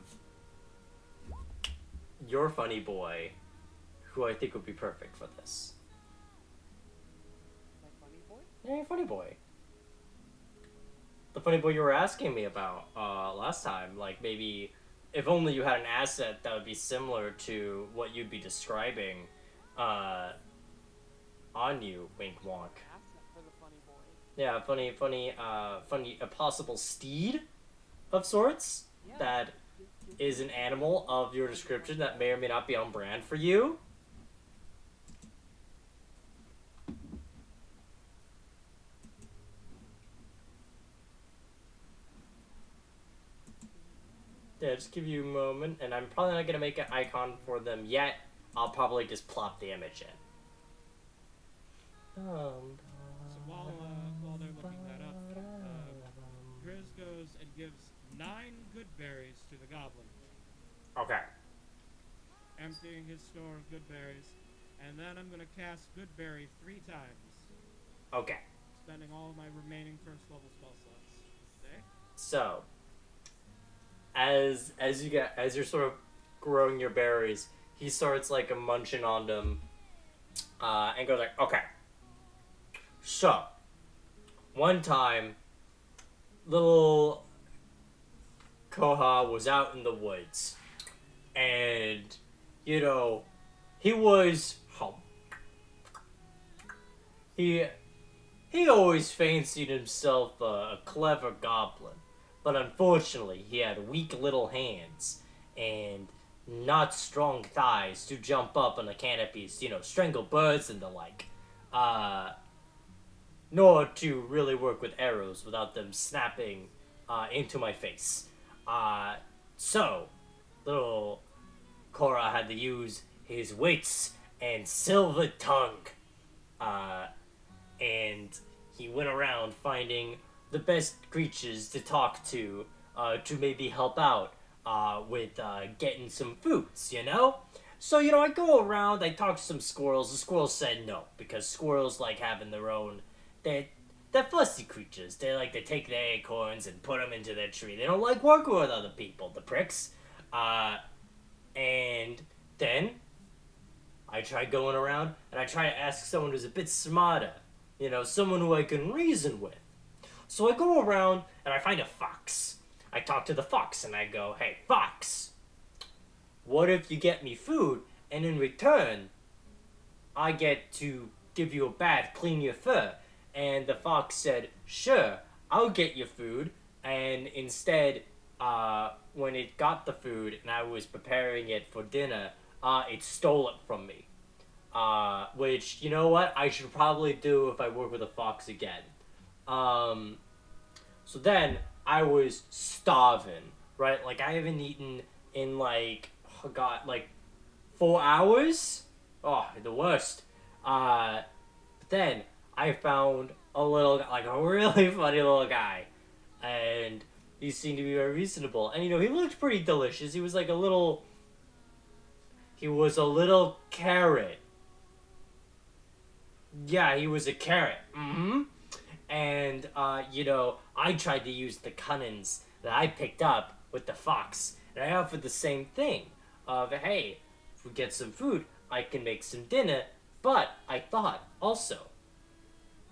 [SPEAKER 1] your funny boy, who I think would be perfect for this?
[SPEAKER 3] My funny boy?
[SPEAKER 1] Yeah, your funny boy. The funny boy you were asking me about last time. Like, maybe if only you had an asset that would be similar to what you'd be describing on you, wink wonk.
[SPEAKER 3] Asset for the funny boy.
[SPEAKER 1] Yeah, funny, a possible steed of sorts
[SPEAKER 3] Yeah.
[SPEAKER 1] that is an animal of your description that may or may not be on brand for you. Yeah, just give you a moment, and I'm probably not gonna make an icon for them yet. I'll probably just plop the image in.
[SPEAKER 4] So while they're looking that up, Grizz goes and gives 9 good berries to the goblin,
[SPEAKER 1] Okay.
[SPEAKER 4] emptying his store of good berries, and then I'm gonna cast good berry 3 times,
[SPEAKER 1] Okay.
[SPEAKER 4] spending all of my remaining first level spell slots. Okay?
[SPEAKER 1] So, as you're sort of growing your berries, he starts like munching on them, and goes like, okay. So, one time, little Koha was out in the woods, and he was he always fancied himself a clever goblin, but unfortunately he had weak little hands and not strong thighs to jump up on the canopies, strangle birds and the like, nor to really work with arrows without them snapping into my face. So, little Korra had to use his wits and silver tongue. And he went around finding the best creatures to talk to maybe help out with getting some foods, So, I go around, I talk to some squirrels. The squirrels said no, because squirrels like having their own... They're fussy creatures. They like to take their acorns and put them into their tree. They don't like working with other people, the pricks. And then I try going around and I try to ask someone who's a bit smarter. Someone who I can reason with. So I go around and I find a fox. I talk to the fox and I go, hey, fox, what if you get me food and in return I get to give you a bath, clean your fur? And the fox said, sure, I'll get you food. And instead, when it got the food and I was preparing it for dinner, it stole it from me. Which, you know what, I should probably do if I work with a fox again. So then, I was starving, right? Like, I haven't eaten in, 4 hours? Oh, the worst. But then, I found a really funny little guy. And he seemed to be very reasonable. And, he looked pretty delicious. He was a little carrot. Yeah, he was a carrot. Mm-hmm. And, I tried to use the cunnings that I picked up with the fox. And I offered the same thing of, hey, if we get some food, I can make some dinner. But I thought, also,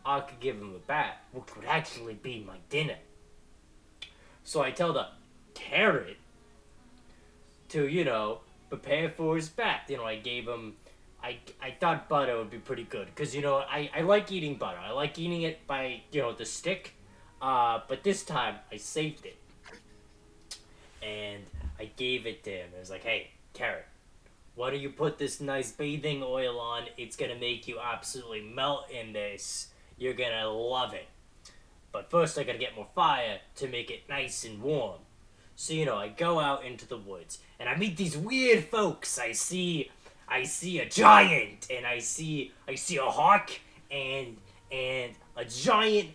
[SPEAKER 1] I could give him a bath, which would actually be my dinner. So I tell the carrot to, prepare for his bath. I gave him... I thought butter would be pretty good. Because, I like eating butter. I like eating it by, the stick. But this time, I saved it. And I gave it to him. It was like, hey, carrot, why do you put this nice bathing oil on? It's gonna make you absolutely melt in this. You're gonna love it. But first I gotta get more fire to make it nice and warm. So, I go out into the woods. And I meet these weird folks. I see a giant. And I see a hawk. And and a giant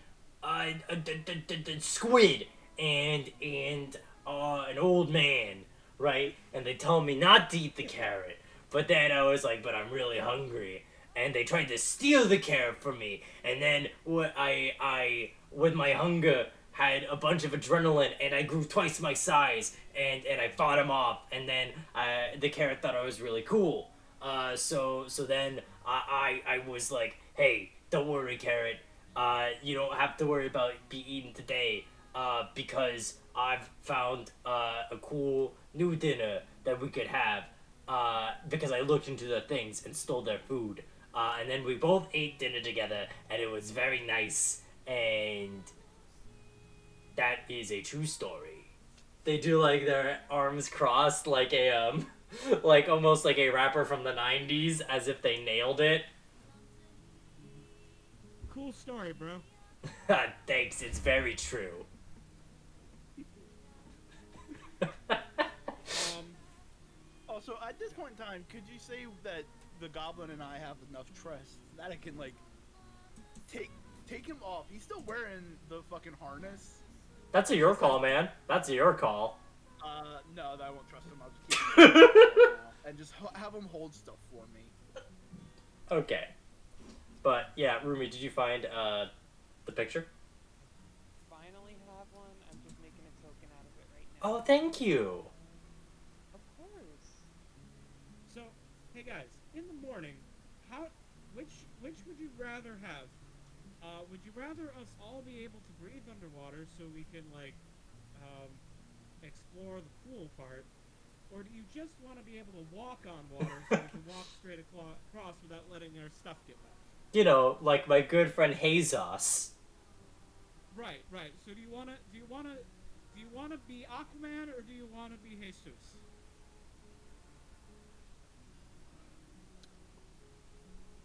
[SPEAKER 1] squid and an old man, right? And they told me not to eat the carrot, but then I was like, but I'm really hungry, and they tried to steal the carrot from me, and then I with my hunger had a bunch of adrenaline, and I grew twice my size, and I fought him off, and then the carrot thought I was really cool. So then I was like, hey, don't worry, carrot. You don't have to worry about being eaten today. Because I've found a cool new dinner that we could have. Because I looked into the things and stole their food. And then we both ate dinner together, and it was very nice. And that is a true story. They do like their arms crossed, like like almost like a rapper from the '90s, as if they nailed it.
[SPEAKER 4] Cool story, bro.
[SPEAKER 1] Thanks, it's very true.
[SPEAKER 2] Also, at this point in time, could you say that the goblin and I have enough trust that I can like take him off? He's still wearing the fucking harness.
[SPEAKER 1] That's a your call, man. That's a your call.
[SPEAKER 2] No, I won't trust him. I'll just keep him now and just have him hold stuff for me.
[SPEAKER 1] Okay. But, yeah, Rumi, did you find, the picture?
[SPEAKER 3] Finally have one. I'm just making a token out of it right now.
[SPEAKER 1] Oh, thank you.
[SPEAKER 3] Of course.
[SPEAKER 4] So, hey guys, in the morning, which would you rather have? Would you rather us all be able to breathe underwater so we can like explore the pool part, or do you just want to be able to walk on water so we can walk straight across without letting our stuff get wet?
[SPEAKER 1] You know, like my good friend Jesus.
[SPEAKER 4] Right. So do you wanna be Aquaman or do you wanna be Jesus?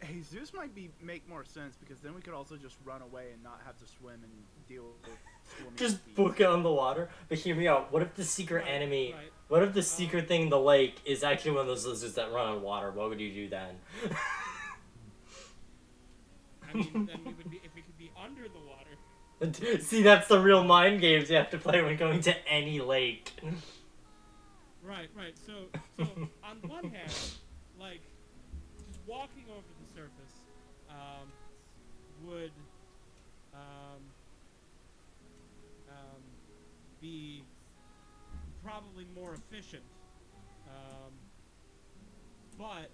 [SPEAKER 2] Jesus might make more sense because then we could also just run away and not have to swim and deal with swimming.
[SPEAKER 1] Just book it on the water. But hear me out. What if the secret enemy... What if the secret thing in the lake is actually one of those lizards that run on water? What would you do then?
[SPEAKER 4] I mean, then if we could be under the water.
[SPEAKER 1] See, that's the real mind games you have to play when going to any lake.
[SPEAKER 4] Right. So on one hand, like, just walking over the surface would be probably more efficient. But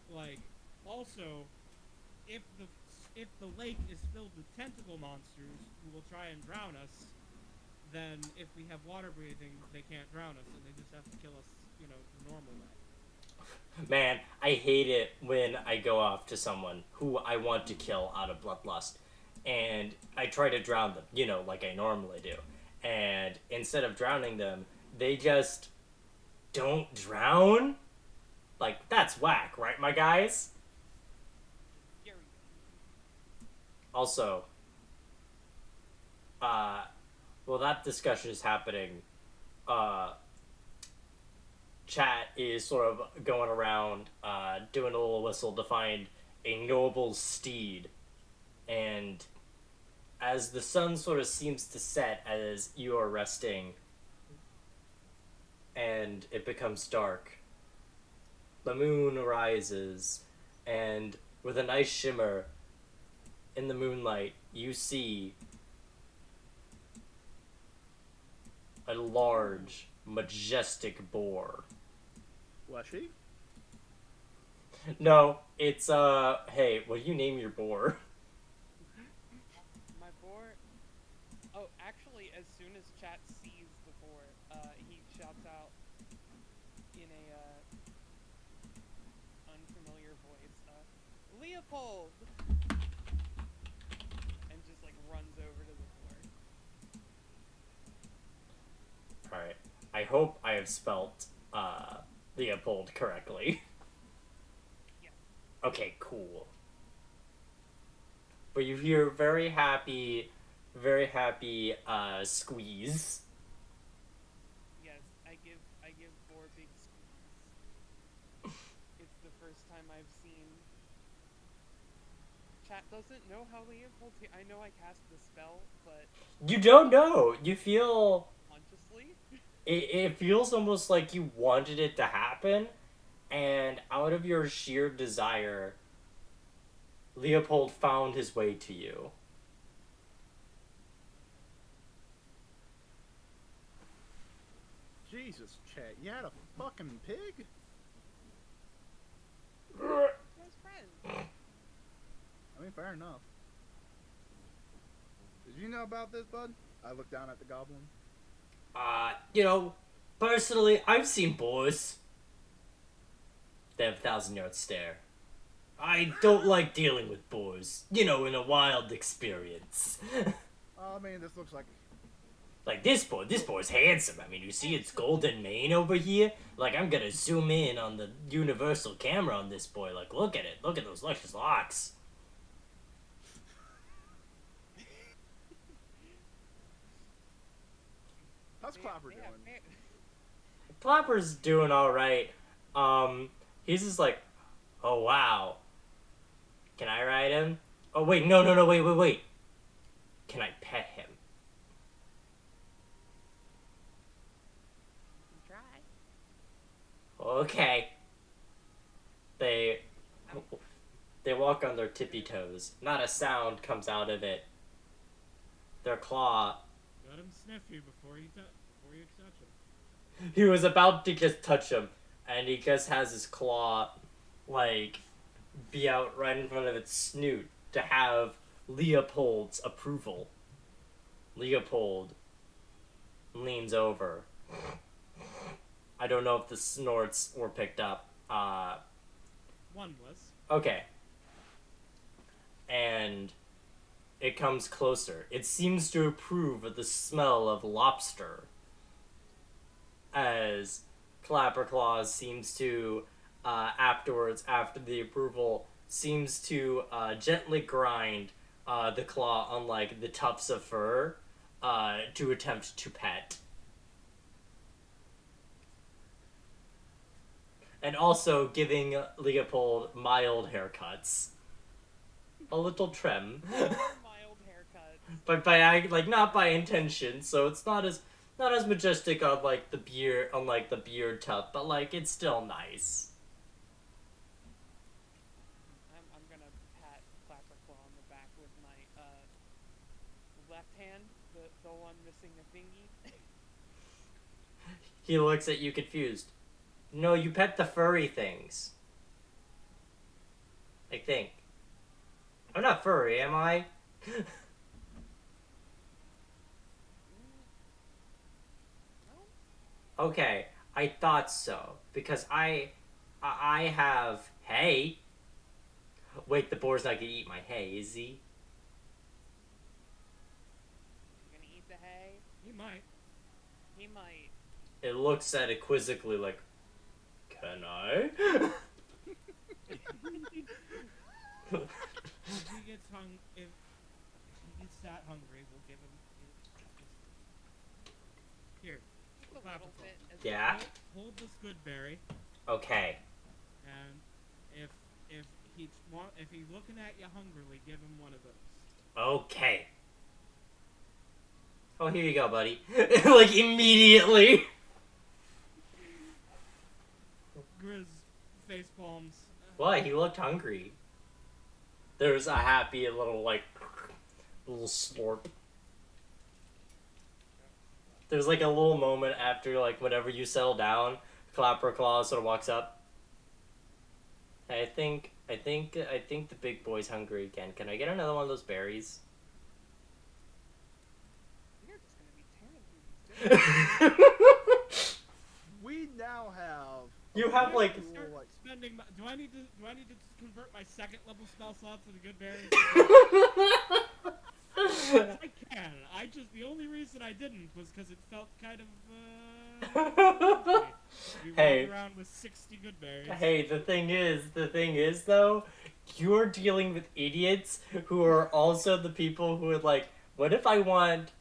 [SPEAKER 4] like also, if the lake is filled with tentacle monsters who will try and drown us, then if we have water breathing, they can't drown us, and they just have to kill us, the normal way.
[SPEAKER 1] Man, I hate it when I go off to someone who I want to kill out of bloodlust, and I try to drown them, like I normally do. And instead of drowning them, they just don't drown? Like, that's whack, right, my guys? Also, well, that discussion is happening. Chat is sort of going around, doing a little whistle to find a noble steed. And as the sun sort of seems to set as you are resting, and it becomes dark, the moon rises, and with a nice shimmer in the moonlight, you see a large, majestic boar.
[SPEAKER 2] Leshy?
[SPEAKER 1] No, it's, hey, what do you name your boar?
[SPEAKER 3] My boar... Oh, actually, as soon as chat sees the boar, he shouts out in a, unfamiliar voice, Leopold! And just, like, runs over to the boar.
[SPEAKER 1] Alright, I hope I have spelt, Leopold correctly.
[SPEAKER 3] Yeah.
[SPEAKER 1] Okay, cool. But you hear very happy, squeeze.
[SPEAKER 3] Yes, I give boar big squeeze. It's the first time I've seen Chat doesn't know how Leopold. I know I cast the spell, but
[SPEAKER 1] You don't know. You feel
[SPEAKER 3] consciously.
[SPEAKER 1] it feels almost like you wanted it to happen, and out of your sheer desire, Leopold found his way to you.
[SPEAKER 2] Jesus, Chet, you had a fucking pig?
[SPEAKER 3] Best friend.
[SPEAKER 2] I mean, fair enough. Did you know about this, bud? I looked down at the goblin.
[SPEAKER 1] Personally, I've seen boars. They have 1,000-yard stare. I don't like dealing with boars, in a wild experience.
[SPEAKER 2] I mean, this looks like...
[SPEAKER 1] Like this boar's handsome. I mean, you see its golden mane over here? Like, I'm gonna zoom in on the universal camera on this boy. Like, look at it. Look at those luscious locks.
[SPEAKER 2] How's Clapper doing?
[SPEAKER 1] Clapper's doing alright. He's just like, oh wow. Can I ride him? Oh wait, no, wait. Can I pet him?
[SPEAKER 3] Try.
[SPEAKER 1] Okay. They walk on their tippy toes. Not a sound comes out of it. Their claw.
[SPEAKER 4] Let him sniff you before you touch him.
[SPEAKER 1] He was about to just touch him, and he just has his claw, be out right in front of its snoot to have Leopold's approval. Leopold leans over. I don't know if the snorts were picked up.
[SPEAKER 4] One was.
[SPEAKER 1] Okay. And it comes closer. It seems to approve of the smell of lobster. As Clapperclaws seems to, afterwards, after the approval, seems to gently grind the claw on, the tufts of fur to attempt to pet. And also giving Leopold mild haircuts. A little trim.
[SPEAKER 3] Mild haircut.
[SPEAKER 1] But not by intention, so it's not as majestic on the beard tuft, but it's still nice.
[SPEAKER 3] I'm gonna pat Clapperclaw on the back with my left hand, the one missing a thingy.
[SPEAKER 1] He looks at you confused. No, you pet the furry things. I think. I'm not furry, am I?
[SPEAKER 3] No?
[SPEAKER 1] Okay, I thought so. Because I have hay. Wait, the boar's not gonna eat my hay, is he?
[SPEAKER 3] You gonna eat the hay?
[SPEAKER 4] He might.
[SPEAKER 3] He might.
[SPEAKER 1] It looks at it quizzically like, can I?
[SPEAKER 4] If he gets that hungry, we'll give him. Here.
[SPEAKER 3] Just a little
[SPEAKER 4] Clapperclaw.
[SPEAKER 3] bit.
[SPEAKER 1] Yeah.
[SPEAKER 4] Hold this good berry,
[SPEAKER 1] Okay.
[SPEAKER 4] and if he's looking at you hungrily, give him one of those.
[SPEAKER 1] Okay. Oh, here you go, buddy. Immediately.
[SPEAKER 4] Grizz face palms.
[SPEAKER 1] Why? He looked hungry. There's a happy little slurp. There's a little moment after whenever you settle down, Clapperclaw sort of walks up. I think the big boy's hungry again. Can I get another one of those berries?
[SPEAKER 3] You're just gonna be tearing through these.
[SPEAKER 2] We now have...
[SPEAKER 1] You have
[SPEAKER 4] Do I need to convert my second level spell slot to the good berry? I can. The only reason I didn't was because it felt kind of we walked around with 60 good berries.
[SPEAKER 1] Hey, the thing is though, you're dealing with idiots who are also the people who would what if I want,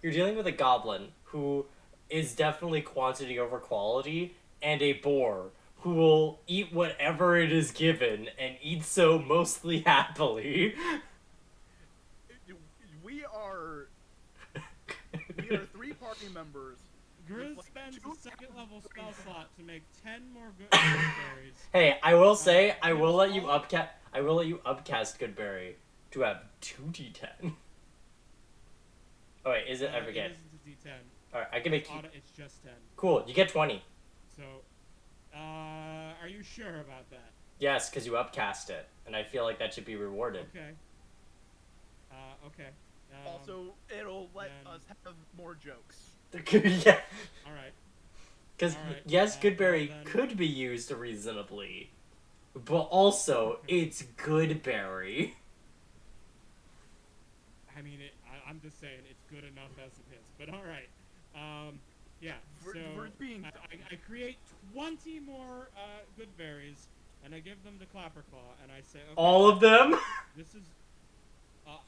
[SPEAKER 1] you're dealing with a goblin who is definitely quantity over quality, and a boar who will eat whatever it is given and eat so mostly happily.
[SPEAKER 2] We are 3 party members.
[SPEAKER 4] Grizz
[SPEAKER 2] like
[SPEAKER 4] spends
[SPEAKER 2] two-
[SPEAKER 4] a second level spell slot to make 10 more good berries.
[SPEAKER 1] Hey, I will say, I will let you upcast Goodberry to have 2d10. Oh wait, is it? I forget.
[SPEAKER 4] It isn't a D10.
[SPEAKER 1] Alright, I can make you...
[SPEAKER 4] It's just 10.
[SPEAKER 1] Cool, you get 20.
[SPEAKER 4] So, are you sure about that?
[SPEAKER 1] Yes, because you upcast it, and I feel like that should be rewarded.
[SPEAKER 4] Okay. Okay.
[SPEAKER 2] Also, it'll let
[SPEAKER 4] then-
[SPEAKER 2] us have more jokes.
[SPEAKER 1] Yeah.
[SPEAKER 4] Alright.
[SPEAKER 1] Because,
[SPEAKER 4] Alright,
[SPEAKER 1] yes, Goodberry
[SPEAKER 4] then-
[SPEAKER 1] could be used reasonably, but also, it's Goodberry.
[SPEAKER 4] I mean, I'm just saying, it's good enough as it is. But alright. Yeah, so
[SPEAKER 2] We're being
[SPEAKER 4] I create 20 more good berries, and I give them to Clapperclaw, and I say, okay,
[SPEAKER 1] All of them?
[SPEAKER 4] this is...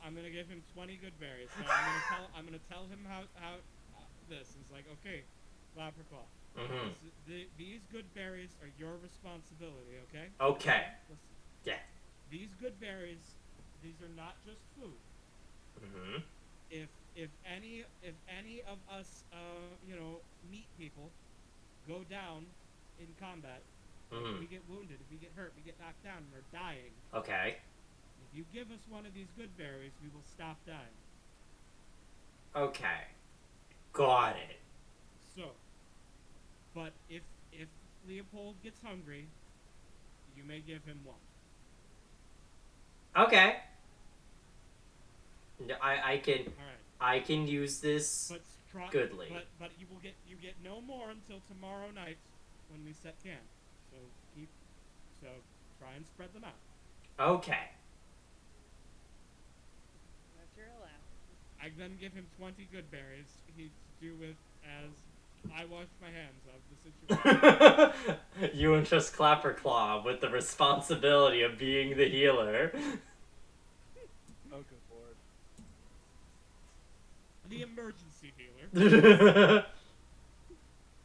[SPEAKER 4] I'm gonna give him 20 good berries. So I'm gonna tell him how this is like. Okay, Clapperclaw.
[SPEAKER 1] Mm-hmm.
[SPEAKER 4] These good berries are your responsibility. Okay.
[SPEAKER 1] Okay.
[SPEAKER 4] Listen.
[SPEAKER 1] Yeah.
[SPEAKER 4] These good berries, these are not just food.
[SPEAKER 1] Mm-hmm.
[SPEAKER 4] If any of us meat people go down in combat, if we get wounded, if we get hurt, we get knocked down, and we're dying.
[SPEAKER 1] Okay.
[SPEAKER 4] If you give us one of these good berries, we will stop dying.
[SPEAKER 1] Okay. Got it.
[SPEAKER 4] So, but if Leopold gets hungry, you may give him one.
[SPEAKER 1] Okay. I can...
[SPEAKER 4] All right.
[SPEAKER 1] I can use this
[SPEAKER 4] But
[SPEAKER 1] goodly.
[SPEAKER 4] But you get no more until tomorrow night when we set camp. So try and spread them out.
[SPEAKER 1] Okay.
[SPEAKER 3] That's your allowance.
[SPEAKER 4] I then give him 20 good berries. He's to do with as I wash my hands of the situation.
[SPEAKER 1] You entrust Clapperclaw with the responsibility of being the healer.
[SPEAKER 2] Oh, good lord.
[SPEAKER 4] The emergency healer.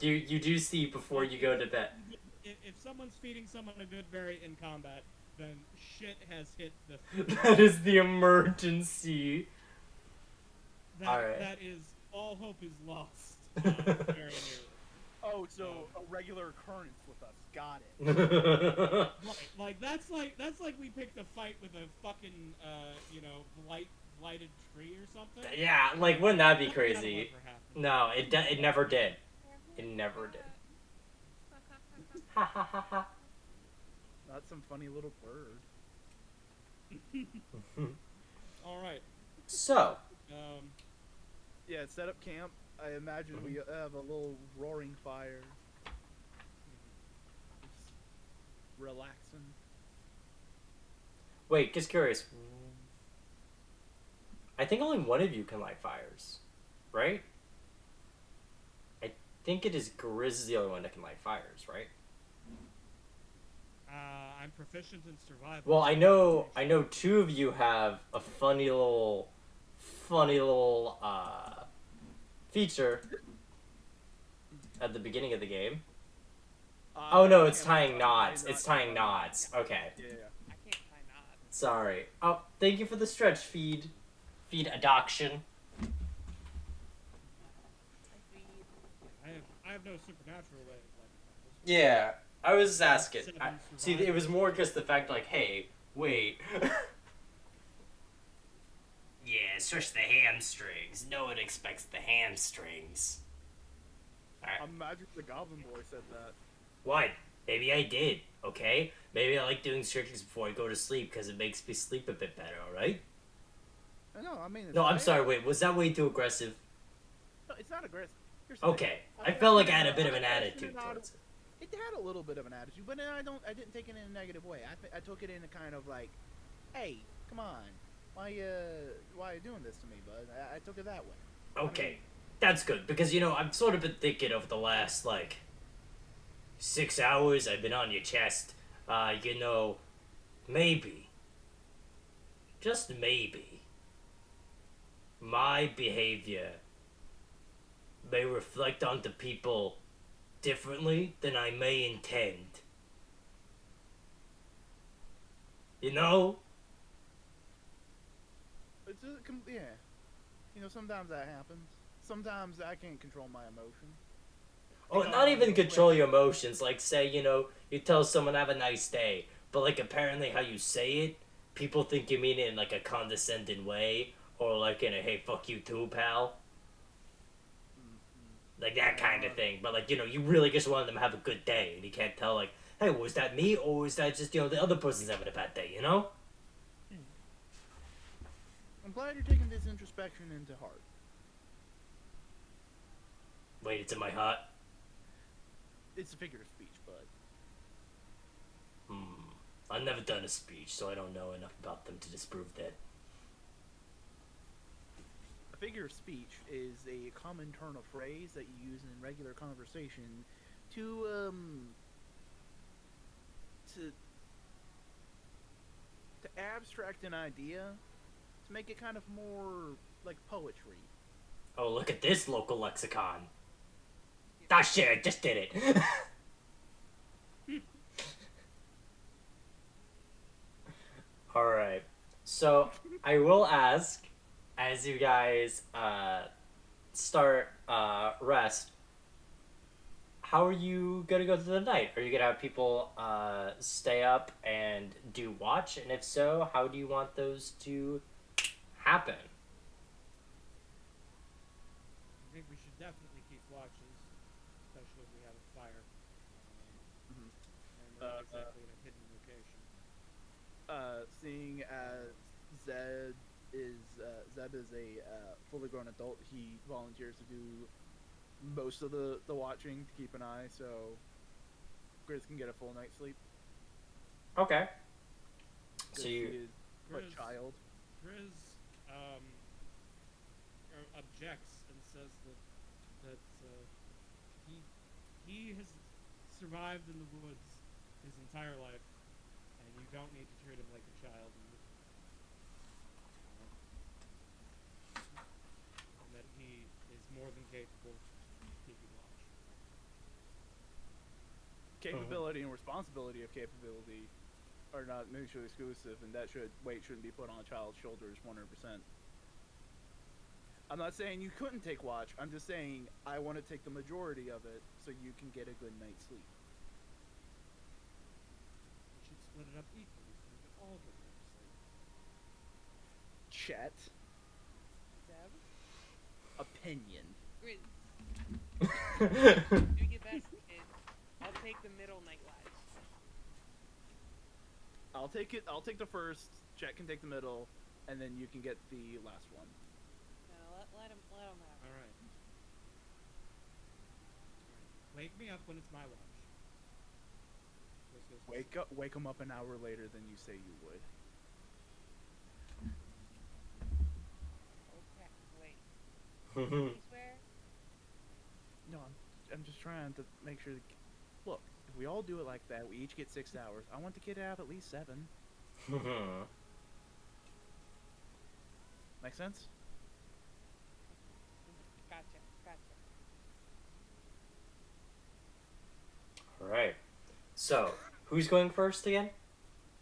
[SPEAKER 1] You do see before you go to bed.
[SPEAKER 4] If someone's feeding someone a good berry in combat, then shit has hit the.
[SPEAKER 1] That is the emergency. Alright.
[SPEAKER 4] That is all hope is lost. Very nearly.
[SPEAKER 2] Oh, so a regular occurrence with us. Got it.
[SPEAKER 4] Like that's like we picked a fight with a fucking blighted tree or something.
[SPEAKER 1] Yeah, like wouldn't that be
[SPEAKER 4] That'll
[SPEAKER 1] crazy?
[SPEAKER 4] never happen.
[SPEAKER 1] No, it never did. It never did. Ha ha ha ha.
[SPEAKER 2] That's some funny little bird.
[SPEAKER 4] All right.
[SPEAKER 1] So,
[SPEAKER 2] Yeah, set up camp. I imagine we have a little roaring fire. Just relaxing.
[SPEAKER 1] wait, just curious. I think only one of you can light fires, right? I think it is Grizz is the only one that can light fires, right?
[SPEAKER 4] I'm proficient in survival.
[SPEAKER 1] Well, I know two of you have a funny little feature at the beginning of the game. Oh no, it's tying knots. It's tying knots. Okay.
[SPEAKER 2] Yeah.
[SPEAKER 3] I can't tie knots.
[SPEAKER 1] Sorry. Oh, thank you for the stretch feed adoption.
[SPEAKER 4] I have no supernatural way.
[SPEAKER 1] Yeah, I was just asking.
[SPEAKER 4] Seven
[SPEAKER 1] See,
[SPEAKER 4] survival.
[SPEAKER 1] it was more just the fact, like, hey, wait. Yeah, stretch the hamstrings. No one expects the hamstrings. Alright.
[SPEAKER 2] Imagine the Goblin Boy said that.
[SPEAKER 1] What? Maybe I did, okay? Maybe I like doing stretches before I go to sleep because it makes me sleep a bit better, alright?
[SPEAKER 2] No, I mean. It's
[SPEAKER 1] No, I'm
[SPEAKER 2] fair.
[SPEAKER 1] sorry, wait, was that way too aggressive?
[SPEAKER 2] No, it's not aggressive. Here's the thing.
[SPEAKER 1] Okay, I felt like I had a bit of an
[SPEAKER 2] I
[SPEAKER 1] attitude
[SPEAKER 2] not-
[SPEAKER 1] towards it.
[SPEAKER 2] It had a little bit of an attitude, but I didn't take it in a negative way. I took it in a kind of like, hey, come on, why you doing this to me, bud? I took it that way.
[SPEAKER 1] Okay, that's good, because, I've sort of been thinking over the last, 6 hours I've been on your chest, maybe, just maybe, my behavior may reflect onto people differently than I may intend. You know?
[SPEAKER 2] It's yeah. You know, sometimes that happens. Sometimes I can't control my emotion.
[SPEAKER 1] Oh, not even control your emotions. Like, say, you know, you tell someone have a nice day, but like apparently how you say it, people think you mean it in like a condescending way, or like in a hey fuck you too, pal. Like that kind of thing. But like, you know, you really just want them to have a good day, and you can't tell like, hey, was that me, or was that just, you know, the other person's having a bad day, you know?
[SPEAKER 2] I'm glad you're taking this introspection into heart.
[SPEAKER 1] Wait, it's in my heart.
[SPEAKER 2] It's a figure of speech, but
[SPEAKER 1] I've never done a speech, so I don't know enough about them to disprove that.
[SPEAKER 2] a figure of speech is a common turn of phrase that you use in regular conversation to to abstract an idea, to make it kind of more like poetry.
[SPEAKER 1] Oh, look at this local lexicon. Ah, shit, I just did it. Alright. So, I will ask, as you guys start rest, how are you gonna go through the night? Are you gonna have people stay up and do watch? And if so, how do you want those to happen?
[SPEAKER 4] I think we should definitely keep watches, especially if we have a fire. And we're not exactly in a hidden location.
[SPEAKER 2] Seeing as Zeb is a fully grown adult, he volunteers to do most of the watching to keep an eye, so Grizz can get a full night's sleep.
[SPEAKER 1] Okay.
[SPEAKER 2] 'Cause
[SPEAKER 1] So
[SPEAKER 2] he
[SPEAKER 1] you...
[SPEAKER 2] is a
[SPEAKER 4] Grizz-
[SPEAKER 2] child.
[SPEAKER 4] Grizz objects and says that he has survived in the woods his entire life, and you don't need to treat him like a child. And that he is more than capable of keeping watch.
[SPEAKER 2] Capability and responsibility of capability are not mutually exclusive, and that weight shouldn't be put on a child's shoulders 100%. I'm not saying you couldn't take watch. I'm just saying I want to take the majority of it so you can get a good night's sleep.
[SPEAKER 4] We should split it up equally so we can all get more sleep.
[SPEAKER 2] Chet.
[SPEAKER 3] Zeb?
[SPEAKER 2] Opinion.
[SPEAKER 3] Grizz, do your best, kid. I'll take the middle nightlife.
[SPEAKER 2] I'll take it. I'll take the first. Chet can take the middle, and then you can get the last one.
[SPEAKER 3] No, let him have it.
[SPEAKER 4] Alright. Wake me up when it's my watch.
[SPEAKER 2] Wake him up an hour later than you say you would.
[SPEAKER 3] Okay, wait. You swear?
[SPEAKER 2] No, I'm just trying to make sure. Look, if we all do it like that, we each get 6 hours. I want the kid to have at least 7. Make sense?
[SPEAKER 3] Gotcha.
[SPEAKER 1] Alright. So, who's going first again?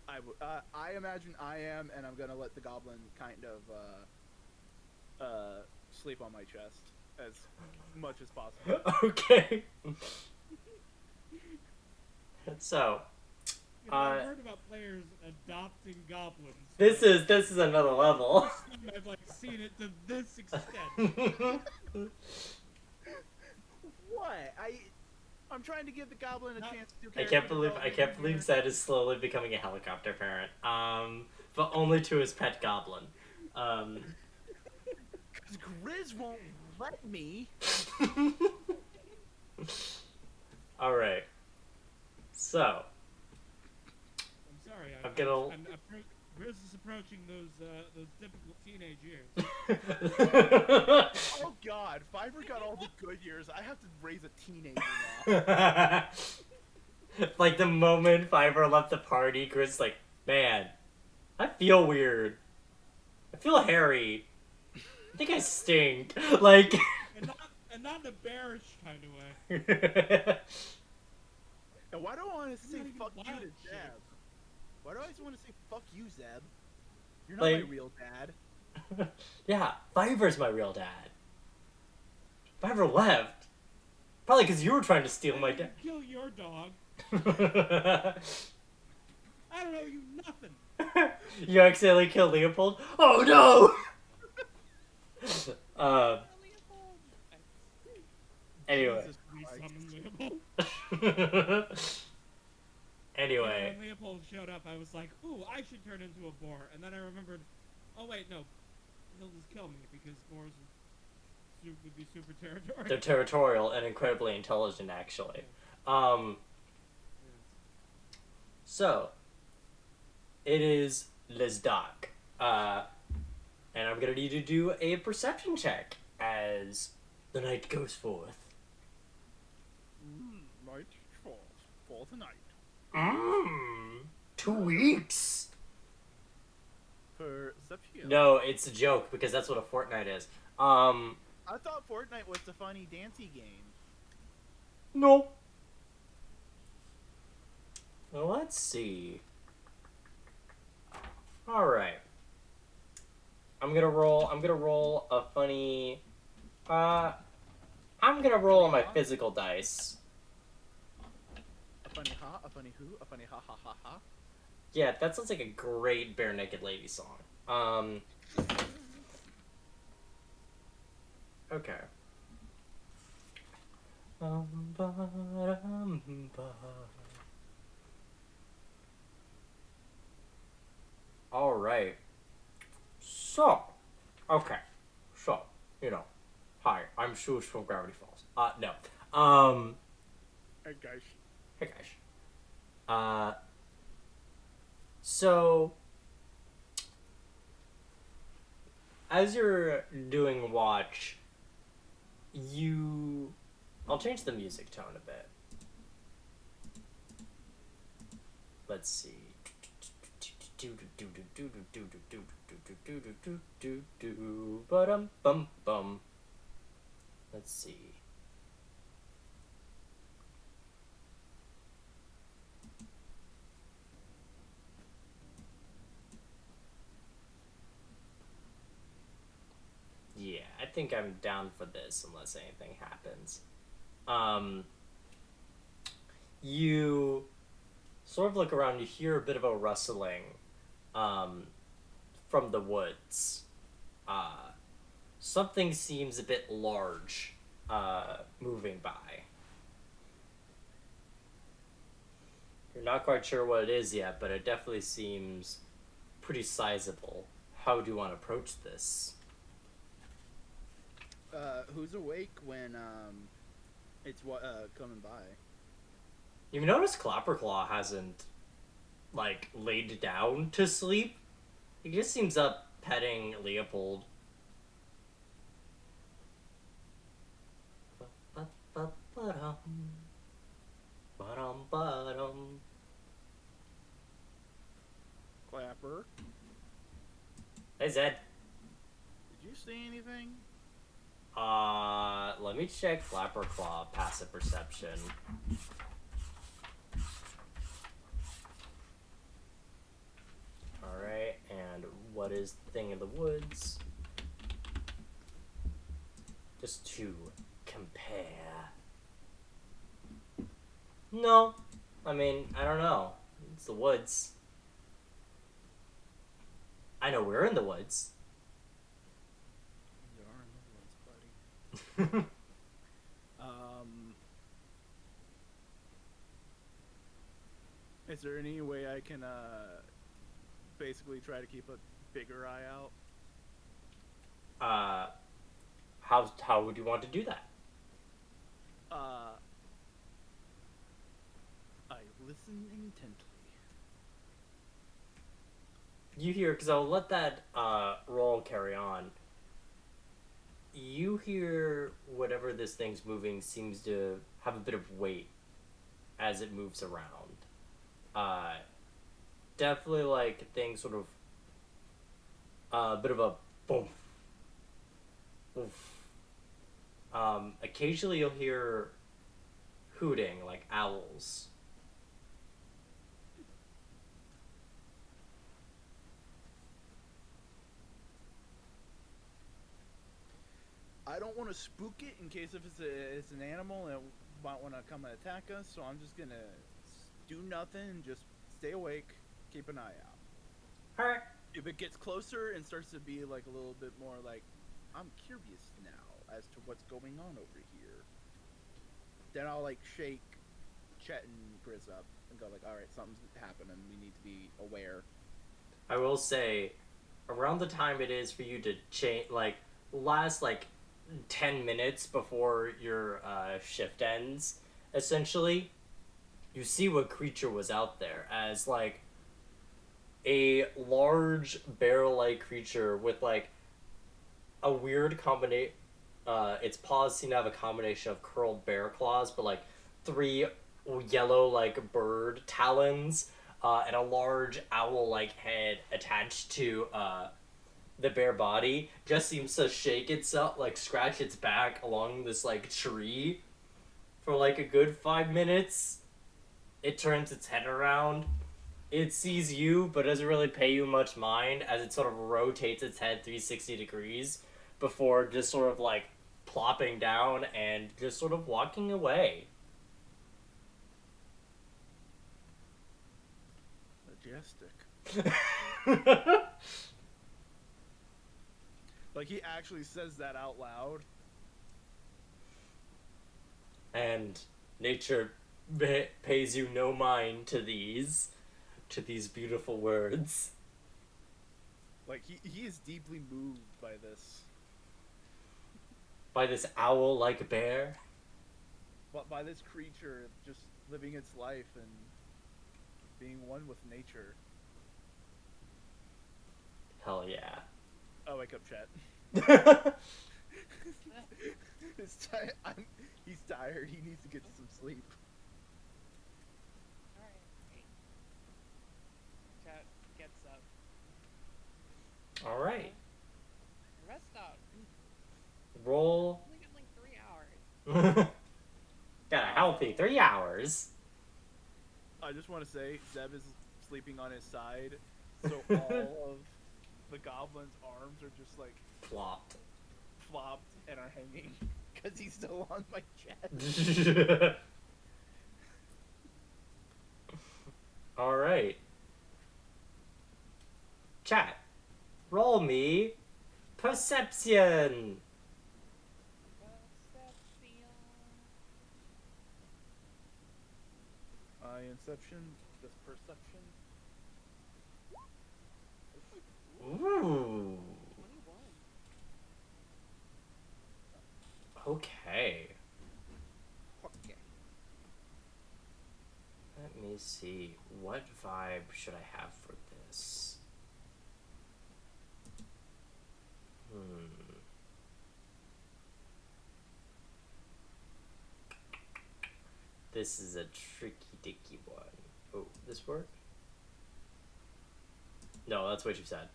[SPEAKER 2] I imagine I am, and I'm gonna let the goblin kind of sleep on my chest as much as possible.
[SPEAKER 1] Okay. So,
[SPEAKER 4] You know, I've heard about players adopting goblins.
[SPEAKER 1] this is another level.
[SPEAKER 4] I've like seen it to this extent.
[SPEAKER 2] What? I'm trying to give the goblin a chance to do
[SPEAKER 1] I can't believe Zed is slowly becoming a helicopter parent. But only to his pet goblin.
[SPEAKER 2] Because Grizz won't let me.
[SPEAKER 1] Alright. So,
[SPEAKER 4] I'm sorry.
[SPEAKER 1] I'm gonna-
[SPEAKER 4] Grizz is approaching those typical teenage years.
[SPEAKER 2] Oh God, Fiverr got all the good years. I have to raise a teenager now.
[SPEAKER 1] like the moment Fiverr left the party, Chris like, man, I feel weird. I feel hairy. I think I stink. Like,
[SPEAKER 4] and not in a bearish kind of way.
[SPEAKER 2] And why do I want to say
[SPEAKER 4] Not even
[SPEAKER 2] fuck you
[SPEAKER 4] wild
[SPEAKER 2] to
[SPEAKER 4] shit.
[SPEAKER 2] Deb? Why do I always want to say fuck you, Zeb? You're not my real dad.
[SPEAKER 1] Yeah, Viver's my real dad. Viver left. Probably because you were trying to steal my dad.
[SPEAKER 4] Kill your dog. I don't know you nothing.
[SPEAKER 1] You accidentally killed Leopold? Oh no! Anyway.
[SPEAKER 2] Jesus
[SPEAKER 4] We
[SPEAKER 2] Christ.
[SPEAKER 4] summoned Leopold.
[SPEAKER 1] Anyway.
[SPEAKER 4] When Leopold showed up, I was like, ooh, I should turn into a boar. And then I remembered, oh wait, no. He'll just kill me because boars would be super territorial.
[SPEAKER 1] They're territorial and incredibly intelligent, actually. So, it is Lizdak. And I'm gonna need you to do a perception check as the night goes forth.
[SPEAKER 2] Night falls for the night.
[SPEAKER 1] 2 weeks?
[SPEAKER 2] Perception.
[SPEAKER 1] No, it's a joke because that's what a fortnight is.
[SPEAKER 2] I thought Fortnite was the funny dancey game.
[SPEAKER 1] No. Well, let's see. Alright. I'm gonna roll a funny... I'm gonna roll on my physical dice.
[SPEAKER 2] A funny ha, a funny who, a funny ha ha ha ha.
[SPEAKER 1] Yeah, that sounds like a great Bare Naked Lady song. Okay. Alright. So, okay. So, hi, I'm Shoosh from Gravity Falls. No.
[SPEAKER 2] Hey guys.
[SPEAKER 1] Hey guys. So, as you're doing watch, I'll change the music tone a bit. Let's see. Ba-dum-bum-bum. Let's see. Yeah, I think I'm down for this unless anything happens. You sort of look around, you hear a bit of a rustling from the woods. Something seems a bit large moving by. You're not quite sure what it is yet, but it definitely seems pretty sizable. How do you want to approach this?
[SPEAKER 2] Who's awake when it's coming by?
[SPEAKER 1] You've noticed Clapperclaw hasn't laid down to sleep. He just seems up petting Leopold.
[SPEAKER 2] Clapper.
[SPEAKER 1] Hey Zed.
[SPEAKER 2] Did you see anything?
[SPEAKER 1] Let me check Clapperclaw passive perception. Alright, and what is the thing in the woods? Just to compare. No. I mean, I don't know. It's the woods. I know we're in the woods.
[SPEAKER 2] You are in the woods, buddy. Is there any way I can basically try to keep a bigger eye out?
[SPEAKER 1] How would you want to do that?
[SPEAKER 2] I listen intently.
[SPEAKER 1] You hear, because I'll let that roll carry on. You hear whatever this thing's moving seems to have a bit of weight as it moves around. Definitely like things sort of a bit of a boom. Oof. Occasionally you'll hear hooting like owls.
[SPEAKER 2] don't want to spook it in case if it's an animal and it might want to come and attack us. So I'm just gonna do nothing, just stay awake, keep an eye out.
[SPEAKER 1] Alright.
[SPEAKER 2] If it gets closer and starts to be like a little bit more like, I'm curious now as to what's going on over here, then I'll like shake Chet and Grizz up and go like, all right, something's happening. We need to be aware.
[SPEAKER 1] I will say, around the time it is for you to change, like, last, like, 10 minutes before your shift ends, essentially, you see what creature was out there as, like, a large bear-like creature with, like, a weird combination. Its paws seem to have a combination of curled bear claws, but, like, 3 yellow, like, bird talons, and a large owl-like head attached to the bare body. Just seems to shake itself, like scratch its back along this like tree for like a good 5 minutes. It turns its head around. It sees you, but doesn't really pay you much mind as it sort of rotates its head 360 degrees before just sort of like plopping down and just sort of walking away.
[SPEAKER 2] Majestic. Like he actually says that out loud.
[SPEAKER 1] And nature pays you no mind to these beautiful words.
[SPEAKER 2] Like he is deeply moved by this.
[SPEAKER 1] By this owl-like bear.
[SPEAKER 2] But by this creature just living its life and being one with nature.
[SPEAKER 1] Hell yeah.
[SPEAKER 2] Oh, wake up, Chet. He's tired. He needs to get some sleep.
[SPEAKER 3] Alright. Chat gets up.
[SPEAKER 1] Alright.
[SPEAKER 3] Rest up.
[SPEAKER 1] Roll.
[SPEAKER 3] Only got like 3 hours.
[SPEAKER 1] Got a healthy 3 hours.
[SPEAKER 2] I just want to say, Zeb is sleeping on his side, so all of the goblin's arms are just like
[SPEAKER 1] Flopped
[SPEAKER 2] and are hanging because he's still on my chest.
[SPEAKER 1] Alright. Chat. Roll me perception.
[SPEAKER 2] Inception, this perception.
[SPEAKER 1] Ooh.
[SPEAKER 3] 21.
[SPEAKER 1] Okay.
[SPEAKER 2] Okay.
[SPEAKER 1] Let me see. What vibe should I have for this? This is a tricky dicky one. Oh, this work? No, that's what you said.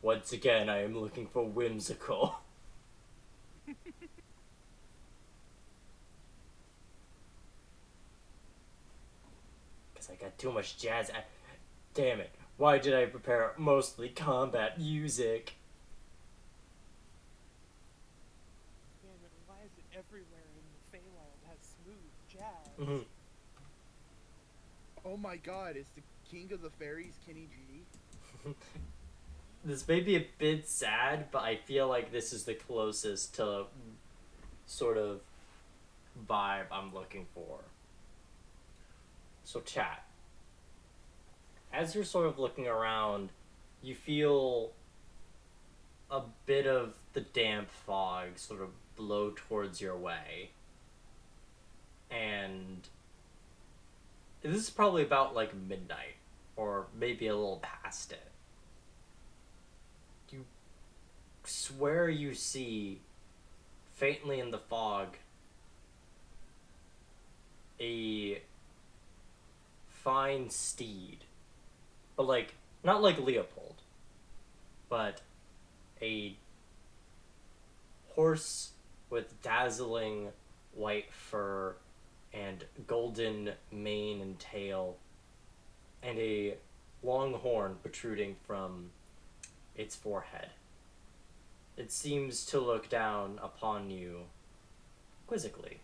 [SPEAKER 1] Once again, I am looking for whimsical. Because I got too much jazz. Damn it. Why did I prepare mostly combat music?
[SPEAKER 3] Damn it, why is it everywhere in the Feywild has smooth jazz?
[SPEAKER 2] Oh my god, it's the king of the fairies, Kenny G.
[SPEAKER 1] This may be a bit sad, but I feel like this is the closest to sort of vibe I'm looking for. So chat. As you're sort of looking around, you feel a bit of the damp fog sort of blow towards your way. And this is probably about like midnight, or maybe a little past it. You swear you see, faintly in the fog, a fine steed. But like, not like Leopold, but a horse with dazzling white fur and golden mane and tail, and a long horn protruding from its forehead. It seems to look down upon you quizzically.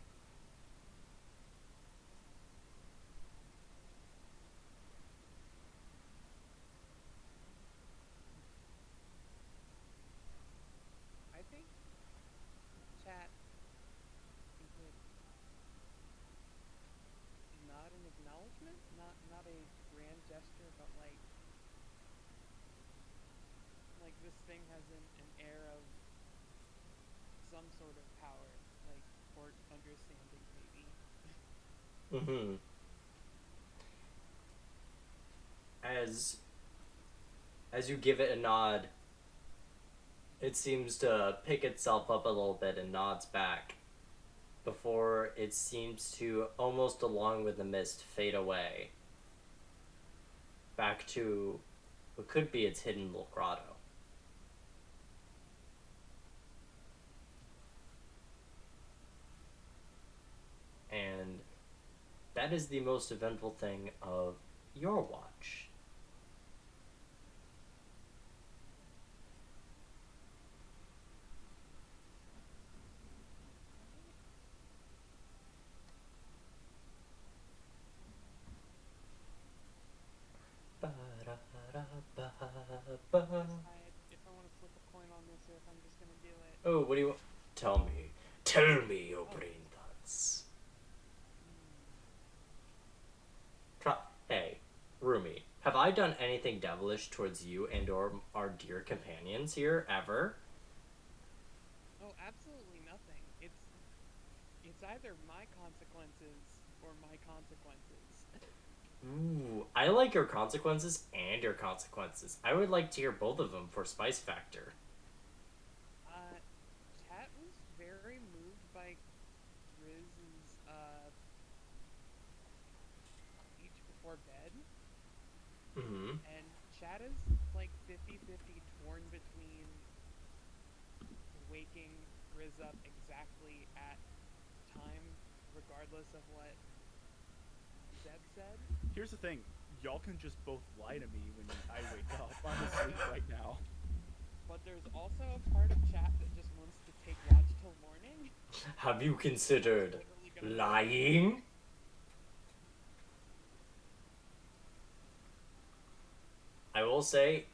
[SPEAKER 3] I think chat is it not an acknowledgement, not a grand gesture, but like this thing has an air of some sort of power, like or understanding maybe.
[SPEAKER 1] Mm-hmm. As you give it a nod, it seems to pick itself up a little bit and nods back before it seems to, almost along with the mist, fade away back to what could be its hidden little grotto. And that is the most eventful thing of your watch.
[SPEAKER 3] Decide if I want to flip a coin on this or if I'm just gonna do it.
[SPEAKER 1] Oh, what do you want? Tell me. Tell me your brain thoughts. Hey, Rumi, have I done anything devilish towards you and or our dear companions here ever?
[SPEAKER 3] Oh, absolutely nothing. It's either my consequences or my consequences.
[SPEAKER 1] Ooh, I like your consequences and your consequences. I would like to hear both of them for spice factor.
[SPEAKER 3] Chat was very moved by Griz's speech before bed,
[SPEAKER 1] Mm-hmm.
[SPEAKER 3] and Chat is like 50-50 torn between waking Grizz up exactly at time, regardless of what Zeb said.
[SPEAKER 2] Here's the thing. Y'all can just both lie to me when I wake up. I'm asleep right now.
[SPEAKER 3] But there's also a part of chat that just wants to take watch till morning.
[SPEAKER 1] Have you considered
[SPEAKER 3] Literally gonna
[SPEAKER 1] lying? I will say,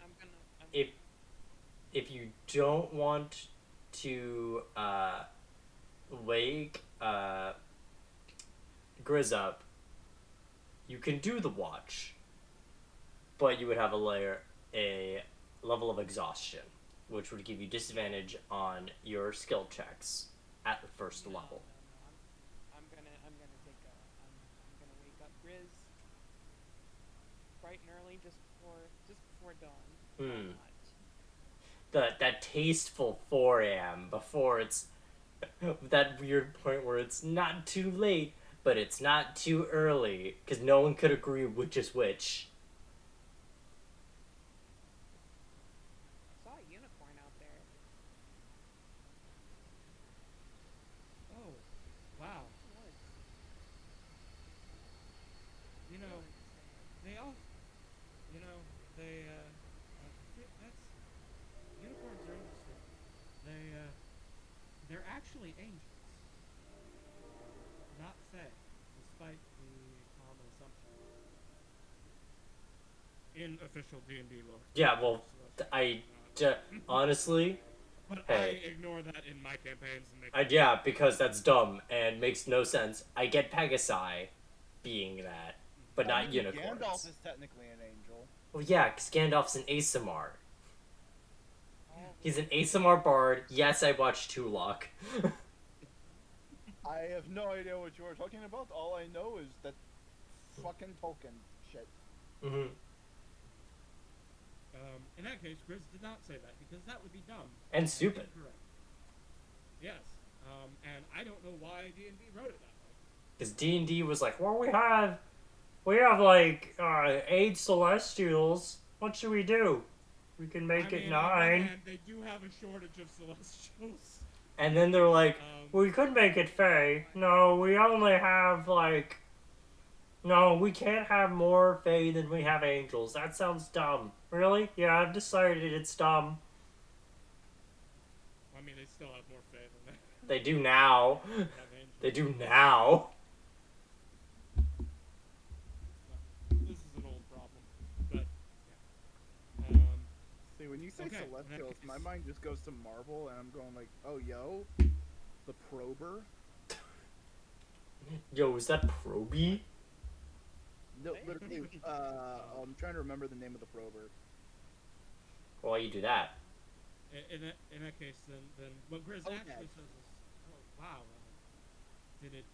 [SPEAKER 1] if you don't want to wake Grizz up, you can do the watch, but you would have a level of exhaustion, which would give you disadvantage on your skill checks at the first level.
[SPEAKER 3] No. I'm gonna take a I'm gonna wake up Grizz bright and early just before dawn.
[SPEAKER 1] Hmm. That tasteful 4 a.m. before it's that weird point where it's not too late, but it's not too early, because no one could agree which is which.
[SPEAKER 3] I saw a unicorn out there.
[SPEAKER 4] Oh, wow.
[SPEAKER 3] What?
[SPEAKER 4] You know, they all, they, that's, unicorns are interesting. They're actually angels, not fae, despite the common assumption. In official D&D lore.
[SPEAKER 1] Yeah, well, honestly,
[SPEAKER 4] But
[SPEAKER 1] hey.
[SPEAKER 4] I ignore that in my campaigns and make
[SPEAKER 1] Yeah, because that's dumb and makes no sense. I get Pegasi being that, but not unicorns.
[SPEAKER 2] Gandalf is technically an angel.
[SPEAKER 1] Well, yeah, because Gandalf's an Asimar. He's an Asimar bard. Yes, I watched Tulok.
[SPEAKER 2] I have no idea what you are talking about. All I know is that fucking Tolkien shit.
[SPEAKER 1] Mm-hmm.
[SPEAKER 4] In that case, Grizz did not say that, because that would be dumb.
[SPEAKER 1] And stupid.
[SPEAKER 4] Incorrect. Yes. And I don't know why D&D wrote it that way.
[SPEAKER 1] Because D&D was like, well, we have like 8 Celestials. What should we do? We can make it 9.
[SPEAKER 4] And they do have a shortage of Celestials.
[SPEAKER 1] And then they're like, we could make it Fae. No, we only have like No, we can't have more Fae than we have angels. That sounds dumb. Really? Yeah, I've decided it's dumb.
[SPEAKER 4] I mean, they still have more faith than that.
[SPEAKER 1] They do now.
[SPEAKER 4] They have angels.
[SPEAKER 1] They do now.
[SPEAKER 4] This is an old problem, but yeah.
[SPEAKER 2] See, when you say
[SPEAKER 4] Okay, in that
[SPEAKER 2] Celestials, my
[SPEAKER 4] case-
[SPEAKER 2] mind just goes to Marvel, and I'm going like, oh, yo, the Prober?
[SPEAKER 1] Yo, is that Proby?
[SPEAKER 2] No, literally, I'm trying to remember the name of the Prober.
[SPEAKER 1] Why you do that?
[SPEAKER 4] In that case, then what Grizz
[SPEAKER 2] Okay.
[SPEAKER 4] actually says is, oh wow, did it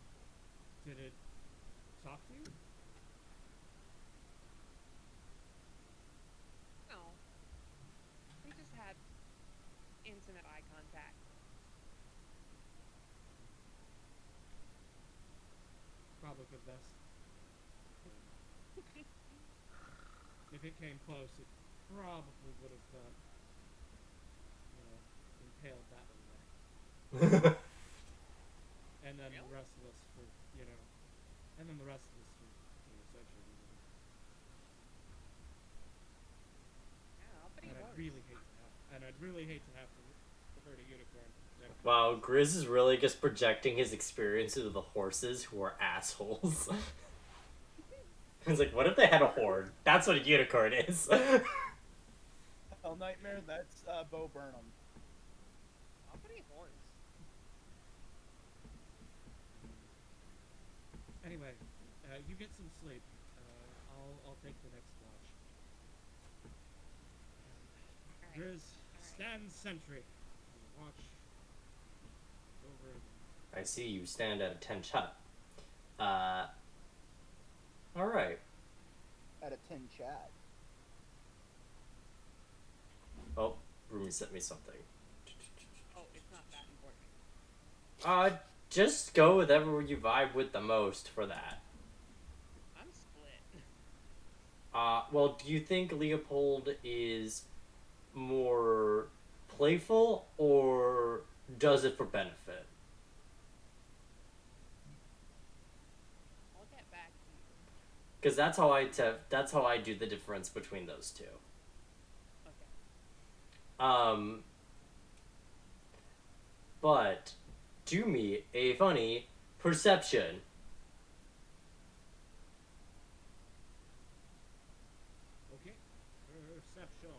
[SPEAKER 4] talk to you?
[SPEAKER 3] No. We just had intimate eye contact.
[SPEAKER 4] Probably for the best. If it came close, it probably would have, impaled that one there. And then the rest of us for, and then the rest of us for, essentially.
[SPEAKER 3] Yeah, I'll bet he
[SPEAKER 4] And
[SPEAKER 3] was.
[SPEAKER 4] I'd really hate to have to refer to unicorn.
[SPEAKER 1] Wow, Grizz is really just projecting his experiences with the horses who are assholes. He's like, what if they had a horde? That's what a unicorn is.
[SPEAKER 2] Hell Nightmare, that's Bo Burnham.
[SPEAKER 3] I'll bet he horns.
[SPEAKER 4] Anyway, you get some sleep. I'll take the next watch. Grizz, stand sentry. Watch over.
[SPEAKER 1] I see you stand at a 10 shot. Alright.
[SPEAKER 2] At a 10 chat.
[SPEAKER 1] Oh, Rumi sent me something.
[SPEAKER 3] Oh, it's not that important.
[SPEAKER 1] Just go with whatever you vibe with the most for that.
[SPEAKER 3] I'm split.
[SPEAKER 1] Well, do you think Leopold is more playful or does it for benefit?
[SPEAKER 3] I'll get back to you.
[SPEAKER 1] Because that's how I do the difference between those two.
[SPEAKER 3] Okay.
[SPEAKER 1] But do me a funny perception.
[SPEAKER 4] Okay. Perception.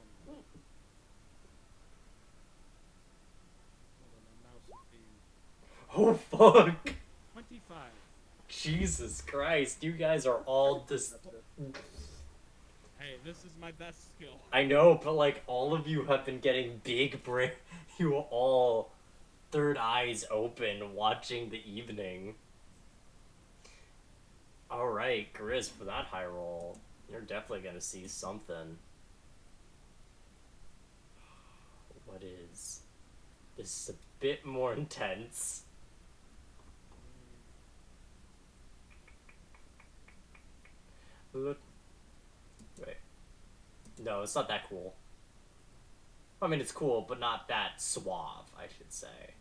[SPEAKER 1] Oh fuck!
[SPEAKER 4] 25.
[SPEAKER 1] Jesus Christ, you guys are all just.
[SPEAKER 4] Hey, this is my best skill.
[SPEAKER 1] I know, but like all of you have been getting big brain. You all third eyes open watching the evening. Alright, Grizz, for that high roll, you're definitely gonna see something. What is. This is a bit more intense. Look. Wait. No, it's not that cool. I mean, it's cool, but not that suave, I should say.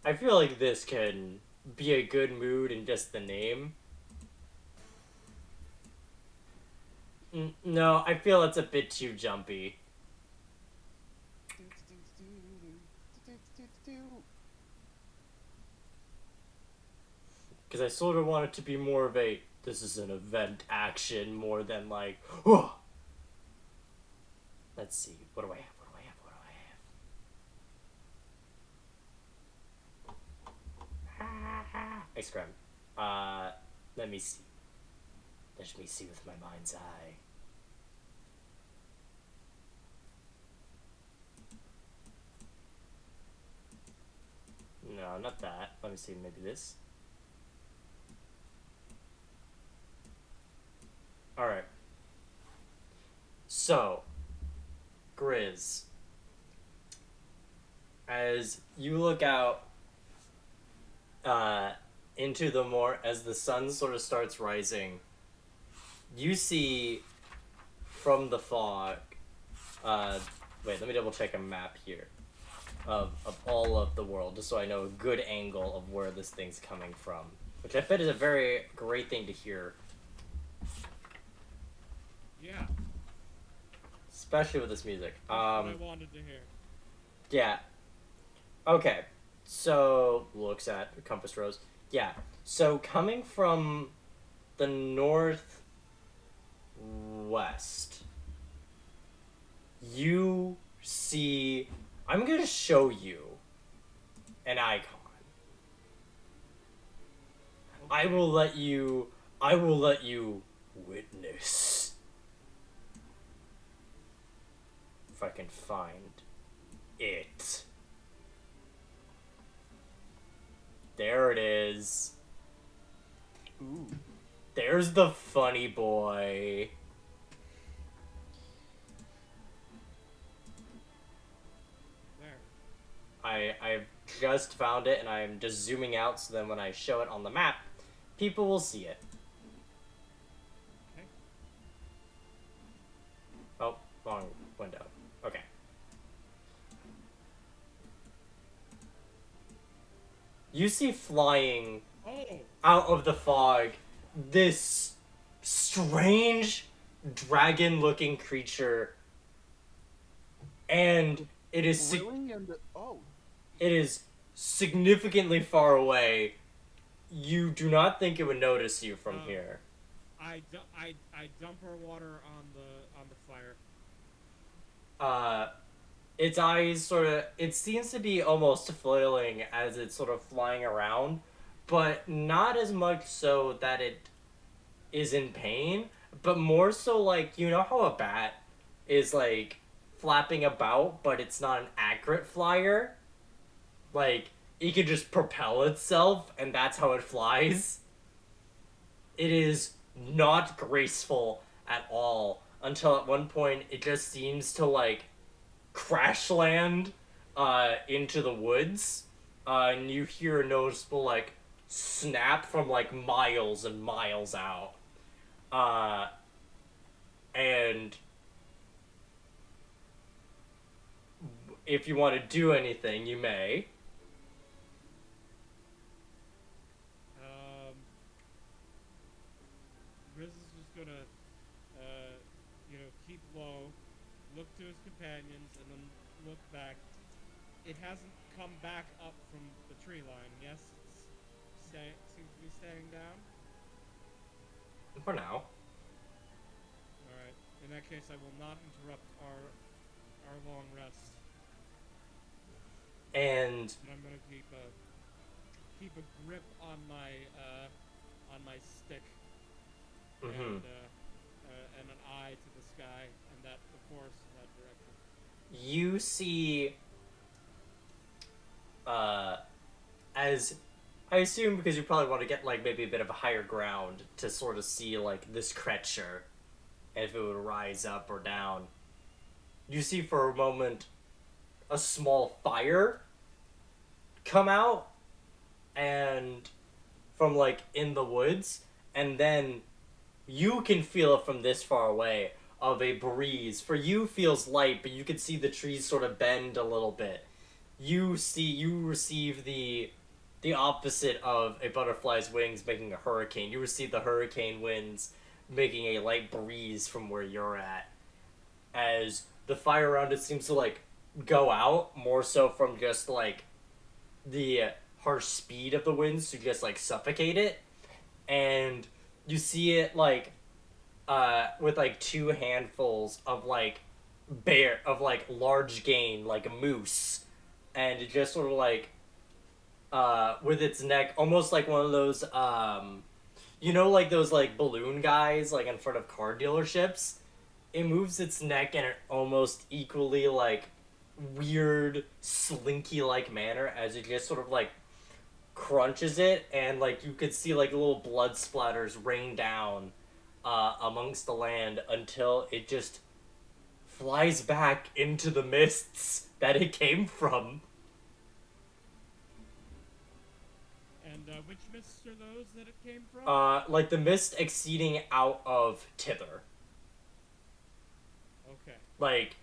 [SPEAKER 1] I feel like this can be a good mood in just the name. No, I feel it's a bit too jumpy. Because I sort of want it to be more of a, this is an event action more than like, oh! Let's see, what do I have? Ice cream. Let me see. Let me see with my mind's eye. No, not that. Let me see, maybe this. Alright. So, Grizz, as you look out into the more, as the sun sort of starts rising, you see from the fog, wait, let me double check a map here. of all of the world, just so I know a good angle of where this thing's coming from. Which I bet is a very great thing to hear.
[SPEAKER 4] Yeah.
[SPEAKER 1] Especially with this music.
[SPEAKER 4] That's what I wanted to hear.
[SPEAKER 1] Yeah. Okay. So, looks at the compass rose. Yeah. So, coming from the northwest, you see... I'm going to show you an icon.
[SPEAKER 4] Okay.
[SPEAKER 1] I will let you witness. If I can find it. There it is.
[SPEAKER 2] Ooh.
[SPEAKER 1] There's the funny boy.
[SPEAKER 4] There.
[SPEAKER 1] I've just found it and I'm just zooming out so then when I show it on the map, people will see it.
[SPEAKER 4] Okay.
[SPEAKER 1] Oh, wrong window. Okay. You see flying
[SPEAKER 4] Oh!
[SPEAKER 1] out of the fog this strange dragon-looking creature, and it is
[SPEAKER 2] Really? And oh,
[SPEAKER 1] it is significantly far away. You do not think it would notice you from here.
[SPEAKER 4] I dump our water on the fire.
[SPEAKER 1] Its eyes it seems to be almost flailing as it's sort of flying around, but not as much so that it is in pain, but more so like, you know how a bat is like flapping about, but it's not an accurate flyer? Like, it can just propel itself, and that's how it flies. It is not graceful at all, until at one point it just seems to like crash land into the woods, and you hear a noticeable like snap from like miles and miles out, and if you want to do anything, you may.
[SPEAKER 4] Riz is just gonna, keep low, look to his companions, and then look back. It hasn't come back up from the tree line. Yes, it seems to be staying down.
[SPEAKER 1] For now.
[SPEAKER 4] All right. In that case, I will not interrupt our long rest.
[SPEAKER 1] And
[SPEAKER 4] And I'm gonna keep a grip on my stick
[SPEAKER 1] mhm.
[SPEAKER 4] and an eye to the sky and the forest in that direction.
[SPEAKER 1] You see, as I assume because you probably want to get like maybe a bit of a higher ground to sort of see like this creature, and if it would rise up or down. You see for a moment a small fire come out and from like in the woods, and then you can feel it from this far away of a breeze. For you feels light, but you can see the trees sort of bend a little bit. You receive the opposite of a butterfly's wings making a hurricane. You receive the hurricane winds making a light breeze from where you're at, as the fire around it seems to like go out more so from just like the harsh speed of the winds to just like suffocate it, and you see it like with like two handfuls of like large game like a moose, and it just sort of like with its neck almost like one of those like those like balloon guys like in front of car dealerships. It moves its neck in an almost equally like weird slinky like manner as it just sort of like crunches it, and like you could see like little blood splatters rain down amongst the land until it just flies back into the mists that it came from.
[SPEAKER 4] And which mists are those that it came from?
[SPEAKER 1] Like the mist exceeding out of Titther.
[SPEAKER 4] Okay.
[SPEAKER 1] Like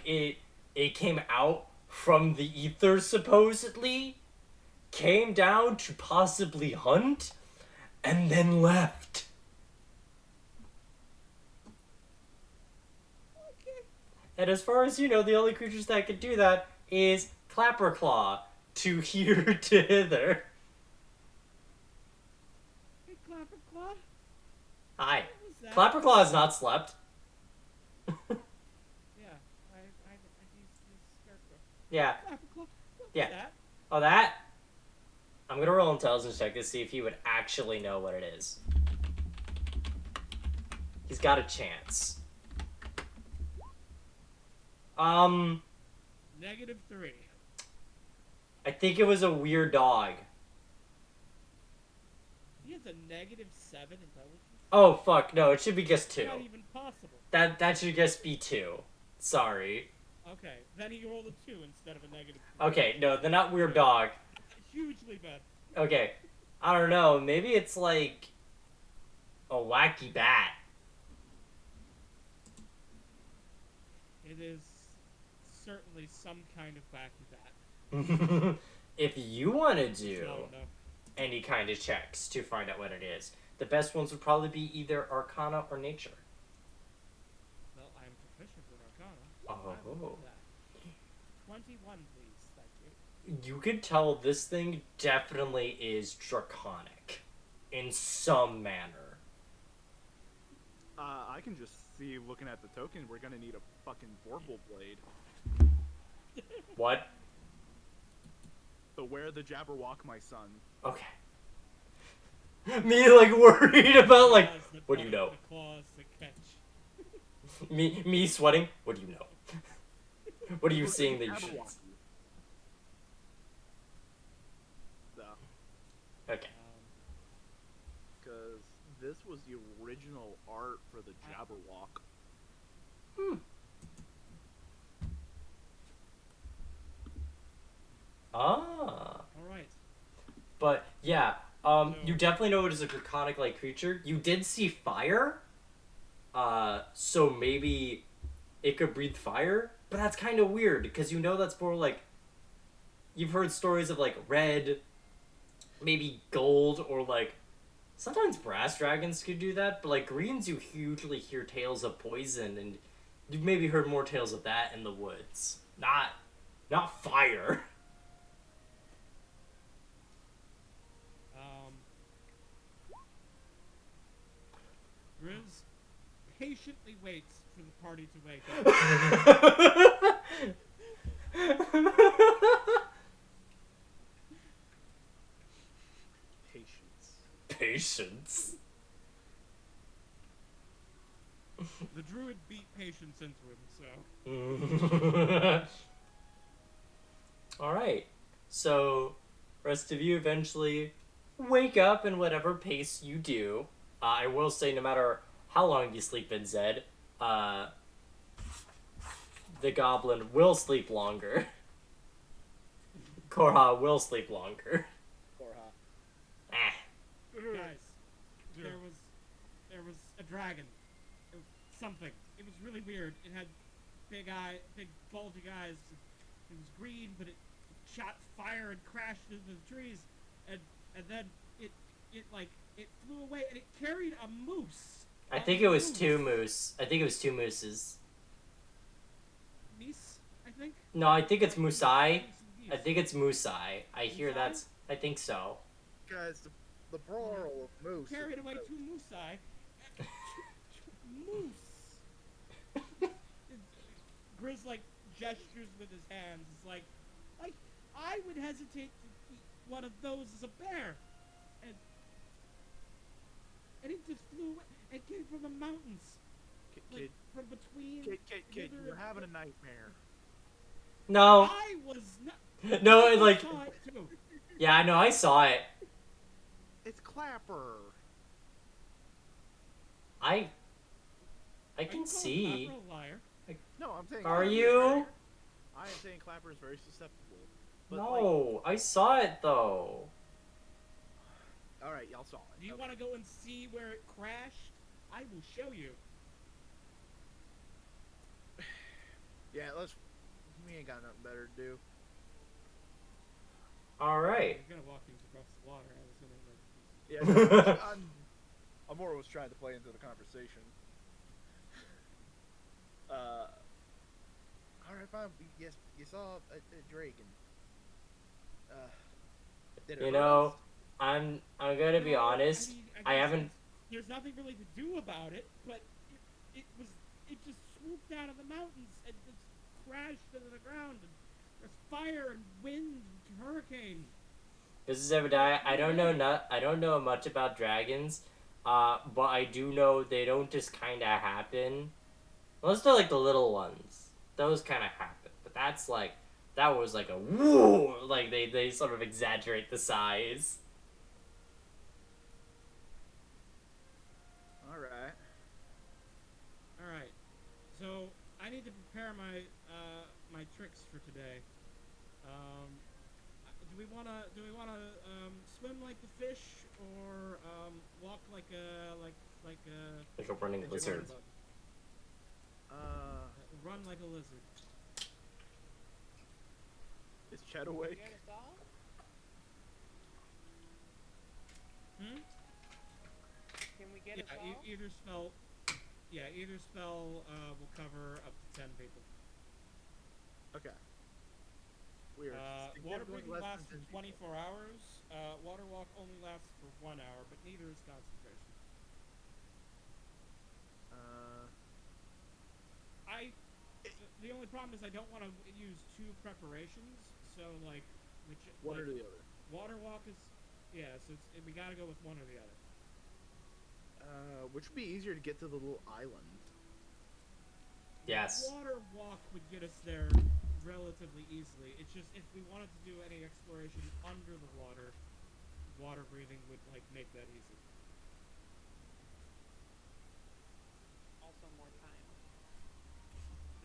[SPEAKER 1] it came out from the ether, supposedly, came down to possibly hunt, and then left.
[SPEAKER 4] Okay.
[SPEAKER 1] And as far as you know, the only creatures that can do that is Clapperclaw to here to hither.
[SPEAKER 4] Hey, Clapperclaw.
[SPEAKER 1] Hi.
[SPEAKER 4] What was that?
[SPEAKER 1] Clapperclaw has not slept.
[SPEAKER 4] Yeah, he's scarecrow.
[SPEAKER 1] Yeah.
[SPEAKER 4] Clapperclaw. What was
[SPEAKER 1] Yeah.
[SPEAKER 4] that?
[SPEAKER 1] Oh, that? I'm gonna roll intelligence check to see if he would actually know what it is. He's got a chance.
[SPEAKER 4] -3.
[SPEAKER 1] I think it was a weird dog.
[SPEAKER 4] He has a -7 intelligence.
[SPEAKER 1] Oh, fuck, no, it should be just 2.
[SPEAKER 4] Not even possible.
[SPEAKER 1] That should just be 2. Sorry.
[SPEAKER 4] Okay, then he rolled a 2 instead of a -3.
[SPEAKER 1] Okay, no, they're not weird dog.
[SPEAKER 4] Hugely bad.
[SPEAKER 1] Okay, I don't know, maybe it's like a wacky bat.
[SPEAKER 4] It is certainly some kind of wacky bat.
[SPEAKER 1] If you want to
[SPEAKER 4] I
[SPEAKER 1] do
[SPEAKER 4] don't know.
[SPEAKER 1] any kind of checks to find out what it is, the best ones would probably be either Arcana or Nature.
[SPEAKER 4] Well, I'm proficient in Arcana.
[SPEAKER 1] Oh.
[SPEAKER 4] I will do that. 21, please. Thank you.
[SPEAKER 1] You could tell this thing definitely is draconic in some manner.
[SPEAKER 2] I can just see, looking at the token, we're gonna need a fucking Vorpal blade.
[SPEAKER 1] What?
[SPEAKER 2] Beware the Jabberwock, my son.
[SPEAKER 1] Okay. Me, like, worried about, like,
[SPEAKER 4] Claws that
[SPEAKER 1] what do you
[SPEAKER 4] bite,
[SPEAKER 1] know?
[SPEAKER 4] The claws that catch.
[SPEAKER 1] Me sweating? What do you know? What are you seeing that you should...
[SPEAKER 2] Jabberwock. So,
[SPEAKER 1] Okay.
[SPEAKER 2] because this was the original art for the Jabberwock.
[SPEAKER 1] Ah.
[SPEAKER 4] Alright.
[SPEAKER 1] But, yeah, you definitely know it is a draconic-like creature. You did see fire, so maybe it could breathe fire, but that's kind of weird, because you know that's more like... You've heard stories of, like, red, maybe gold, or, like, sometimes brass dragons could do that, but, like, greens you hugely hear tales of poison, and you've maybe heard more tales of that in the woods. Not fire.
[SPEAKER 4] Grizz patiently waits for the party to wake up.
[SPEAKER 2] Patience.
[SPEAKER 1] Patience.
[SPEAKER 4] The druid beat patience into him, so...
[SPEAKER 1] Alright. So, rest of you eventually wake up in whatever pace you do. I will say, no matter how long you sleep in Zed, the goblin will sleep longer. Korha will sleep longer.
[SPEAKER 2] Korha.
[SPEAKER 1] Ah.
[SPEAKER 4] Guys, there was a dragon. It was something. It was really weird. It had big bulging eyes. It was green, but it shot fire and crashed into the trees, and then it flew away, and it carried a moose.
[SPEAKER 1] I think it was 2 moose. I think it was 2 mooses.
[SPEAKER 4] Meese, I think?
[SPEAKER 1] No, I think it's Musai.
[SPEAKER 4] Meese.
[SPEAKER 1] I think it's Musai. I hear
[SPEAKER 4] Musai?
[SPEAKER 1] I think so.
[SPEAKER 2] Guys, the plural of moose.
[SPEAKER 4] Carried away 2 moosei. Moose. Grizz, like, gestures with his hands. It's like, I would hesitate to eat one of those as a bear. And it just flew away. It came from the mountains.
[SPEAKER 2] Kid,
[SPEAKER 4] From between...
[SPEAKER 2] kid,
[SPEAKER 4] hither
[SPEAKER 2] you're
[SPEAKER 4] and
[SPEAKER 2] having a
[SPEAKER 4] thither.
[SPEAKER 2] nightmare.
[SPEAKER 1] No.
[SPEAKER 4] I was not...
[SPEAKER 1] No,
[SPEAKER 4] I
[SPEAKER 1] like...
[SPEAKER 4] saw it too.
[SPEAKER 1] Yeah, I know, I saw it.
[SPEAKER 2] It's Clapper.
[SPEAKER 1] I
[SPEAKER 4] Are
[SPEAKER 1] can
[SPEAKER 4] you calling
[SPEAKER 1] see.
[SPEAKER 4] Clapper a liar?
[SPEAKER 2] No, I'm saying.
[SPEAKER 1] Are
[SPEAKER 2] Clapper is
[SPEAKER 1] you?
[SPEAKER 2] very- I am saying Clapper is very susceptible. But
[SPEAKER 1] No, I saw it though.
[SPEAKER 2] all right, y'all saw it.
[SPEAKER 4] Do you
[SPEAKER 2] Okay.
[SPEAKER 4] want to go and see where it crashed? I will show you.
[SPEAKER 2] Yeah, let's. We ain't got nothing better to do.
[SPEAKER 1] All right.
[SPEAKER 4] You're gonna walk things across the water. I was gonna like.
[SPEAKER 2] Yeah, I'm more was trying to play into the conversation. All right, fine. Yes, you saw a dragon. Did it
[SPEAKER 1] You
[SPEAKER 2] hurt us?
[SPEAKER 1] know, I'm gonna be honest.
[SPEAKER 4] I mean,
[SPEAKER 1] I
[SPEAKER 4] guess
[SPEAKER 1] haven't.
[SPEAKER 4] there's nothing really to do about it, but it just swooped out of the mountains and just crashed into the ground. And there's fire and wind and hurricane.
[SPEAKER 1] This is Obadiah. I don't know much about dragons, but I do know they don't just kind of happen. Unless they're like the little ones, those kind of happen. But that was like a woo. Like they sort of exaggerate the size.
[SPEAKER 2] All right.
[SPEAKER 4] All right, so I need to prepare my my tricks for today. Do we wanna swim like the fish or walk like a
[SPEAKER 1] Like a running
[SPEAKER 2] Did you
[SPEAKER 1] lizard.
[SPEAKER 2] learn
[SPEAKER 4] run like a lizard?
[SPEAKER 2] Is Chet awake?
[SPEAKER 3] Get us all?
[SPEAKER 4] Hmm?
[SPEAKER 3] Can we get
[SPEAKER 4] Yeah,
[SPEAKER 3] us all?
[SPEAKER 4] either spell. Yeah, either spell will cover up to 10 people.
[SPEAKER 2] Okay. We are
[SPEAKER 4] Water
[SPEAKER 2] significantly
[SPEAKER 4] breathing
[SPEAKER 2] less
[SPEAKER 4] lasts
[SPEAKER 2] than
[SPEAKER 4] for
[SPEAKER 2] 10 people.
[SPEAKER 4] 24 hours. Water walk only lasts for 1 hour, but neither is concentration. The only problem is I don't want to use 2 preparations. So like,
[SPEAKER 2] One or the other.
[SPEAKER 4] water walk is, yeah. So we gotta go with one or the other.
[SPEAKER 2] Which would be easier to get to the little island?
[SPEAKER 1] Yes.
[SPEAKER 4] Water walk would get us there relatively easily. It's just if we wanted to do any exploration under the water, water breathing would like make that easy.
[SPEAKER 3] Also more time.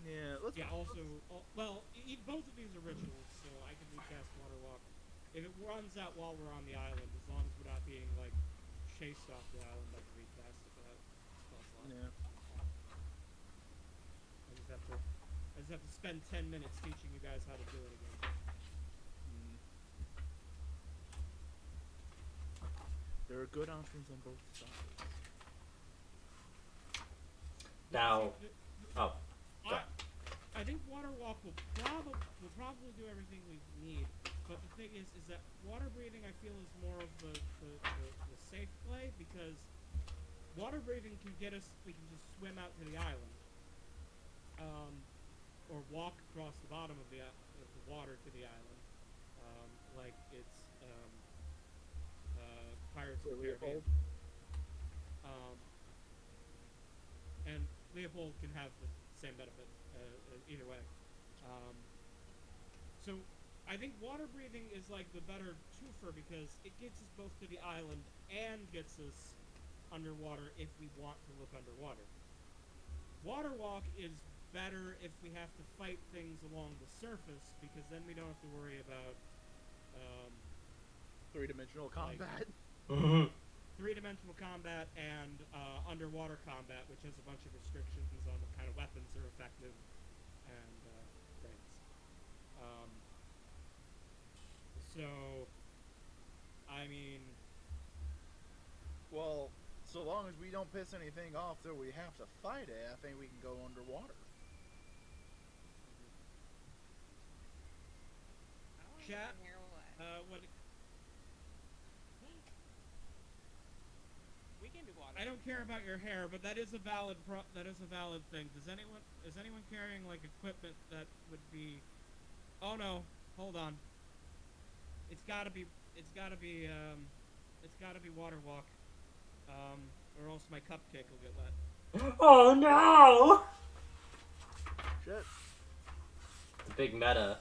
[SPEAKER 2] Yeah, let's.
[SPEAKER 4] Yeah. Also, both of these are rituals, so I can recast water walk. If it runs out while we're on the island, as long as we're not being like chased off the island, I can recast it without spell slot.
[SPEAKER 2] Yeah.
[SPEAKER 4] I just have to spend 10 minutes teaching you guys how to do it again.
[SPEAKER 2] There are good options on both sides.
[SPEAKER 1] Now, oh, go.
[SPEAKER 4] I think water walk will probably do everything we need, but the thing is that water breathing I feel is more of the safe play because water breathing can get us. We can just swim out to the island, or walk across the bottom of the water to the island, like it's Pirates of the Caribbean. And Leopold can have the same benefit either way. So I think water breathing is like the better twofer because it gets us both to the island and gets us underwater if we want to look underwater. Water walk is better if we have to fight things along the surface because then we don't have to worry about
[SPEAKER 2] Three-dimensional combat.
[SPEAKER 1] Mm-hmm.
[SPEAKER 4] Three-dimensional combat and underwater combat, which has a bunch of restrictions on what kind of weapons are effective and things. So, I mean,
[SPEAKER 2] Well, so long as we don't piss anything off that we have to fight it, I think we can go underwater.
[SPEAKER 3] I don't
[SPEAKER 4] Chat,
[SPEAKER 3] even hear what.
[SPEAKER 4] what
[SPEAKER 3] We can do water.
[SPEAKER 4] I don't care about your hair, but that is a valid thing. Is anyone carrying like equipment that would be? Oh no, hold on. It's gotta be water walk, or else my cupcake will get wet.
[SPEAKER 1] Oh no!
[SPEAKER 2] Shit.
[SPEAKER 1] It's a big meta.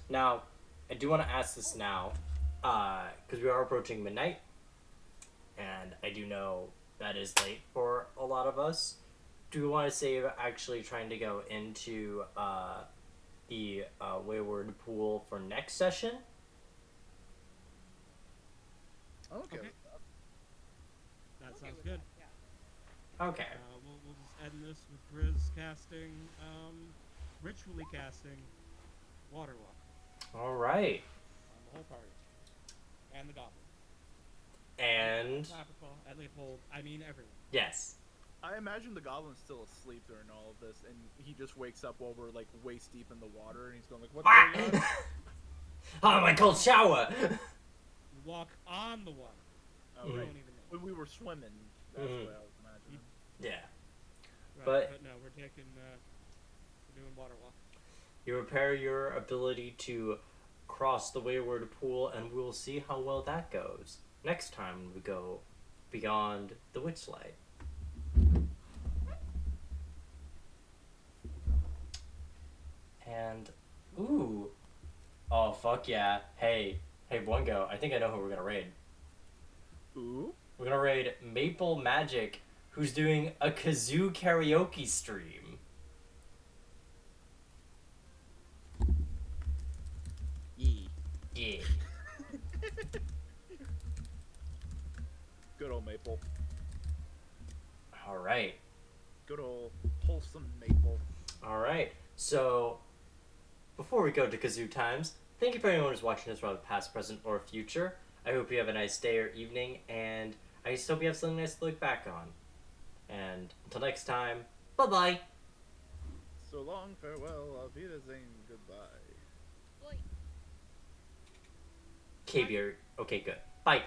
[SPEAKER 1] Now, I do want to ask this now, because we are approaching midnight, and I do know that is late for a lot of us. Do we want to save actually trying to go into the Wayward Pool for next session?
[SPEAKER 2] Okay.
[SPEAKER 4] That
[SPEAKER 3] Okay
[SPEAKER 4] sounds
[SPEAKER 3] with
[SPEAKER 4] good.
[SPEAKER 3] that, yeah.
[SPEAKER 1] Okay.
[SPEAKER 4] We'll just end this with Grizz casting, ritually casting Water Walk
[SPEAKER 1] All right.
[SPEAKER 4] on the whole party. And the goblin.
[SPEAKER 1] And
[SPEAKER 4] Topical, at Leopold, I mean everyone.
[SPEAKER 1] yes.
[SPEAKER 2] I imagine the goblin's still asleep during all of this, and he just wakes up while we're like waist deep in the water, and he's going like, "What's going on?"
[SPEAKER 1] Oh, my cold shower.
[SPEAKER 4] You walk on the water.
[SPEAKER 2] Oh,
[SPEAKER 4] You
[SPEAKER 2] right.
[SPEAKER 4] don't even know.
[SPEAKER 2] When we were swimming, that's
[SPEAKER 1] Mhm.
[SPEAKER 2] what I was imagining.
[SPEAKER 1] Yeah.
[SPEAKER 4] Right,
[SPEAKER 1] But-
[SPEAKER 4] no, we're taking, we're doing Water Walk.
[SPEAKER 1] You repair your ability to cross the wayward pool, and we'll see how well that goes next time we go beyond the Witchlight. And ooh, oh fuck yeah! Hey, Blingo, I think I know who we're gonna raid.
[SPEAKER 2] Ooh.
[SPEAKER 1] We're gonna raid Maple Magic, who's doing a kazoo karaoke stream.
[SPEAKER 2] Yee.
[SPEAKER 1] Yeah.
[SPEAKER 2] Good old Maple.
[SPEAKER 1] All right.
[SPEAKER 2] Good old wholesome Maple.
[SPEAKER 1] All right. So, before we go to kazoo times, thank you for anyone who's watching this, whether past, present, or future. I hope you have a nice day or evening, and I just hope you have something nice to look back on. And until next time, bye-bye.
[SPEAKER 2] So long, farewell, auf Wiedersehen, goodbye.
[SPEAKER 3] Boy.
[SPEAKER 1] KB, okay, good. Bye.